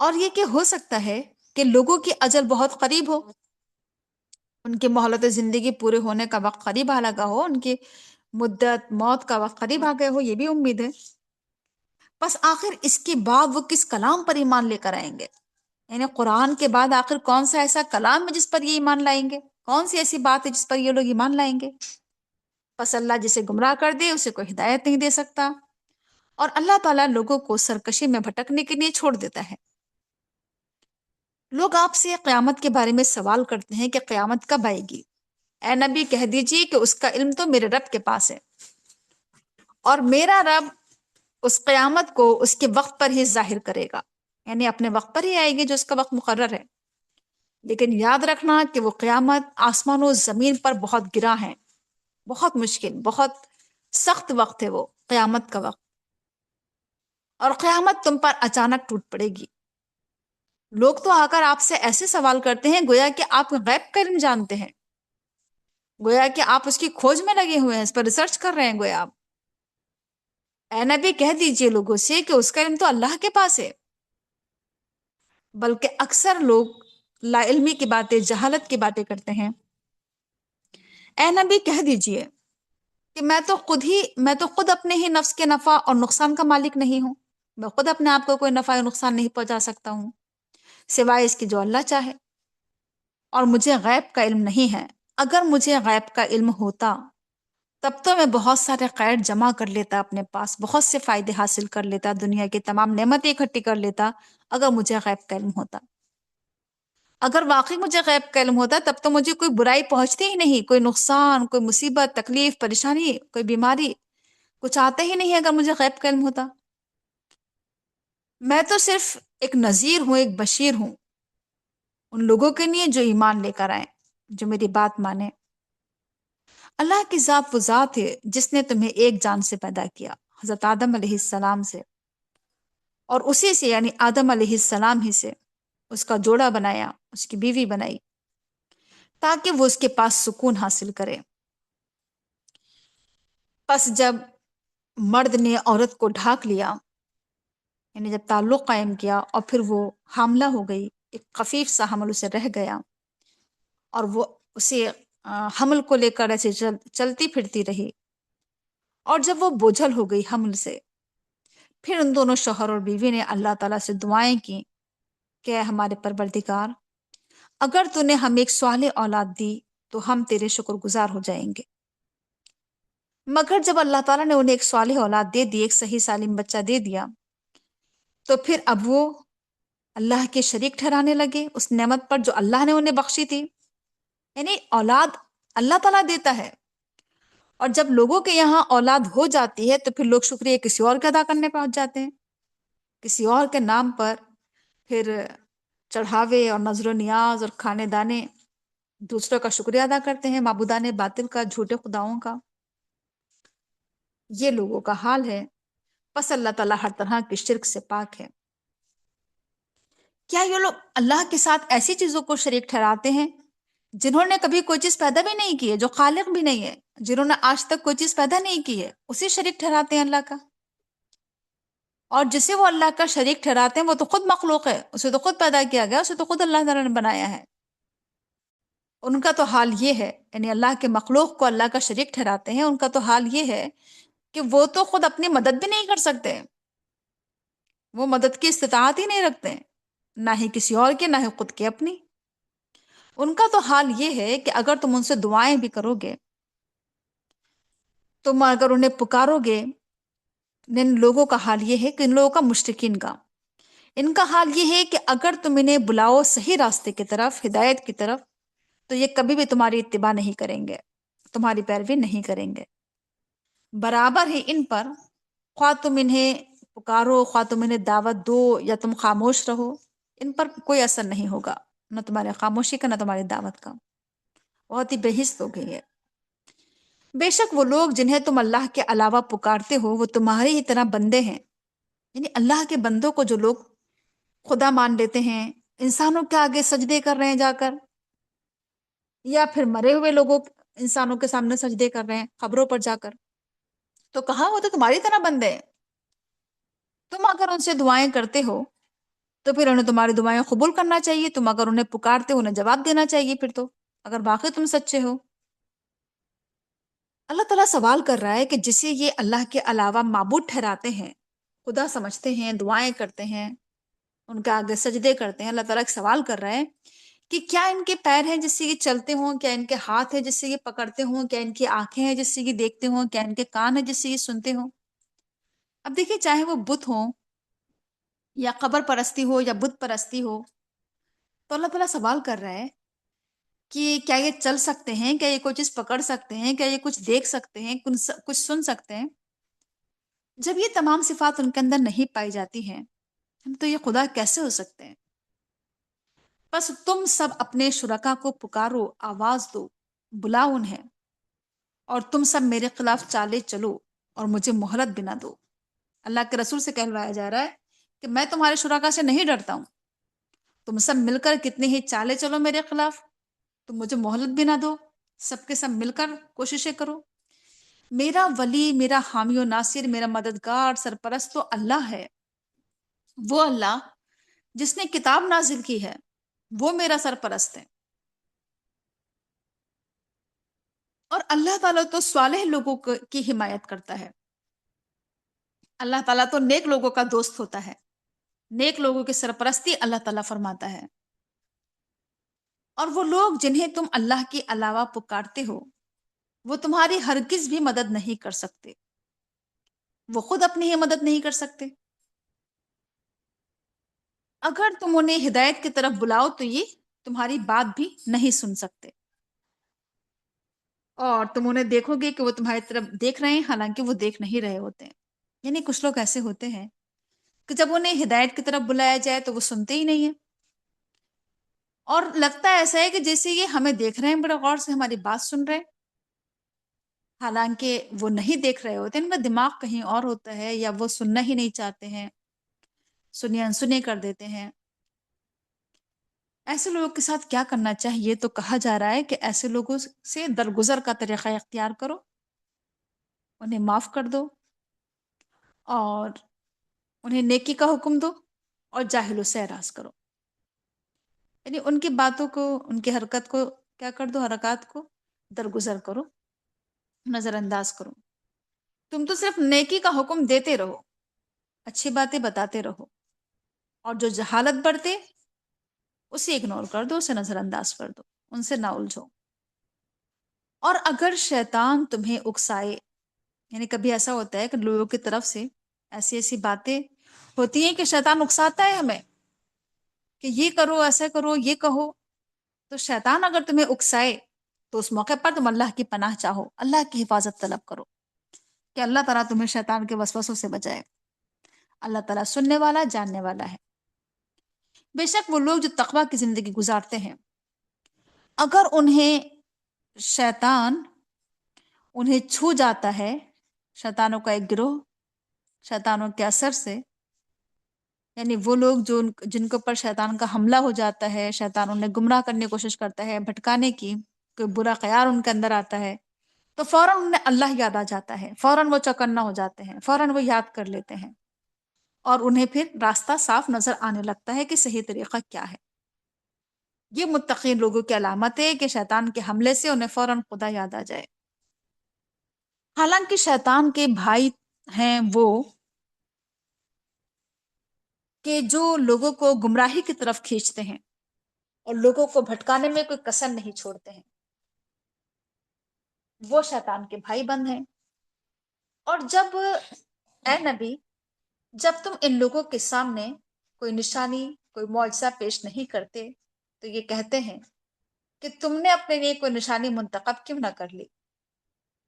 اور یہ کہ ہو سکتا ہے کہ لوگوں کی اجل بہت قریب ہو، ان کی مہلت زندگی پورے ہونے کا وقت قریب آ لگا ہو، ان کی مدت موت کا وقت قریب آ گئے ہو، یہ بھی امید ہے. بس آخر اس کے بعد وہ کس کلام پر ایمان لے کر آئیں گے؟ یعنی قرآن کے بعد آخر کون سا ایسا کلام ہے جس پر یہ ایمان لائیں گے؟ کون سی ایسی بات ہے جس پر یہ لوگ ایمان لائیں گے؟ بس اللہ جسے گمراہ کر دے اسے کوئی ہدایت نہیں دے سکتا، اور اللہ تعالیٰ لوگوں کو سرکشی میں بھٹکنے کے لیے چھوڑ دیتا ہے. لوگ آپ سے قیامت کے بارے میں سوال کرتے ہیں کہ قیامت کب آئے گی؟ اے نبی کہہ دیجئے کہ اس کا علم تو میرے رب کے پاس ہے، اور میرا رب اس قیامت کو اس کے وقت پر ہی ظاہر کرے گا. یعنی اپنے وقت پر ہی آئے گی جو اس کا وقت مقرر ہے. لیکن یاد رکھنا کہ وہ قیامت آسمان و زمین پر بہت گراں ہے، بہت مشکل، بہت سخت وقت ہے وہ قیامت کا وقت. اور قیامت تم پر اچانک ٹوٹ پڑے گی. لوگ تو آ کر آپ سے ایسے سوال کرتے ہیں گویا کہ آپ غیب کا علم جانتے ہیں، گویا کہ آپ اس کی کھوج میں لگے ہوئے ہیں، اس پر ریسرچ کر رہے ہیں گویا آپ. اے نبی کہہ دیجئے لوگوں سے کہ اس کا علم تو اللہ کے پاس ہے. بلکہ اکثر لوگ لا علمی کی باتیں، جہالت کی باتیں کرتے ہیں. اے نبی کہہ دیجئے کہ میں تو خود اپنے ہی نفس کے نفع اور نقصان کا مالک نہیں ہوں. میں خود اپنے آپ کو کوئی نفع یا نقصان نہیں پہنچا سکتا ہوں سوائے اس کی جو اللہ چاہے. اور مجھے غیب کا علم نہیں ہے. اگر مجھے غیب کا علم ہوتا تب تو میں بہت سارے خیر جمع کر لیتا اپنے پاس، بہت سے فائدے حاصل کر لیتا، دنیا کی تمام نعمتیں اکٹھی کر لیتا، اگر مجھے غیب کا علم ہوتا۔ اگر واقعی مجھے غیب کا علم ہوتا تب تو مجھے کوئی برائی پہنچتی ہی نہیں، کوئی نقصان، کوئی مصیبت، تکلیف، پریشانی، کوئی بیماری، کچھ آتا ہی نہیں اگر مجھے غیب کا علم ہوتا۔ میں تو صرف ایک نذیر ہوں، ایک بشیر ہوں ان لوگوں کے لیے جو ایمان لے کر آئیں، جو میری بات مانے۔ اللہ کی ذات وہ ذات ہے جس نے تمہیں ایک جان سے پیدا کیا، حضرت آدم علیہ السلام سے، اور اسی سے یعنی آدم علیہ السلام ہی سے اس کا جوڑا بنایا، اس کی بیوی بنائی، تاکہ وہ اس کے پاس سکون حاصل کرے۔ پس جب مرد نے عورت کو ڈھانک لیا، یعنی جب تعلق قائم کیا اور پھر وہ حاملہ ہو گئی، ایک خفیف سا حمل اسے رہ گیا، اور وہ اسے حمل کو لے کر ایسے چلتی پھرتی رہی، اور جب وہ بوجھل ہو گئی حمل سے، پھر ان دونوں شوہر اور بیوی نے اللہ تعالیٰ سے دعائیں کی کہ اے ہمارے پروردگار، اگر تو نے ہمیں ایک صالح اولاد دی تو ہم تیرے شکر گزار ہو جائیں گے۔ مگر جب اللہ تعالیٰ نے انہیں ایک صالح اولاد دے دی، ایک صحیح سالم بچہ دے دیا، تو پھر اب وہ اللہ کے شریک ٹھہرانے لگے اس نعمت پر جو اللہ نے انہیں بخشی تھی۔ یعنی اولاد اللہ تعالیٰ دیتا ہے، اور جب لوگوں کے یہاں اولاد ہو جاتی ہے تو پھر لوگ شکریہ کسی اور کا ادا کرنے پہنچ جاتے ہیں، کسی اور کے نام پر پھر چڑھاوے اور نظر و نیاز اور کھانے دانے دوسروں کا شکریہ ادا کرتے ہیں، معبودان باطل کا، جھوٹے خداؤں کا۔ یہ لوگوں کا حال ہے۔ پس اللہ تعالیٰ ہر طرح کی شرک سے پاک ہے۔ کیا یہ لوگ اللہ کے ساتھ ایسی چیزوں کو شریک ٹھہراتے ہیں جنہوں نے کبھی کوئی چیز پیدا بھی نہیں کی ہے، جو خالق بھی نہیں ہے، جنہوں نے آج تک کوئی چیز پیدا نہیں کی ہے، اسی شریک ٹھہراتے ہیں اللہ کا؟ اور جسے وہ اللہ کا شریک ٹھہراتے ہیں وہ تو خود مخلوق ہے، اسے تو خود پیدا کیا گیا، اسے تو خود اللہ تعالیٰ نے بنایا ہے۔ ان کا تو حال یہ ہے، یعنی اللہ کے مخلوق کو اللہ کا شریک ٹھہراتے ہیں، ان کا تو حال یہ ہے کہ وہ تو خود اپنی مدد بھی نہیں کر سکتے، وہ مدد کی استطاعت ہی نہیں رکھتے، نہ ہی کسی اور کے، نہ ہی خود کے اپنی۔ ان کا تو حال یہ ہے کہ اگر تم ان سے دعائیں بھی کرو گے، تم اگر انہیں پکارو گے، ان لوگوں کا حال یہ ہے کہ ان لوگوں کا، مشرکین کا، ان کا حال یہ ہے کہ اگر تم انہیں بلاؤ صحیح راستے کی طرف، ہدایت کی طرف، تو یہ کبھی بھی تمہاری اتباع نہیں کریں گے، تمہاری پیروی نہیں کریں گے۔ برابر ہے ان پر، خواہ تم انہیں پکارو، خواہ تم انہیں دعوت دو یا تم خاموش رہو، ان پر کوئی اثر نہیں ہوگا، نہ تمہارے خاموشی کا نہ تمہاری دعوت کا۔ بہت ہی بے حس ہو گئی ہے۔ بے شک وہ لوگ جنہیں تم اللہ کے علاوہ پکارتے ہو وہ تمہاری ہی طرح بندے ہیں، یعنی اللہ کے بندوں کو جو لوگ خدا مان لیتے ہیں، انسانوں کے آگے سجدے کر رہے ہیں جا کر، یا پھر مرے ہوئے لوگوں، انسانوں کے سامنے سجدے کر رہے ہیں قبروں پر جا کر، تو کہاں وہ تو تمہاری طرح بندے ہیں۔ تم اگر ان سے دعائیں کرتے ہو تو پھر انہیں تمہاری دعائیں قبول کرنا چاہیے، تم اگر انہیں پکارتے ہو انہیں جواب دینا چاہیے پھر تو، اگر واقعی تم سچے ہو۔ اللہ تعالیٰ سوال کر رہا ہے کہ جسے یہ اللہ کے علاوہ معبود ٹھہراتے ہیں، خدا سمجھتے ہیں، دعائیں کرتے ہیں، ان کے آگے سجدے کرتے ہیں، اللہ تعالیٰ ایک سوال کر رہا ہے کہ کیا ان کے پیر ہیں جس سے یہ چلتے ہوں، کیا ان کے ہاتھ ہیں جس سے یہ پکڑتے ہوں، کیا ان کی آنکھیں ہیں جس سے یہ دیکھتے ہوں، کیا ان کے کان ہیں جس سے یہ سنتے ہوں؟ اب دیکھیے، چاہے وہ بت ہوں یا قبر پرستی ہو یا بت پرستی ہو، تو اللہ تعالیٰ سوال کر رہا ہے کہ کیا یہ چل سکتے ہیں، کیا یہ کوئی چیز پکڑ سکتے ہیں، کیا یہ کچھ دیکھ سکتے ہیں، کچھ سن سکتے ہیں؟ جب یہ تمام صفات ان کے اندر نہیں پائی جاتی ہیں تو یہ خدا کیسے ہو سکتے ہیں؟ بس تم سب اپنے شرکا کو پکارو، آواز دو، بلاؤ انہیں، اور تم سب میرے خلاف چالے چلو اور مجھے مہلت بھی نہ دو۔ اللہ کے رسول سے کہلوایا جا رہا ہے کہ میں تمہارے شرکا سے نہیں ڈرتا ہوں، تم سب مل کر کتنے ہی چالے چلو میرے خلاف، تم مجھے مہلت بھی نہ دو، سب کے سب مل کر کوششیں کرو۔ میرا ولی، میرا حامی و ناصر، میرا مددگار، سرپرست تو اللہ ہے، وہ اللہ جس نے کتاب نازل کی ہے، وہ میرا سرپرست ہے۔ اور اللہ تعالیٰ تو صالح لوگوں کی حمایت کرتا ہے، اللہ تعالیٰ تو نیک لوگوں کا دوست ہوتا ہے، نیک لوگوں کی سرپرستی اللہ تعالیٰ فرماتا ہے۔ اور وہ لوگ جنہیں تم اللہ کے علاوہ پکارتے ہو وہ تمہاری ہرگز بھی مدد نہیں کر سکتے، وہ خود اپنی ہی مدد نہیں کر سکتے۔ اگر تم انہیں ہدایت کی طرف بلاؤ تو یہ تمہاری بات بھی نہیں سن سکتے، اور تم انہیں دیکھو گے کہ وہ تمہاری طرف دیکھ رہے ہیں حالانکہ وہ دیکھ نہیں رہے ہوتے ہیں۔ یعنی کچھ لوگ ایسے ہوتے ہیں کہ جب انہیں ہدایت کی طرف بلایا جائے تو وہ سنتے ہی نہیں ہیں، اور لگتا ہے ایسا ہے کہ جیسے یہ ہمیں دیکھ رہے ہیں، بڑے غور سے ہماری بات سن رہے ہیں، حالانکہ وہ نہیں دیکھ رہے ہوتے، ان کا دماغ کہیں اور ہوتا ہے، یا وہ سننا ہی نہیں چاہتے ہیں، سنی انسنی کر دیتے ہیں۔ ایسے لوگوں کے ساتھ کیا کرنا چاہیے؟ تو کہا جا رہا ہے کہ ایسے لوگوں سے درگزر کا طریقہ اختیار کرو، انہیں معاف کر دو، اور انہیں نیکی کا حکم دو، اور جاہلوں سے اعراض کرو۔ یعنی ان کی باتوں کو، ان کی حرکت کو کیا کر دو، حرکات کو درگزر کرو، نظر انداز کرو۔ تم تو صرف نیکی کا حکم دیتے رہو، اچھی باتیں بتاتے رہو، اور جو جہالت برتے اسے اگنور کر دو، اسے نظر انداز کر دو، ان سے نہ الجھو۔ اور اگر شیطان تمہیں اکسائے، یعنی کبھی ایسا ہوتا ہے کہ لوگوں کی طرف سے ایسی ایسی باتیں ہوتی ہیں کہ شیطان اکساتا ہے ہمیں کہ یہ کرو، ایسا کرو، یہ کہو۔ تو شیطان اگر تمہیں اکسائے تو اس موقع پر تم اللہ کی پناہ چاہو، اللہ کی حفاظت طلب کرو کہ اللہ تعالیٰ تمہیں شیطان کے وسوسوں سے بچائے۔ اللہ تعالیٰ سننے والا، جاننے والا ہے۔ بے شک وہ لوگ جو تقوی کی زندگی گزارتے ہیں، اگر شیطان انہیں چھو جاتا ہے، شیطانوں کا ایک گروہ شیطانوں کے اثر سے، یعنی وہ لوگ جن کے اوپر شیطان کا حملہ ہو جاتا ہے، شیطان انہیں گمراہ کرنے کی کوشش کرتا ہے، بھٹکانے کی، کوئی برا خیال ان کے اندر آتا ہے، تو فوراً انہیں اللہ یاد آ جاتا ہے، فوراً وہ چوکنا ہو جاتے ہیں، فوراً وہ یاد کر لیتے ہیں، اور انہیں پھر راستہ صاف نظر آنے لگتا ہے کہ صحیح طریقہ کیا ہے۔ یہ متقین لوگوں کی علامت ہے کہ شیطان کے حملے سے انہیں فوراً خدا یاد آ جائے۔ حالانکہ شیطان کے بھائی ہیں وہ کہ جو لوگوں کو گمراہی کی طرف کھینچتے ہیں اور لوگوں کو بھٹکانے میں کوئی کسر نہیں چھوڑتے ہیں، وہ شیطان کے بھائی بند ہیں۔ اور جب اے نبی، جب تم ان لوگوں کے سامنے کوئی نشانی، کوئی معجزہ پیش نہیں کرتے تو یہ کہتے ہیں کہ تم نے اپنے لیے کوئی نشانی منتخب کیوں نہ کر لی،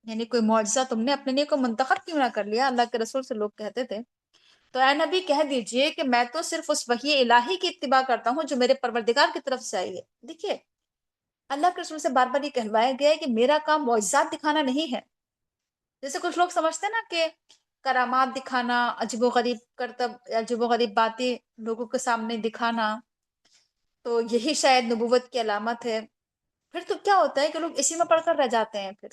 یعنی کوئی معجزہ تم نے اپنے لیے کوئی منتخب کیوں نہ کر لیا۔ اللہ کے رسول سے لوگ کہتے تھے، تو اے نبی کہہ دیجئے کہ میں تو صرف اس وحی الہی کی اتباع کرتا ہوں جو میرے پروردگار کی طرف سے آئی ہے۔ دیکھیے، اللہ کے رسول سے بار بار یہ کہلوایا گیا ہے کہ میرا کام معجزات دکھانا نہیں ہے۔ جیسے کچھ لوگ سمجھتے ہیں نا کہ کرامات دکھانا، عجیب و غریب کرتب، عجیب و غریب باتیں لوگوں کے سامنے دکھانا، تو یہی شاید نبوت کی علامت ہے۔ پھر تو کیا ہوتا ہے کہ لوگ اسی میں پڑھ کر رہ جاتے ہیں، پھر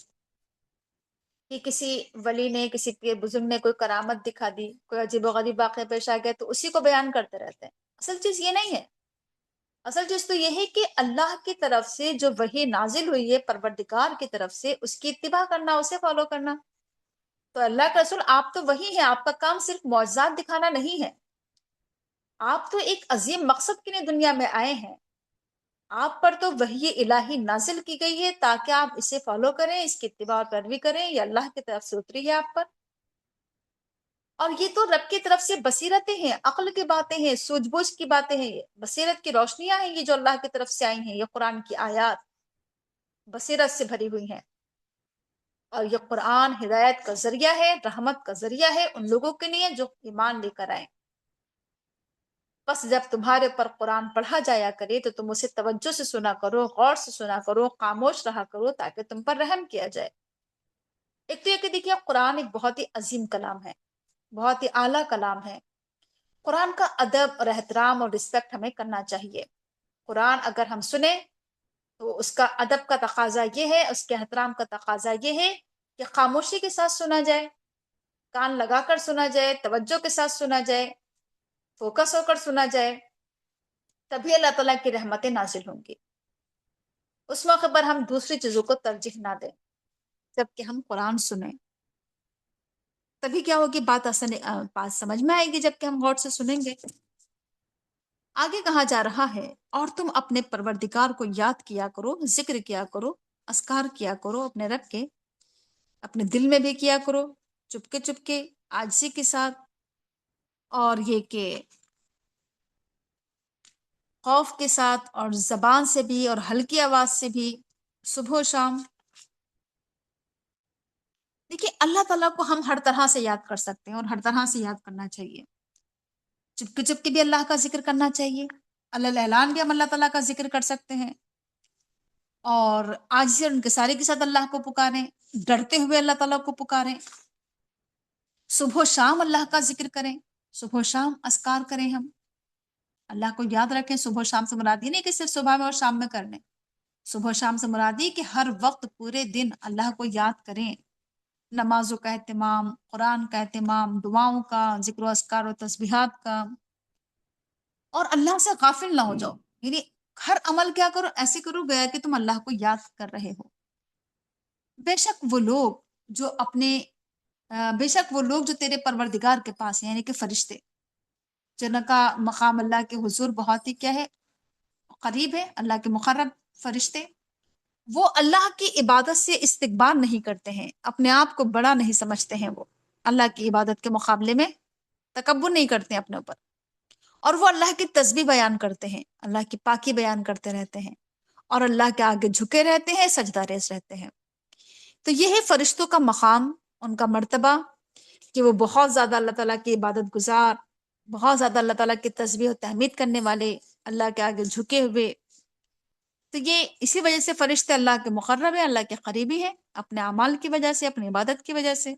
کہ کسی ولی نے، کسی پیر بزرگ نے کوئی کرامت دکھا دی، کوئی عجیب و غریب واقعہ پیش آ گیا، تو اسی کو بیان کرتے رہتے ہیں۔ اصل چیز یہ نہیں ہے، اصل چیز تو یہ ہے کہ اللہ کی طرف سے جو وحی نازل ہوئی ہے پروردگار کی طرف سے، اس کی اتباع کرنا، اسے فالو کرنا۔ تو اللہ کا رسول آپ تو وہی ہیں، آپ کا کام صرف معجزات دکھانا نہیں ہے، آپ تو ایک عظیم مقصد کے لیے دنیا میں آئے ہیں۔ آپ پر تو وحی الہی نازل کی گئی ہے تاکہ آپ اسے فالو کریں، اس کی اتباع اور پیروی کریں، یہ اللہ کی طرف سے اتری ہے آپ پر۔ اور یہ تو رب کی طرف سے بصیرتیں ہیں، عقل کی باتیں ہیں، سوجھ بوجھ کی باتیں ہیں، بصیرت کی روشنیاں ہیں، یہ جو اللہ کی طرف سے آئی ہیں، یہ قرآن کی آیات بصیرت سے بھری ہوئی ہیں۔ اور یہ قرآن ہدایت کا ذریعہ ہے، رحمت کا ذریعہ ہے ان لوگوں کے لیے جو ایمان لے کر آئیں۔ بس جب تمہارے پر قرآن پڑھا جایا کرے تو تم اسے توجہ سے سنا کرو، غور سے سنا کرو، خاموش رہا کرو تاکہ تم پر رحم کیا جائے۔ ایک تو یہ کہ دیکھیے، قرآن ایک بہت ہی عظیم کلام ہے، بہت ہی اعلیٰ کلام ہے۔ قرآن کا ادب اور احترام اور رسپیکٹ ہمیں کرنا چاہیے۔ قرآن اگر ہم سنیں تو اس کا ادب کا تقاضا یہ ہے، اس کے احترام کا تقاضا یہ ہے کہ خاموشی کے ساتھ سنا جائے، کان لگا کر سنا جائے، توجہ کے ساتھ سنا جائے، فوکس ہو کر سنا جائے، تبھی اللہ تعالیٰ کی رحمتیں نازل ہوں گی۔ اس موقع پر ہم دوسری چیزوں کو ترجیح نہ دیں، جبکہ ہم قرآن سنیں، تبھی کیا ہوگی، بات سمجھ میں آئے گی جبکہ ہم غور سے سنیں گے۔ آگے کہا جا رہا ہے، اور تم اپنے پروردگار کو یاد کیا کرو، ذکر کیا کرو، اذکار کیا کرو اپنے رب کے، اپنے دل میں بھی کیا کرو، چپکے چپکے، عاجزی کے ساتھ، اور یہ کہ خوف کے ساتھ، اور زبان سے بھی اور ہلکی آواز سے بھی، صبح و شام۔ دیکھیے اللہ تعالیٰ کو ہم ہر طرح سے یاد کر سکتے ہیں، اور ہر طرح سے یاد کرنا چاہیے۔ چپکے چپکے بھی اللہ کا ذکر کرنا چاہیے، اللہ اعلان بھی ہم اللہ تعالیٰ کا ذکر کر سکتے ہیں، اور آج سے ان کے سارے کے ساتھ اللہ کو پکاریں، ڈرتے ہوئے اللہ تعالیٰ کو پکاریں، صبح و شام اللہ کا ذکر کریں، صبح و شام اذکار کریں ہم، اللہ کو یاد رکھیں۔ صبح و شام سے مراد یہ نہیں کہ صرف صبح میں اور شام میں کرنے، صبح و شام سے مراد یہ کہ ہر وقت پورے دن اللہ کو یاد کریں، نمازوں کا اہتمام، قرآن کا اہتمام، دعاؤں کا، ذکر و اذکار و تسبیحات کا، اور اللہ سے غافل نہ ہو جاؤ، یعنی ہر عمل کیا کرو، ایسے کرو گیا کہ تم اللہ کو یاد کر رہے ہو۔ بے شک وہ لوگ جو اپنے بے شک وہ لوگ جو تیرے پروردگار کے پاس ہیں، یعنی کہ فرشتے، جن کا مقام اللہ کے حضور بہت ہی کیا ہے، قریب ہے، اللہ کے مقرب فرشتے، وہ اللہ کی عبادت سے استکبار نہیں کرتے ہیں، اپنے آپ کو بڑا نہیں سمجھتے ہیں، وہ اللہ کی عبادت کے مقابلے میں تکبر نہیں کرتے ہیں اپنے اوپر، اور وہ اللہ کی تسبیح بیان کرتے ہیں، اللہ کی پاکی بیان کرتے رہتے ہیں، اور اللہ کے آگے جھکے رہتے ہیں، سجدہ ریز رہتے ہیں۔ تو یہ ہے فرشتوں کا مقام، ان کا مرتبہ، کہ وہ بہت زیادہ اللہ تعالیٰ کی عبادت گزار، بہت زیادہ اللہ تعالیٰ کی تسبیح و تحمید کرنے والے، اللہ کے آگے جھکے ہوئے۔ تو یہ اسی وجہ سے فرشتے اللہ کے مقرب ہیں، اللہ کے قریبی ہیں، اپنے اعمال کی وجہ سے، اپنی عبادت کی وجہ سے۔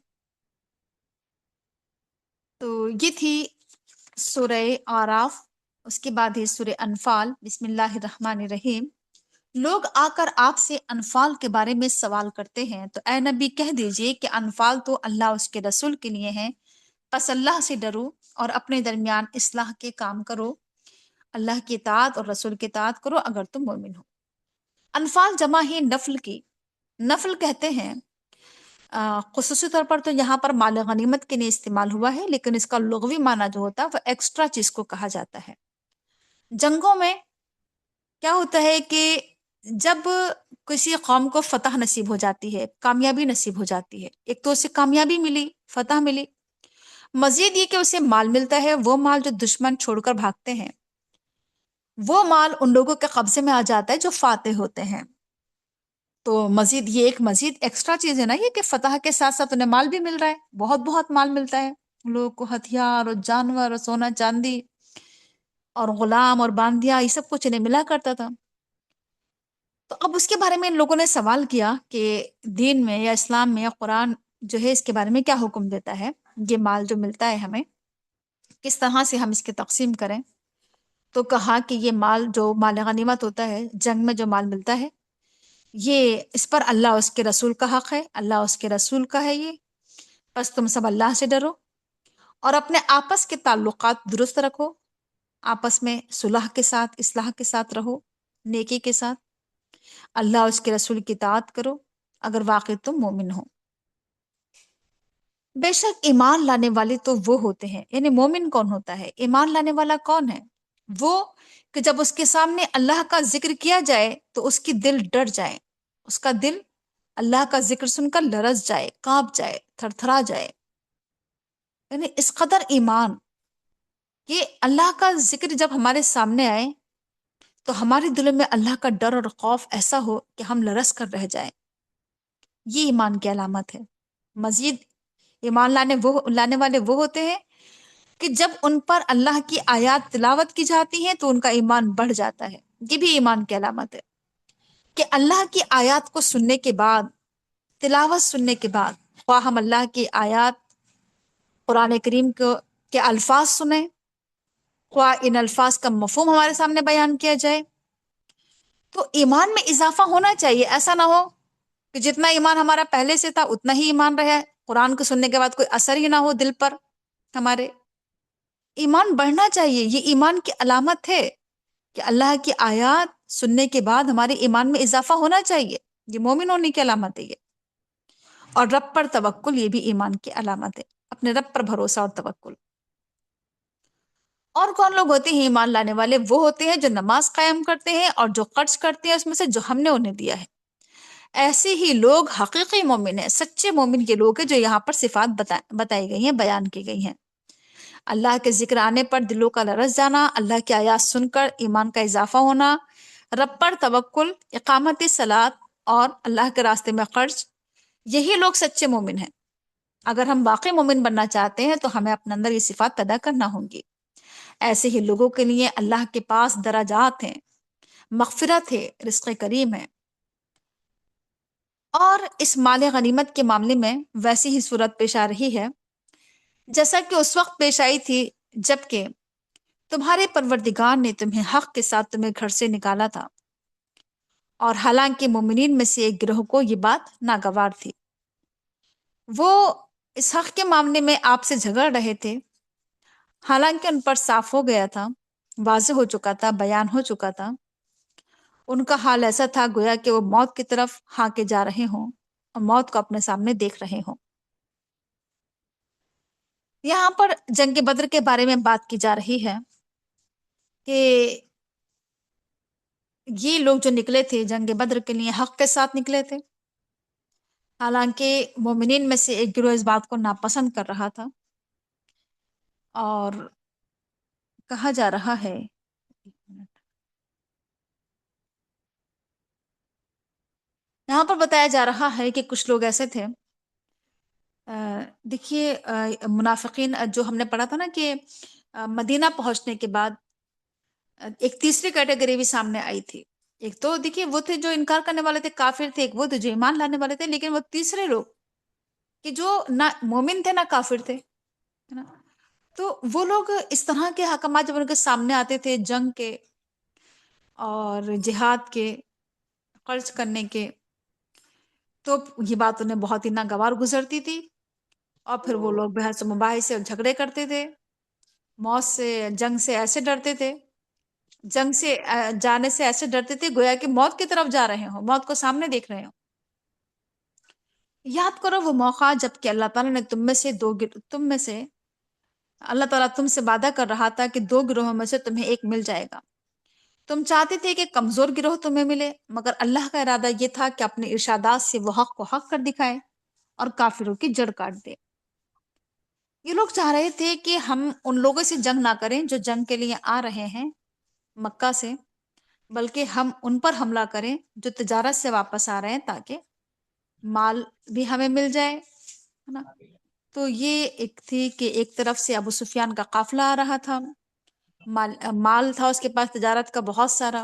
تو یہ تھی سورہ آراف، اس کے بعد ہے سورہ انفال۔ بسم اللہ الرحمن الرحیم۔ لوگ آ کر آپ سے انفال کے بارے میں سوال کرتے ہیں تو اے نبی کہہ دیجئے کہ انفال تو اللہ اس کے رسول کے لیے ہیں، پس اللہ سے ڈرو اور اپنے درمیان اصلاح کے کام کرو، اللہ کی اطاعت اور رسول کی اطاعت کرو اگر تم مومن ہو۔ انفال جمع ہے نفل کی، نفل کہتے ہیں خصوصی طور پر تو یہاں پر مال غنیمت کے لیے استعمال ہوا ہے، لیکن اس کا لغوی معنی جو ہوتا ہے وہ ایکسٹرا چیز کو کہا جاتا ہے۔ جنگوں میں کیا ہوتا ہے کہ جب کسی قوم کو فتح نصیب ہو جاتی ہے، کامیابی نصیب ہو جاتی ہے، ایک تو اسے کامیابی ملی، فتح ملی، مزید یہ کہ اسے مال ملتا ہے، وہ مال جو دشمن چھوڑ کر بھاگتے ہیں، وہ مال ان لوگوں کے قبضے میں آ جاتا ہے جو فاتح ہوتے ہیں۔ تو مزید یہ ایک مزید ایکسٹرا چیز ہے نا، یہ کہ فتح کے ساتھ ساتھ انہیں مال بھی مل رہا ہے، بہت بہت مال ملتا ہے لوگوں کو، ہتھیار اور جانور اور سونا چاندی اور غلام اور باندیا، یہ سب کچھ انہیں ملا کرتا تھا۔ تو اب اس کے بارے میں ان لوگوں نے سوال کیا کہ دین میں یا اسلام میں یا قرآن جو ہے اس کے بارے میں کیا حکم دیتا ہے، یہ مال جو ملتا ہے ہمیں کس طرح سے ہم اس کی تقسیم کریں۔ تو کہا کہ یہ مال جو مال غنیمت ہوتا ہے، جنگ میں جو مال ملتا ہے، یہ اس پر اللہ اس کے رسول کا حق ہے، اللہ اس کے رسول کا ہے یہ، بس تم سب اللہ سے ڈرو اور اپنے آپس کے تعلقات درست رکھو، آپس میں صلح کے ساتھ، اصلاح کے ساتھ رہو، نیکی کے ساتھ، اللہ اس کے رسول کی اطاعت کرو اگر واقعی تم مومن ہو۔ بے شک ایمان لانے والے تو وہ ہوتے ہیں، یعنی مومن کون ہوتا ہے، ایمان لانے والا کون ہے، وہ کہ جب اس کے سامنے اللہ کا ذکر کیا جائے تو اس کی دل ڈر جائے، اس کا دل اللہ کا ذکر سن کر لرز جائے، کانپ جائے، تھر تھرا جائے، یعنی اس قدر ایمان کہ اللہ کا ذکر جب ہمارے سامنے آئے تو ہمارے دلوں میں اللہ کا ڈر اور خوف ایسا ہو کہ ہم لرز کر رہ جائیں، یہ ایمان کی علامت ہے۔ مزید ایمان لانے والے وہ ہوتے ہیں کہ جب ان پر اللہ کی آیات تلاوت کی جاتی ہیں تو ان کا ایمان بڑھ جاتا ہے، یہ بھی ایمان کی علامت ہے کہ اللہ کی آیات کو سننے کے بعد، تلاوت سننے کے بعد، خواہ ہم اللہ کی آیات قرآن کریم کے الفاظ سنیں، خواہ ان الفاظ کا مفہوم ہمارے سامنے بیان کیا جائے، تو ایمان میں اضافہ ہونا چاہیے۔ ایسا نہ ہو کہ جتنا ایمان ہمارا پہلے سے تھا اتنا ہی ایمان رہا ہے، قرآن کو سننے کے بعد کوئی اثر ہی نہ ہو دل پر ہمارے۔ ایمان بڑھنا چاہیے، یہ ایمان کی علامت ہے کہ اللہ کی آیات سننے کے بعد ہمارے ایمان میں اضافہ ہونا چاہیے، یہ مومن ہونے کی علامت ہے یہ۔ اور رب پر توکل، یہ بھی ایمان کی علامت ہے، اپنے رب پر بھروسہ اور توکل۔ اور کون لوگ ہوتے ہیں ایمان لانے والے؟ وہ ہوتے ہیں جو نماز قائم کرتے ہیں اور جو خرچ کرتے ہیں اس میں سے جو ہم نے انہیں دیا ہے۔ ایسے ہی لوگ حقیقی مومن ہیں، سچے مومن کے لوگ ہیں جو یہاں پر صفات بتائی گئی ہیں، بیان کی گئی ہیں۔ اللہ کے ذکر آنے پر دلوں کا لرز جانا، اللہ کی آیات سن کر ایمان کا اضافہ ہونا، رب پر توکل، اقامت صلاۃ اور اللہ کے راستے میں خرچ، یہی لوگ سچے مومن ہیں۔ اگر ہم واقعی مومن بننا چاہتے ہیں تو ہمیں اپنے اندر یہ صفات پیدا کرنا ہوں گی۔ ایسے ہی لوگوں کے لیے اللہ کے پاس درجات ہیں، مغفرت ہے، رزق کریم ہے۔ اور اس مال غنیمت کے معاملے میں ویسی ہی صورت پیش آ رہی ہے جیسا کہ اس وقت پیش آئی تھی جبکہ تمہارے پروردگار نے تمہیں حق کے ساتھ تمہیں گھر سے نکالا تھا، اور حالانکہ مومنین میں سے ایک گروہ کو یہ بات ناگوار تھی، وہ اس حق کے معاملے میں آپ سے جھگڑ رہے تھے، حالانکہ ان پر صاف ہو گیا تھا، واضح ہو چکا تھا، بیان ہو چکا تھا۔ ان کا حال ایسا تھا گویا کہ وہ موت کی طرف ہانکے جا رہے ہوں اور موت کو اپنے سامنے دیکھ رہے ہوں۔ یہاں پر جنگ بدر کے بارے میں بات کی جا رہی ہے کہ یہ لوگ جو نکلے تھے جنگ بدر کے لیے حق کے ساتھ نکلے تھے، حالانکہ مومنین میں سے ایک گروہ اس بات کو ناپسند کر رہا تھا، اور کہا جا رہا ہے، یہاں پر بتایا جا رہا ہے کہ کچھ لوگ ایسے تھے، دیکھیے منافقین جو ہم نے پڑھا تھا نا کہ مدینہ پہنچنے کے بعد ایک تیسری کیٹیگری بھی سامنے آئی تھی۔ ایک تو دیکھیے وہ تھے جو انکار کرنے والے تھے، کافر تھے، ایک وہ تھے جو ایمان لانے والے تھے، لیکن وہ تیسرے لوگ کہ جو نہ مومن تھے نہ کافر تھے، ہے نا؟ تو وہ لوگ اس طرح کے حکمات جب ان کے سامنے آتے تھے، جنگ کے اور جہاد کے، خرچ کرنے کے، تو یہ بات انہیں بہت ہی ناگوار گزرتی تھی، اور پھر وہ لوگ بحث و مباحث سے جھگڑے کرتے تھے، موت سے، جنگ سے ایسے ڈرتے تھے، جنگ سے جانے سے ایسے ڈرتے تھے گویا کہ موت کی طرف جا رہے ہوں، موت کو سامنے دیکھ رہے ہوں۔ یاد کرو وہ موقع جب کہ اللہ تعالیٰ نے تم میں سے اللہ تعالیٰ تم سے وعدہ کر رہا تھا کہ دو گروہوں میں سے تمہیں ایک مل جائے گا۔ تم چاہتے تھے کہ کمزور گروہ تمہیں ملے، مگر اللہ کا ارادہ یہ تھا کہ اپنے ارشادات سے وہ حق کو حق کر دکھائے اور کافروں کی جڑ کاٹ دے۔ یہ لوگ چاہ رہے تھے کہ ہم ان لوگوں سے جنگ نہ کریں جو جنگ کے لیے آ رہے ہیں مکہ سے، بلکہ ہم ان پر حملہ کریں جو تجارت سے واپس آ رہے ہیں، تاکہ مال بھی ہمیں مل جائے، ہے نا؟ تو یہ ایک تھی کہ ایک طرف سے ابو سفیان کا قافلہ آ رہا تھا، مال تھا اس کے پاس تجارت کا بہت سارا،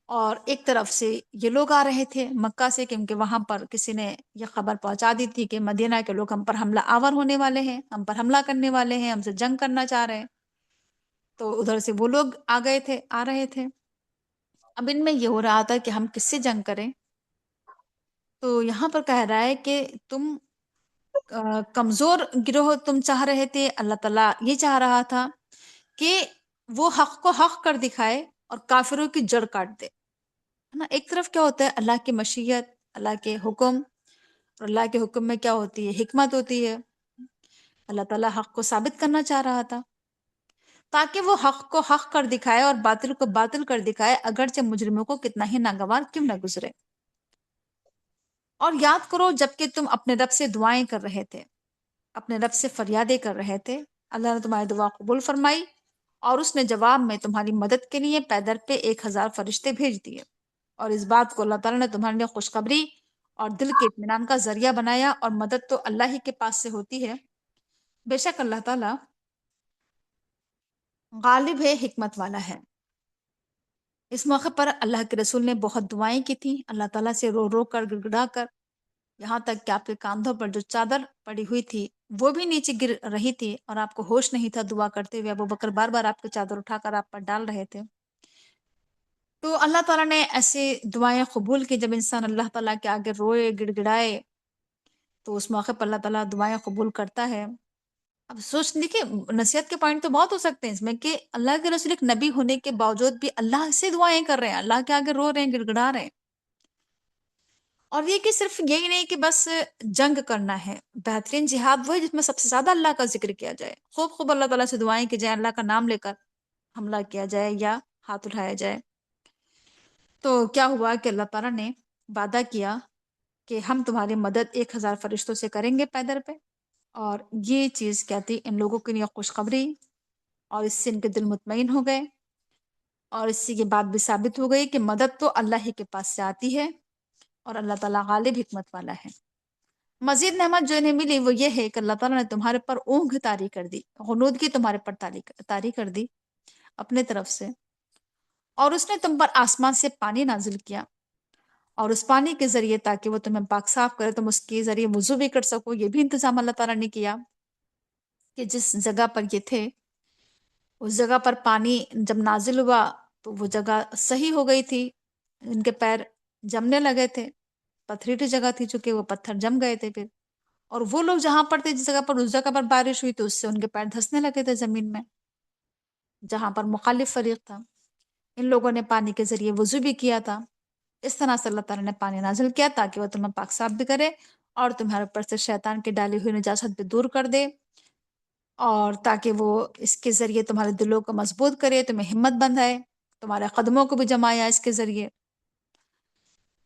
اور ایک طرف سے یہ لوگ آ رہے تھے مکہ سے، کیونکہ وہاں پر کسی نے یہ خبر پہنچا دی تھی کہ مدینہ کے لوگ ہم پر حملہ آور ہونے والے ہیں، ہم پر حملہ کرنے والے ہیں، ہم سے جنگ کرنا چاہ رہے ہیں۔ تو ادھر سے وہ لوگ آ رہے تھے۔ اب ان میں یہ ہو رہا تھا کہ ہم کس سے جنگ کریں، تو یہاں پر کہہ رہا ہے کہ تم کمزور گروہ تم چاہ رہے تھے، اللہ تعالیٰ یہ چاہ رہا تھا کہ وہ حق کو حق کر دکھائے اور کافروں کی جڑ کاٹ دے، ہے نا؟ ایک طرف کیا ہوتا ہے اللہ کی مشیت، اللہ کے حکم، اور اللہ کے حکم میں کیا ہوتی ہے، حکمت ہوتی ہے۔ اللہ تعالیٰ حق کو ثابت کرنا چاہ رہا تھا تاکہ وہ حق کو حق کر دکھائے اور باطل کو باطل کر دکھائے، اگرچہ مجرموں کو کتنا ہی ناگوار کیوں نہ گزرے۔ اور یاد کرو جبکہ تم اپنے رب سے دعائیں کر رہے تھے، اپنے رب سے فریادیں کر رہے تھے، اللہ نے تمہاری دعا قبول فرمائی، اور اس نے جواب میں تمہاری مدد کے لیے پیدر پہ 1000 فرشتے بھیج دیے، اور اس بات کو اللہ تعالیٰ نے تمہارے لیے خوشخبری اور دل کے اطمینان کا ذریعہ بنایا، اور مدد تو اللہ ہی کے پاس سے ہوتی ہے، بے شک اللہ تعالیٰ غالب ہے، حکمت والا ہے۔ اس موقع پر اللہ کے رسول نے بہت دعائیں کی تھیں، اللہ تعالیٰ سے رو رو کر، گڑ گڑا کر، یہاں تک کہ آپ کے کاندھوں پر جو چادر پڑی ہوئی تھی وہ بھی نیچے گر رہی تھی، اور آپ کو ہوش نہیں تھا دعا کرتے ہوئے، ابو بکر بار بار آپ کی چادر اٹھا کر آپ پر ڈال رہے تھے۔ تو اللہ تعالیٰ نے ایسے دعائیں قبول کی، جب انسان اللہ تعالیٰ کے آگے روئے، گڑ گڑائے، تو اس موقع پر اللہ تعالیٰ دعائیں قبول کرتا ہے۔ اب سوچ دیکھیے، نصیحت کے پوائنٹ تو بہت ہو سکتے ہیں اس میں، کہ اللہ کے رسول ایک نبی ہونے کے باوجود بھی اللہ سے دعائیں کر رہے ہیں، اللہ کے آگے رو رہے ہیں، گڑ گڑا رہے ہیں۔ اور یہ کہ صرف یہی نہیں کہ بس جنگ کرنا ہے، بہترین جہاد وہ ہے جس میں سب سے زیادہ اللہ کا ذکر کیا جائے، خوب خوب اللہ تعالیٰ سے دعائیں کی جائیں، اللہ کا نام لے کر حملہ کیا جائے یا ہاتھ اٹھایا جائے۔ تو کیا ہوا کہ اللہ تعالیٰ نے وعدہ کیا کہ ہم تمہاری مدد 1000 فرشتوں سے کریں گے پیدر پہ، اور یہ چیز کیا تھی، ان لوگوں کے لیے خوشخبری، اور اس سے ان کے دل مطمئن ہو گئے، اور اس سے یہ بات بھی ثابت ہو گئی کہ مدد تو اللہ ہی کے پاس سے آتی ہے، اور اللہ تعالیٰ غالب حکمت والا ہے۔ مزید نعمت جو انہیں ملی وہ یہ ہے کہ اللہ تعالیٰ نے تمہارے پر اونگھ طاری کر دی، غنودگی تمہارے پر طاری کر دی اپنے طرف سے، اور اس نے تم پر آسمان سے پانی نازل کیا، اور اس پانی کے ذریعے تاکہ وہ تمہیں پاک صاف کرے، تم اس کے ذریعے وضو بھی کر سکو، یہ بھی انتظام اللہ تعالیٰ نے کیا کہ جس جگہ پر یہ تھے اس جگہ پر پانی جب نازل ہوا تو وہ جگہ صحیح ہو گئی تھی، ان کے پیر جمنے لگے تھے، پتھریلی جگہ تھی چونکہ وہ پتھر جم گئے تھے پھر، اور وہ لوگ جہاں پر تھے جس جگہ پر اس جگہ پر بارش ہوئی تو اس سے ان کے پیر دھسنے لگے تھے زمین میں، جہاں پر مخالف فریق تھا۔ ان لوگوں نے پانی کے ذریعے وضو بھی کیا تھا۔ اس طرح سے اللہ تعالیٰ نے پانی نازل کیا تاکہ وہ تمہیں پاک صاف بھی کرے، اور تمہارے اوپر سے شیطان کی ڈالی ہوئی نجاست بھی دور کر دے، اور تاکہ وہ اس کے ذریعے تمہارے دلوں کو مضبوط کرے، تمہیں ہمت بندھائے، تمہارے قدموں کو بھی جمایا اس کے ذریعے۔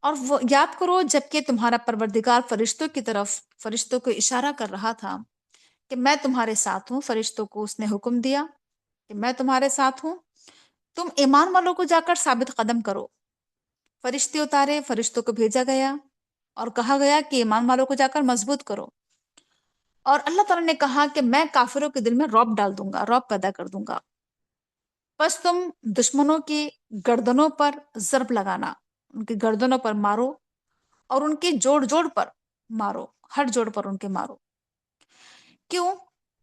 اور وہ یاد کرو جبکہ تمہارا پروردگار فرشتوں کو اشارہ کر رہا تھا کہ میں تمہارے ساتھ ہوں، فرشتوں کو اس نے حکم دیا کہ میں تمہارے ساتھ ہوں، تم ایمان والوں کو جا کر ثابت قدم کرو۔ فرشتے اتارے، فرشتوں کو بھیجا گیا اور کہا گیا کہ ایمان والوں کو جا کر مضبوط کرو، اور اللہ تعالیٰ نے کہا کہ میں کافروں کے دل میں رعب ڈال دوں گا، رعب پیدا کر دوں گا، بس تم دشمنوں کی گردنوں پر ضرب لگانا، ان کی گردنوں پر مارو، اور ان کے جوڑ جوڑ پر مارو، ہر جوڑ پر ان کے مارو۔ کیوں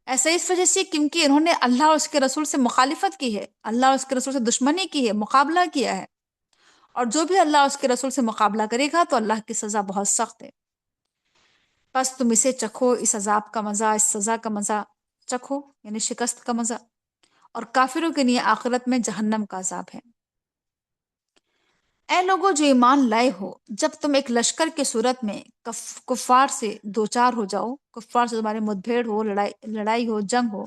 ایسا؟ اس وجہ سے کیونکہ انہوں نے اللہ اور اس کے رسول سے مخالفت کی ہے، اللہ اور اس کے رسول سے دشمنی کی ہے، مقابلہ کیا ہے، اور جو بھی اللہ اور اس کے رسول سے مقابلہ کرے گا تو اللہ کی سزا بہت سخت ہے۔ بس تم اسے چکھو، اس عذاب کا مزہ، اس سزا کا مزہ چکھو، یعنی شکست کا مزہ، اور کافروں کے لیے آخرت میں جہنم کا عذاب ہے۔ اے لوگوں جو ایمان لائے ہو، جب تم ایک لشکر کے صورت میں کفار سے دوچار ہو جاؤ، کفار سے تمہاری مدبھیڑ ہو، لڑائی ہو، جنگ ہو،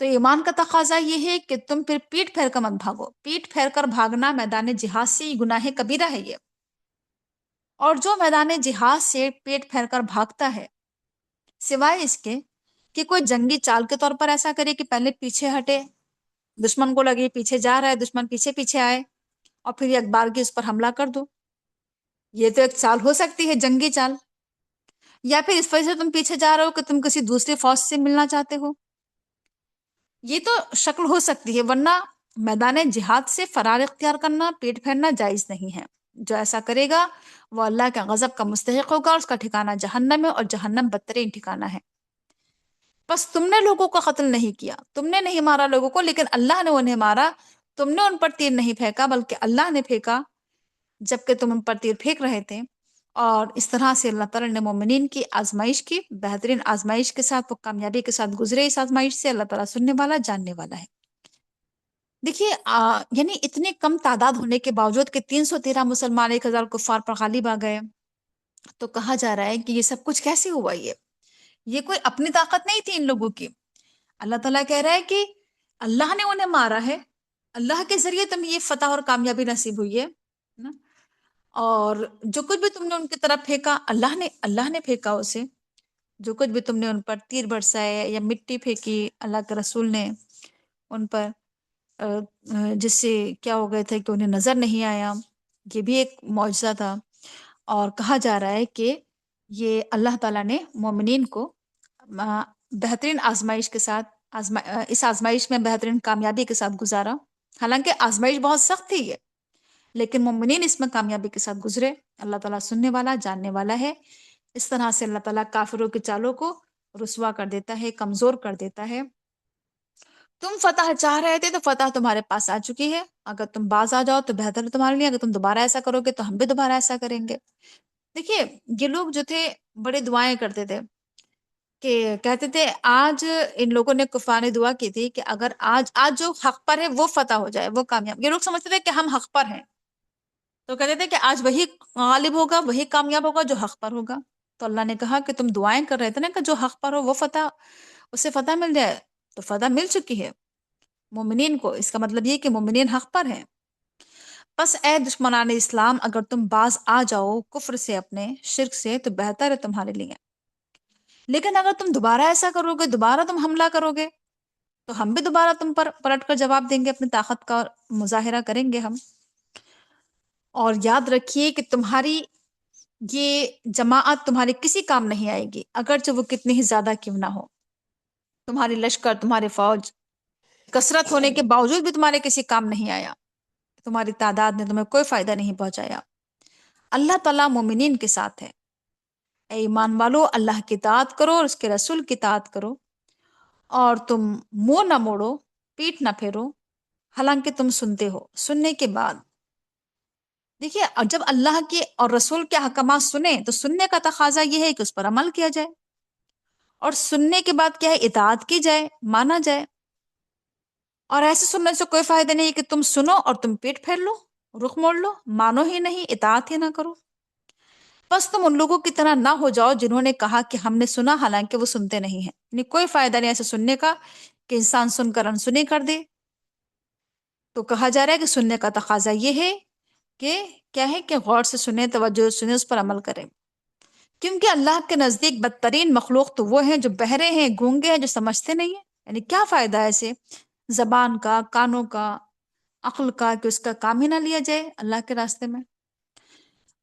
تو ایمان کا تقاضا یہ ہے کہ تم پھر پیٹ پھیر کر مت بھاگو۔ پیٹ پھیر کر بھاگنا میدان جہاد سے گناہ کبیرہ ہے یہ، اور جو میدان جہاد سے پیٹ پھیر کر بھاگتا ہے، سوائے اس کے کہ کوئی جنگی چال کے طور پر ایسا کرے کہ پہلے پیچھے ہٹے، دشمن کو لگے پیچھے جا رہا ہے، دشمن پیچھے پیچھے آئے، اور پھر ایک بار کی اس پر حملہ کر دو، یہ تو ایک چال ہو سکتی ہے، جنگی چال۔ یا پھر اس وجہ سے تم پیچھے جا رہے ہو کہ تم کسی دوسری فوج سے ملنا چاہتے ہو، یہ تو شکل ہو سکتی ہے، ورنہ میدان جہاد سے فرار اختیار کرنا، پیٹ پھیرنا جائز نہیں ہے۔ جو ایسا کرے گا وہ اللہ کے غضب کا مستحق ہوگا، اس کا ٹھکانہ جہنم ہے، اور جہنم بدترین ٹھکانہ ہے۔ بس تم نے لوگوں کو قتل نہیں کیا، تم نے نہیں مارا لوگوں کو، لیکن اللہ نے انہیں مارا، تم نے ان پر تیر نہیں پھینکا بلکہ اللہ نے پھینکا جبکہ تم ان پر تیر پھینک رہے تھے۔ اور اس طرح سے اللہ تعالیٰ نے مومنین کی آزمائش کی، بہترین آزمائش کے ساتھ وہ کامیابی کے ساتھ گزرے۔ اس آزمائش سے اللہ تعالیٰ سننے والا، جاننے والا ہے۔ دیکھیے یعنی اتنے کم تعداد ہونے کے باوجود کہ 313 مسلمان 1000 کفار پر غالب آ گئے، تو کہا جا رہا ہے کہ یہ سب کچھ کیسے ہوا؟ یہ کوئی اپنی طاقت نہیں تھی ان لوگوں کی، اللہ تعالیٰ کہہ رہا ہے کہ اللہ نے انہیں مارا ہے، اللہ کے ذریعے تمہیں یہ فتح اور کامیابی نصیب ہوئی ہے نا؟ اور جو کچھ بھی تم نے ان کی طرف پھینکا، اللہ نے پھینکا اسے، جو کچھ بھی تم نے ان پر تیر برسائے یا مٹی پھینکی، اللہ کے رسول نے ان پر جس سے کیا ہو گئے تھے کہ انہیں نظر نہیں آیا، یہ بھی ایک معجزہ تھا۔ اور کہا جا رہا ہے کہ یہ اللہ تعالیٰ نے مومنین کو بہترین آزمائش کے ساتھ اس آزمائش میں بہترین کامیابی کے ساتھ گزارا، حالانکہ آزمائش بہت سخت تھی یہ، لیکن مومنین اس میں کامیابی کے ساتھ گزرے۔ اللہ تعالیٰ سننے والا، جاننے والا ہے۔ اس طرح سے اللہ تعالیٰ کافروں کے چالوں کو رسوا کر دیتا ہے، کمزور کر دیتا ہے۔ تم فتح چاہ رہے تھے تو فتح تمہارے پاس آ چکی ہے، اگر تم باز آ جاؤ تو بہتر ہے تمہارے لیے، اگر تم دوبارہ ایسا کرو گے تو ہم بھی دوبارہ ایسا کریں گے۔ دیکھیے یہ لوگ جو تھے بڑے دعائیں کرتے تھے، کہ کہتے تھے آج ان لوگوں نے کفار دعا کی تھی کہ اگر آج جو حق پر ہے وہ فتح ہو جائے، وہ کامیاب۔ یہ لوگ سمجھتے تھے کہ ہم حق پر ہیں، تو کہتے تھے کہ آج وہی غالب ہوگا، وہی کامیاب ہوگا جو حق پر ہوگا۔ تو اللہ نے کہا کہ تم دعائیں کر رہے تھے نا کہ جو حق پر ہو وہ فتح، اسے فتح مل جائے، تو فتح مل چکی ہے مومنین کو۔ اس کا مطلب یہ کہ مومنین حق پر ہیں۔ بس اے دشمنان اسلام، اگر تم باز آ جاؤ کفر سے، اپنے شرک سے، تو بہتر ہے تمہارے لیے، لیکن اگر تم دوبارہ ایسا کرو گے، دوبارہ تم حملہ کرو گے، تو ہم بھی دوبارہ تم پر پلٹ کر جواب دیں گے، اپنی طاقت کا مظاہرہ کریں گے ہم۔ اور یاد رکھیے کہ تمہاری یہ جماعت تمہارے کسی کام نہیں آئے گی، اگرچہ وہ کتنی ہی زیادہ کیوں نہ ہو۔ تمہاری لشکر، تمہاری فوج کثرت ہونے کے باوجود بھی تمہارے کسی کام نہیں آیا، تمہاری تعداد نے تمہیں کوئی فائدہ نہیں پہنچایا۔ اللہ تعالیٰ مومنین کے ساتھ ہے۔ اے ایمان والو، اللہ کی اطاعت کرو اور اس کے رسول کی اطاعت کرو، اور تم منہ نہ موڑو، پیٹ نہ پھیرو، حالانکہ تم سنتے ہو۔ سننے کے بعد دیکھیے، جب اللہ کے اور رسول کے احکامات سنیں تو سننے کا تقاضا یہ ہے کہ اس پر عمل کیا جائے، اور سننے کے بعد کیا ہے، اطاعت کی جائے، مانا جائے۔ اور ایسے سننے سے کوئی فائدہ نہیں کہ تم سنو اور تم پیٹ پھیر لو، رخ موڑ لو، مانو ہی نہیں، اطاعت ہی نہ کرو۔ بس تم ان لوگوں کی طرح نہ ہو جاؤ جنہوں نے کہا کہ ہم نے سنا، حالانکہ وہ سنتے نہیں ہیں۔ یعنی کوئی فائدہ نہیں ایسے سننے کا کہ انسان سن کر انسنی کر دے۔ تو کہا جا رہا ہے کہ سننے کا تقاضا یہ ہے کہ کیا ہے، کہ غور سے سنیں، توجہ سے سنیں، اس پر عمل کریں، کیونکہ اللہ کے نزدیک بدترین مخلوق تو وہ ہیں جو بہرے ہیں، گونگے ہیں، جو سمجھتے نہیں ہیں۔ یعنی کیا فائدہ ہے ایسے زبان کا، کانوں کا، عقل کا، کہ اس کا کام ہی نہ لیا جائے اللہ کے راستے میں۔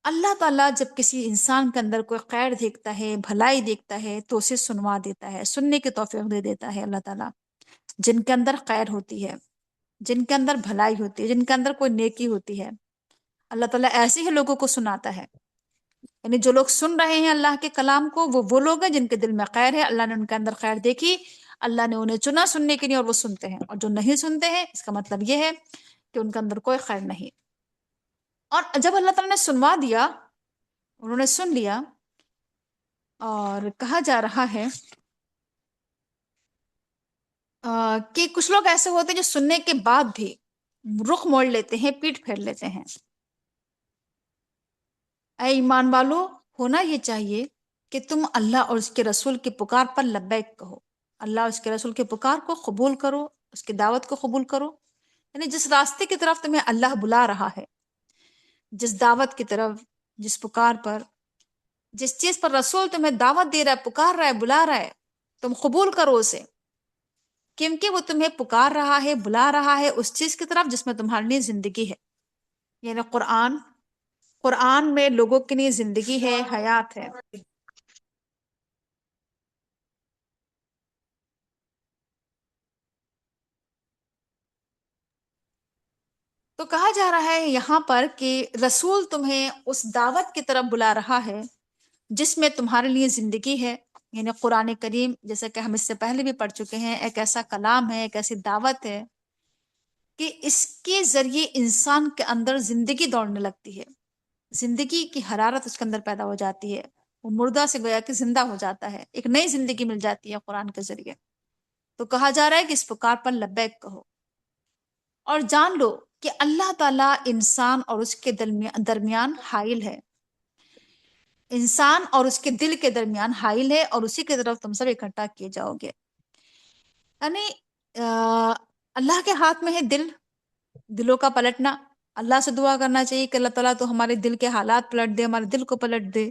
اللہ تعالیٰ جب کسی انسان کے اندر کوئی خیر دیکھتا ہے، بھلائی دیکھتا ہے، تو اسے سنوا دیتا ہے، سننے کی توفیق دے دیتا ہے اللہ تعالیٰ۔ جن کے اندر خیر ہوتی ہے، جن کے اندر بھلائی ہوتی ہے، جن کے اندر کوئی نیکی ہوتی ہے، اللہ تعالیٰ ایسے ہی لوگوں کو سناتا ہے۔ یعنی جو لوگ سن رہے ہیں اللہ کے کلام کو، وہ لوگ ہیں جن کے دل میں خیر ہے، اللہ نے ان کے اندر خیر دیکھی، اللہ نے انہیں چنا سننے کے لیے، اور وہ سنتے ہیں۔ اور جو نہیں سنتے ہیں، اس کا مطلب یہ ہے کہ ان کے اندر کوئی خیر نہیں۔ اور جب اللہ تعالیٰ نے سنوا دیا، انہوں نے سن لیا، اور کہا جا رہا ہے کہ کچھ لوگ ایسے ہوتے ہیں جو سننے کے بعد بھی رخ موڑ لیتے ہیں، پیٹ پھیر لیتے ہیں۔ اے ایمان والو، ہونا یہ چاہیے کہ تم اللہ اور اس کے رسول کی پکار پر لبیک کہو، اللہ اور اس کے رسول کی پکار کو قبول کرو، اس کی دعوت کو قبول کرو۔ یعنی جس راستے کی طرف تمہیں اللہ بلا رہا ہے، جس دعوت کی طرف، جس پکار پر، جس چیز پر رسول تمہیں دعوت دے رہا ہے، پکار رہا ہے، بلا رہا ہے، تم قبول کرو اسے، کیونکہ وہ تمہیں پکار رہا ہے، بلا رہا ہے اس چیز کی طرف جس میں تمہارے لیے زندگی ہے۔ یعنی قرآن میں لوگوں کے لیے زندگی ہے، حیات ہے۔ تو کہا جا رہا ہے یہاں پر کہ رسول تمہیں اس دعوت کی طرف بلا رہا ہے جس میں تمہارے لیے زندگی ہے۔ یعنی قرآن کریم، جیسا کہ ہم اس سے پہلے بھی پڑھ چکے ہیں، ایک ایسا کلام ہے، ایک ایسی دعوت ہے کہ اس کے ذریعے انسان کے اندر زندگی دوڑنے لگتی ہے، زندگی کی حرارت اس کے اندر پیدا ہو جاتی ہے، وہ مردہ سے گویا کہ زندہ ہو جاتا ہے، ایک نئی زندگی مل جاتی ہے قرآن کے ذریعے۔ تو کہا جا رہا ہے کہ اس پکار پر لبیک کہو، اور جان لو کہ اللہ تعالیٰ انسان اور اس کے درمیان حائل ہے، انسان اور اس کے دل کے درمیان حائل ہے، اور اسی کی طرف تم سب اکٹھا کیے جاؤ گے۔ یعنی اللہ کے ہاتھ میں ہے دل، دلوں کا پلٹنا۔ اللہ سے دعا کرنا چاہیے کہ اللہ تعالیٰ تو ہمارے دل کے حالات پلٹ دے، ہمارے دل کو پلٹ دے،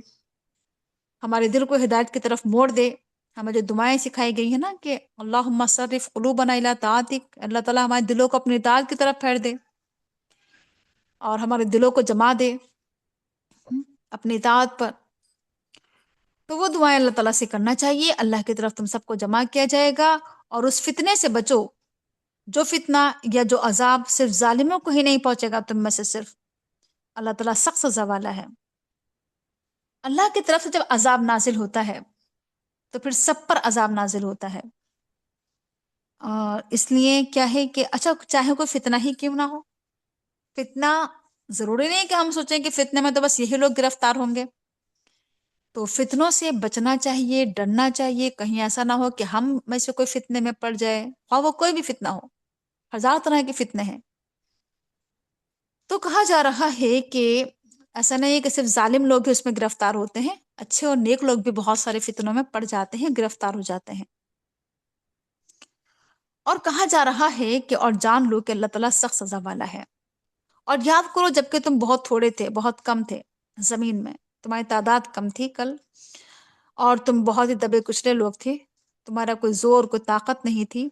ہمارے دل کو ہدایت کی طرف موڑ دے۔ ہمیں جو دعائیں سکھائی گئی ہیں نا کہ اللہم صرف قلوبنا الی طاعتک، اللہ تعالیٰ ہمارے دلوں کو اپنی اطاعت کی طرف پھیر دے، اور ہمارے دلوں کو جما دے اپنی اطاعت پر۔ تو وہ دعائیں اللہ تعالیٰ سے کرنا چاہیے، اللہ کی طرف تم سب کو جمع کیا جائے گا۔ اور اس فتنے سے بچو، جو فتنہ یا جو عذاب صرف ظالموں کو ہی نہیں پہنچے گا تم میں سے، صرف اللہ تعالیٰ سخت سزا والا ہے۔ اللہ کی طرف سے جب عذاب نازل ہوتا ہے تو پھر سب پر عذاب نازل ہوتا ہے، اور اس لیے کیا ہے کہ اچھا چاہے کوئی فتنہ ہی کیوں نہ ہو، فتنہ ضروری نہیں کہ ہم سوچیں کہ فتنے میں تو بس یہی لوگ گرفتار ہوں گے۔ تو فتنوں سے بچنا چاہیے، ڈرنا چاہیے، کہیں ایسا نہ ہو کہ ہم میں سے کوئی فتنے میں پڑ جائے، خواہ وہ کوئی بھی فتنہ ہو، ہزار طرح کے فتنے ہیں۔ تو کہا جا رہا ہے کہ ایسا نہیں ہے کہ صرف ظالم لوگ ہی اس میں گرفتار ہوتے ہیں، اچھے اور نیک لوگ بھی بہت سارے فتنوں میں پڑ جاتے ہیں، گرفتار ہو جاتے ہیں۔ اور کہا جا رہا ہے کہ اور جان لو کہ اللہ تعالیٰ سخت سزا والا ہے۔ اور یاد کرو جبکہ تم بہت تھوڑے تھے، بہت کم تھے زمین میں، تمہاری تعداد کم تھی کل، اور تم بہت ہی دبے کچلے لوگ تھے، تمہارا کوئی زور کوئی طاقت نہیں تھی،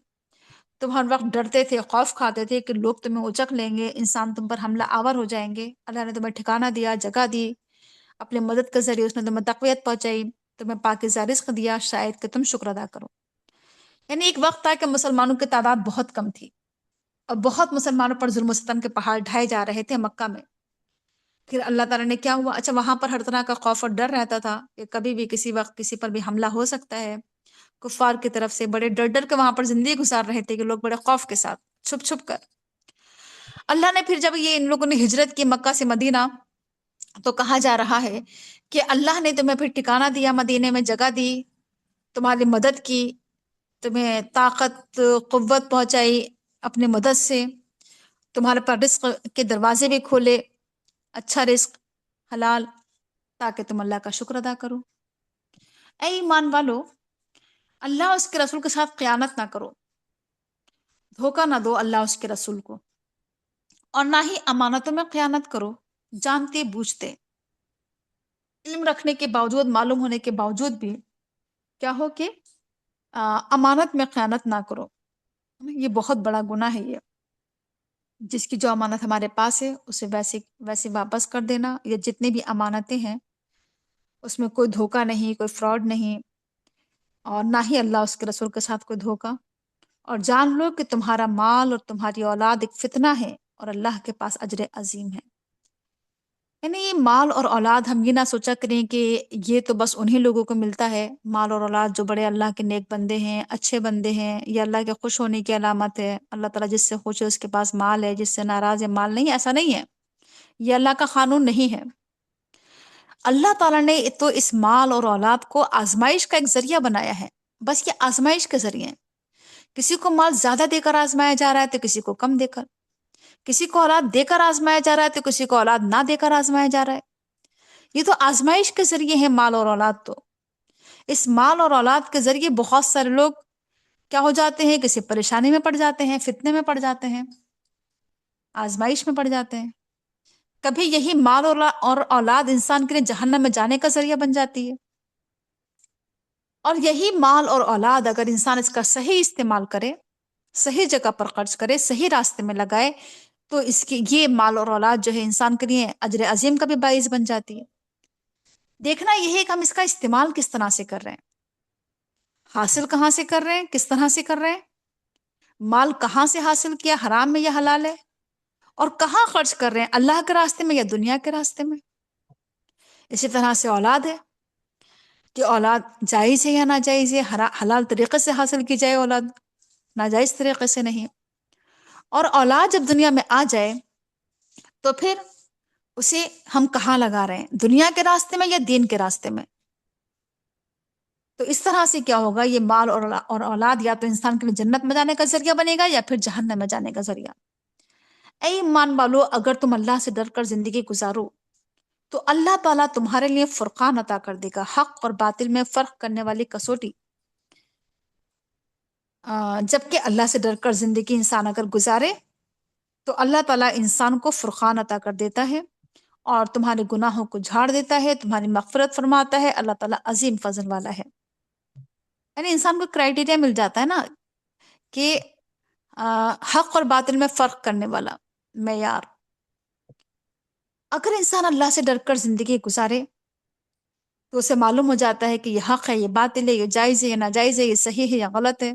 تم ہر وقت ڈرتے تھے، خوف کھاتے تھے کہ لوگ تمہیں اچک لیں گے، انسان تم پر حملہ آور ہو جائیں گے۔ اللہ نے تمہیں ٹھکانہ دیا، جگہ دی، اپنے مدد کے ذریعے اس نے تمہیں تقویت پہنچائی، تمہیں پاکیزہ رزق دیا، شاید کہ تم شکر ادا کرو۔ یعنی ایک وقت تھا کہ مسلمانوں کی تعداد بہت کم تھی اور بہت مسلمانوں پر ظلم و ستم کے پہاڑ ڈھائے جا رہے تھے مکہ میں۔ پھر اللہ تعالیٰ نے کیا ہوا، اچھا وہاں پر ہر طرح کا خوف اور ڈر رہتا تھا کہ کبھی بھی کسی وقت کسی پر بھی حملہ ہو سکتا ہے، کفار کی طرف سے بڑے ڈر ڈر کے وہاں پر زندگی گزار رہے تھے کہ لوگ بڑے خوف کے ساتھ چھپ چھپ کر۔ اللہ نے پھر جب یہ ان لوگوں نے ہجرت کی مکہ سے مدینہ، تو کہا جا رہا ہے کہ اللہ نے تمہیں پھر ٹھکانہ دیا، مدینے میں جگہ دی، تمہاری مدد کی، تمہیں طاقت قوت پہنچائی اپنے مدد سے، تمہارے پر رزق کے دروازے بھی کھولے، اچھا رزق حلال، تاکہ تم اللہ کا شکر ادا کرو۔ اے ایمان والو، اللہ اور اس کے رسول کے ساتھ خیانت نہ کرو، دھوکہ نہ دو اللہ اور اس کے رسول کو، اور نہ ہی امانتوں میں خیانت کرو جانتے بوجھتے، علم رکھنے کے باوجود، معلوم ہونے کے باوجود بھی کیا ہو کہ امانت میں خیانت نہ کرو۔ یہ بہت بڑا گناہ ہے، یہ جس کی جو امانت ہمارے پاس ہے اسے ویسے واپس کر دینا، یا جتنی بھی امانتیں ہیں اس میں کوئی دھوکہ نہیں، کوئی فراڈ نہیں، اور نہ ہی اللہ اس کے رسول کے ساتھ کوئی دھوکہ۔ اور جان لو کہ تمہارا مال اور تمہاری اولاد ایک فتنہ ہے اور اللہ کے پاس اجر عظیم ہے۔ یعنی یہ مال اور اولاد، ہم یہ نہ سوچا کریں کہ یہ تو بس انہی لوگوں کو ملتا ہے، مال اور اولاد جو بڑے اللہ کے نیک بندے ہیں، اچھے بندے ہیں، یہ اللہ کے خوش ہونے کی علامت ہے۔ اللہ تعالیٰ جس سے خوش ہے اس کے پاس مال ہے، جس سے ناراض ہے مال نہیں، ایسا نہیں ہے، یہ اللہ کا قانون نہیں ہے۔ اللہ تعالیٰ نے تو اس مال اور اولاد کو آزمائش کا ایک ذریعہ بنایا ہے، بس یہ آزمائش کے ذریعے، کسی کو مال زیادہ دے کر آزمایا جا رہا ہے تو کسی کو کم دے کر، کسی کو اولاد دے کر آزمایا جا رہا ہے تو کسی کو اولاد نہ دے کر آزمایا جا رہا ہے۔ یہ تو آزمائش کے ذریعے ہے مال اور اولاد۔ تو اس مال اور اولاد کے ذریعے بہت سارے لوگ کیا ہو جاتے ہیں، کسی پریشانی میں پڑ جاتے ہیں، فتنے میں پڑ جاتے ہیں، آزمائش میں پڑ جاتے ہیں۔ کبھی یہی مال اور اولاد انسان کے لیے جہنم میں جانے کا ذریعہ بن جاتی ہے، اور یہی مال اور اولاد اگر انسان اس کا صحیح استعمال کرے، صحیح جگہ پر خرچ کرے، صحیح راستے میں لگائے، تو اس کی یہ مال اور اولاد جو ہے انسان کے لیے اجر عظیم کا بھی باعث بن جاتی ہے۔ دیکھنا یہ ہے کہ ہم اس کا استعمال کس طرح سے کر رہے ہیں، حاصل کہاں سے کر رہے ہیں، کس طرح سے کر رہے ہیں، مال کہاں سے حاصل کیا، حرام میں یا حلال ہے، اور کہاں خرچ کر رہے ہیں، اللہ کے راستے میں یا دنیا کے راستے میں۔ اسی طرح سے اولاد ہے کہ اولاد جائز ہے یا ناجائز ہے، حلال طریقے سے حاصل کی جائے اولاد، ناجائز طریقے سے نہیں۔ اور اولاد جب دنیا میں آ جائے تو پھر اسے ہم کہاں لگا رہے ہیں، دنیا کے راستے میں یا دین کے راستے میں۔ تو اس طرح سے کیا ہوگا، یہ مال اور اولاد یا تو انسان کے لیے جنت میں جانے کا ذریعہ بنے گا یا پھر جہنم میں جانے کا ذریعہ۔ اے ایمان والو، اگر تم اللہ سے ڈر کر زندگی گزارو تو اللہ تعالیٰ تمہارے لیے فرقان عطا کر دے گا، حق اور باطل میں فرق کرنے والی کسوٹی۔ جبکہ اللہ سے ڈر کر زندگی انسان اگر گزارے تو اللہ تعالیٰ انسان کو فرقان عطا کر دیتا ہے اور تمہارے گناہوں کو جھاڑ دیتا ہے، تمہاری مغفرت فرماتا ہے۔ اللہ تعالیٰ عظیم فضل والا ہے۔ یعنی انسان کو کرائٹیریا مل جاتا ہے نا کہ حق اور باطل میں فرق کرنے والا معیار۔ اگر انسان اللہ سے ڈر کر زندگی گزارے تو اسے معلوم ہو جاتا ہے کہ یہ حق ہے، یہ باطل ہے، یہ جائز ہے، یہ ناجائز ہے، یہ صحیح ہے یا غلط ہے،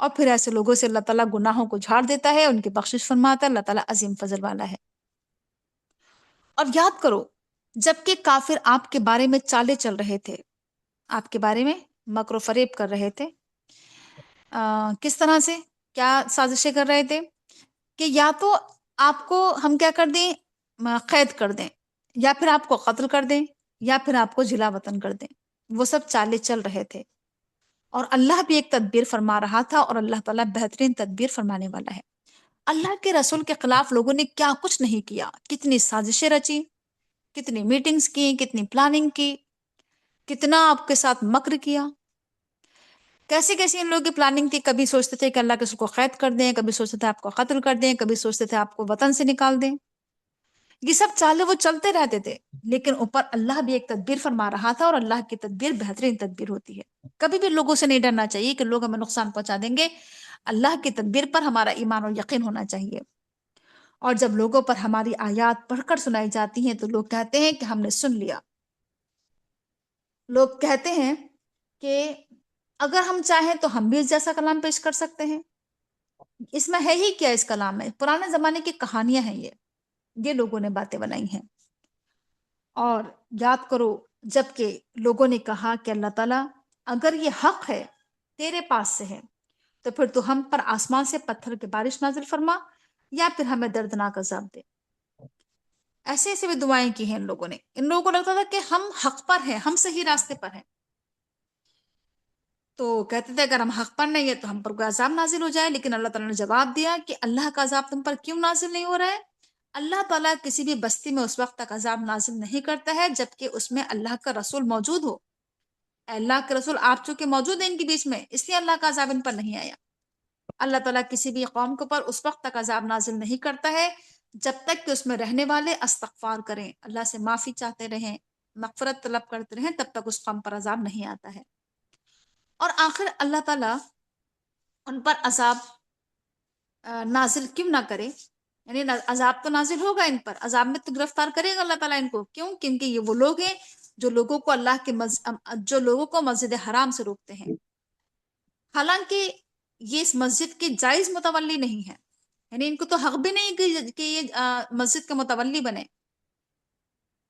اور پھر ایسے لوگوں سے اللہ تعالیٰ گناہوں کو جھاڑ دیتا ہے، ان کی بخشش فرماتا ہے۔ اللہ تعالیٰ عظیم فضل والا ہے۔ اور یاد کرو، جبکہ کافر آپ کے بارے میں چالیں چل رہے تھے، آپ کے بارے میں مکر و فریب کر رہے تھے، کس طرح سے، کیا سازشیں کر رہے تھے کہ یا تو آپ کو ہم کیا کر دیں، قید کر دیں، یا پھر آپ کو قتل کر دیں، یا پھر آپ کو جلا وطن کر دیں۔ وہ سب چالیں چل رہے تھے، اور اللہ بھی ایک تدبیر فرما رہا تھا، اور اللہ تعالیٰ بہترین تدبیر فرمانے والا ہے۔ اللہ کے رسول کے خلاف لوگوں نے کیا کچھ نہیں کیا، کتنی سازشیں رچی، کتنی میٹنگز کی، کتنی پلاننگ کی، کتنا آپ کے ساتھ مکر کیا، کیسے کیسے ان لوگوں کی پلاننگ تھی۔ کبھی سوچتے تھے کہ اللہ کے رسول کو قید کر دیں، کبھی سوچتے تھے آپ کو قتل کر دیں، کبھی سوچتے تھے آپ کو وطن سے نکال دیں۔ یہ سب چالے وہ چلتے رہتے تھے، لیکن اوپر اللہ بھی ایک تدبیر فرما رہا تھا، اور اللہ کی تدبیر بہترین تدبیر ہوتی ہے. کبھی بھی لوگوں سے نہیں ڈرنا چاہیے کہ لوگ ہمیں نقصان پہنچا دیں گے. اللہ کی تدبیر پر ہمارا ایمان اور یقین ہونا چاہیے. اور جب لوگوں پر ہماری آیات پڑھ کر سنائی جاتی ہیں تو لوگ کہتے ہیں کہ ہم نے سن لیا. لوگ کہتے ہیں کہ اگر ہم چاہیں تو ہم بھی اس جیسا کلام پیش کر سکتے ہیں. اس میں ہے ہی کیا؟ اس کلام میں پرانے زمانے کی کہانیاں ہیں، یہ لوگوں نے باتیں بنائی ہیں. اور یاد کرو جب کہ لوگوں نے کہا کہ اللہ تعالیٰ اگر یہ حق ہے تیرے پاس سے ہے تو پھر تو ہم پر آسمان سے پتھر کی بارش نازل فرما، یا پھر ہمیں دردناک عذاب دے. ایسے ایسے بھی دعائیں کی ہیں ان لوگوں نے. ان لوگوں کو لگتا تھا کہ ہم حق پر ہیں، ہم صحیح راستے پر ہیں. تو کہتے تھے اگر ہم حق پر نہیں ہے تو ہم پر کوئی عذاب نازل ہو جائے. لیکن اللہ تعالیٰ نے جواب دیا کہ اللہ کا عذاب تم پر کیوں نازل نہیں ہو رہا ہے؟ اللہ تعالیٰ کسی بھی بستی میں اس وقت تک عذاب نازل نہیں کرتا ہے جبکہ اس میں اللہ کا رسول موجود ہو. اللہ کے رسول آپ چونکہ موجود ہیں ان کے بیچ میں، اس لیے اللہ کا عذاب ان پر نہیں آیا. اللہ تعالیٰ کسی بھی قوم کے اوپر اس وقت تک عذاب نازل نہیں کرتا ہے جب تک کہ اس میں رہنے والے استغفار کریں، اللہ سے معافی چاہتے رہیں، مغفرت طلب کرتے رہیں، تب تک اس قوم پر عذاب نہیں آتا ہے. اور آخر اللہ تعالیٰ ان پر عذاب نازل کیوں نہ کرے؟ یعنی عذاب تو نازل ہوگا ان پر، عذاب میں تو گرفتار کرے گا اللہ تعالیٰ ان کو. کیوں؟ کیونکہ یہ وہ لوگ ہیں جو لوگوں کو جو لوگوں کو مسجد حرام سے روکتے ہیں. حالانکہ یہ اس مسجد کے جائز متولی نہیں ہے، یعنی ان کو تو حق بھی نہیں کہ یہ مسجد کے متولی بنے،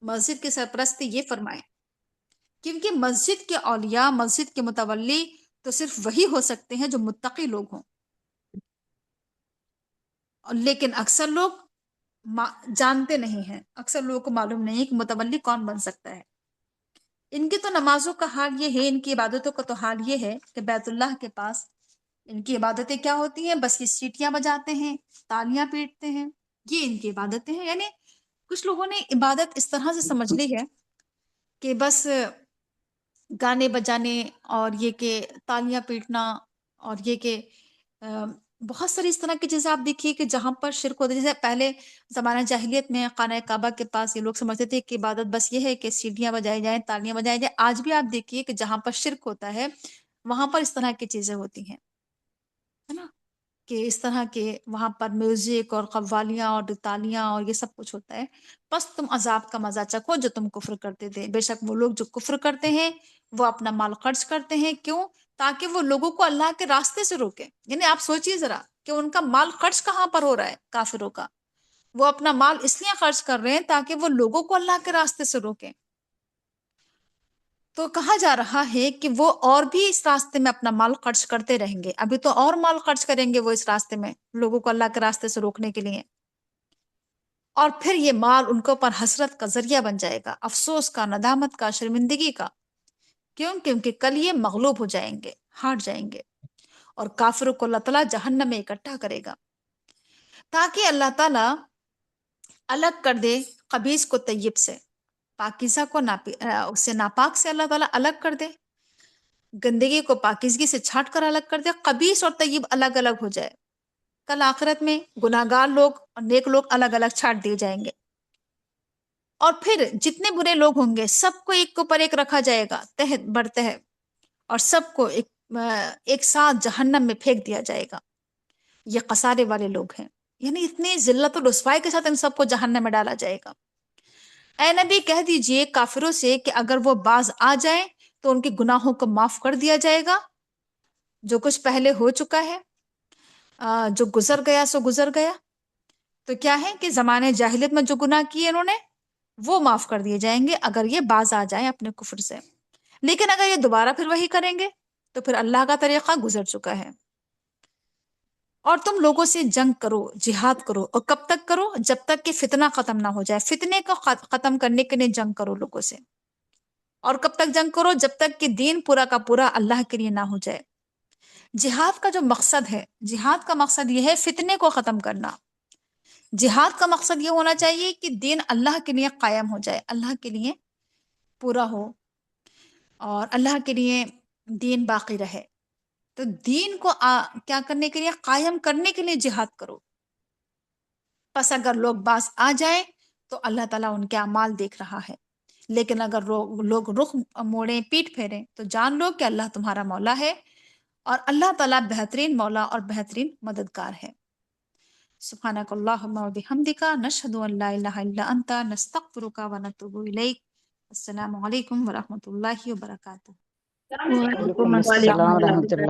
مسجد کے سرپرست یہ فرمائے. کیونکہ مسجد کے اولیاء، مسجد کے متولی تو صرف وہی ہو سکتے ہیں جو متقی لوگ ہوں. لیکن اکثر لوگ جانتے نہیں ہیں، اکثر لوگوں کو معلوم نہیں ہے کہ متولی کون بن سکتا ہے. ان کی تو نمازوں کا حال یہ ہے، ان کی عبادتوں کا تو حال یہ ہے کہ بیت اللہ کے پاس ان کی عبادتیں کیا ہوتی ہیں؟ بس یہ سیٹیاں بجاتے ہیں، تالیاں پیٹتے ہیں، یہ ان کی عبادتیں ہیں. یعنی کچھ لوگوں نے عبادت اس طرح سے سمجھ لی ہے کہ بس گانے بجانے اور یہ کہ تالیاں پیٹنا اور یہ کہ بہت ساری اس طرح کی چیزیں آپ دیکھیے کہ جہاں پر شرک ہوتا ہے. جیسے پہلے زمانہ جاہلیت میں خانہ کعبہ کے پاس یہ لوگ سمجھتے تھے کہ عبادت بس یہ ہے کہ سیڑھیاں بجائی جائیں، تالیاں بجائی جائیں. آج بھی آپ دیکھیے کہ جہاں پر شرک ہوتا ہے وہاں پر اس طرح کی چیزیں ہوتی ہیں، ہے نا، کہ اس طرح کے وہاں پر میوزک اور قوالیاں اور تالیاں اور یہ سب کچھ ہوتا ہے. بس تم عذاب کا مزہ چکھو جو تم کفر کرتے تھے. بے شک وہ لوگ جو کفر کرتے ہیں وہ اپنا مال خرچ کرتے ہیں. کیوں؟ تاکہ وہ لوگوں کو اللہ کے راستے سے روکیں. یعنی آپ سوچیے ذرا کہ ان کا مال خرچ کہاں پر ہو رہا ہے کافروں کا؟ وہ اپنا مال اس لیے خرچ کر رہے ہیں تاکہ وہ لوگوں کو اللہ کے راستے سے روکیں. تو کہا جا رہا ہے کہ وہ اور بھی اس راستے میں اپنا مال خرچ کرتے رہیں گے. ابھی تو اور مال خرچ کریں گے وہ اس راستے میں لوگوں کو اللہ کے راستے سے روکنے کے لیے. اور پھر یہ مال ان کے اوپر حسرت کا ذریعہ بن جائے گا، افسوس کا، ندامت کا، شرمندگی کا. کیوں؟ کیونکہ کل یہ مغلوب ہو جائیں گے، ہار جائیں گے، اور کافروں کو اللہ تعالیٰ جہنم میں اکٹھا کرے گا. تاکہ اللہ تعالیٰ الگ کر دے خبیث کو طیب سے، پاکیزہ کو اس سے ناپاک سے اللہ تعالیٰ الگ کر دے، گندگی کو پاکیزگی سے چھانٹ کر الگ کر دے، خبیث اور طیب الگ الگ ہو جائے. کل آخرت میں گناہگار لوگ اور نیک لوگ الگ الگ چھانٹ دیے جائیں گے. اور پھر جتنے برے لوگ ہوں گے سب کو ایک کے اوپر ایک رکھا جائے گا تحت برتح، اور سب کو ایک ساتھ جہنم میں پھینک دیا جائے گا. یہ قصارے والے لوگ ہیں، یعنی اتنی ذلت و رسوائی کے ساتھ ان سب کو جہنم میں ڈالا جائے گا. اے نبی کہہ دیجئے کافروں سے کہ اگر وہ باز آ جائیں تو ان کے گناہوں کو معاف کر دیا جائے گا. جو کچھ پہلے ہو چکا ہے، جو گزر گیا سو گزر گیا. تو کیا ہے کہ زمانے جاہلیت میں جو گناہ کیے انہوں نے وہ معاف کر دیے جائیں گے اگر یہ باز آ جائیں اپنے کفر سے. لیکن اگر یہ دوبارہ پھر وہی کریں گے تو پھر اللہ کا طریقہ گزر چکا ہے. اور تم لوگوں سے جنگ کرو، جہاد کرو، اور کب تک کرو؟ جب تک کہ فتنہ ختم نہ ہو جائے. فتنے کو ختم کرنے کے لیے جنگ کرو لوگوں سے. اور کب تک جنگ کرو؟ جب تک کہ دین پورا کا پورا اللہ کے لیے نہ ہو جائے. جہاد کا جو مقصد ہے، جہاد کا مقصد یہ ہے فتنے کو ختم کرنا. جہاد کا مقصد یہ ہونا چاہیے کہ دین اللہ کے لیے قائم ہو جائے، اللہ کے لیے پورا ہو، اور اللہ کے لیے دین باقی رہے. تو دین کو کیا کرنے کے لیے؟ قائم کرنے کے لیے جہاد کرو. پس اگر لوگ باز آ جائیں تو اللہ تعالیٰ ان کے اعمال دیکھ رہا ہے. لیکن اگر لوگ رخ موڑیں، پیٹ پھیریں، تو جان لو کہ اللہ تمہارا مولا ہے اور اللہ تعالیٰ بہترین مولا اور بہترین مددگار ہے. سبحانک اللہم و بحمدک، نشہد ان لا الہ الا انت، نستغفرک و نتوب الیک. السلام علیکم ورحمۃ اللہ وبرکاتہ. وعلیکم وعلیکم السلام السلام ورحمۃ ورحمۃ اللہ. اللہ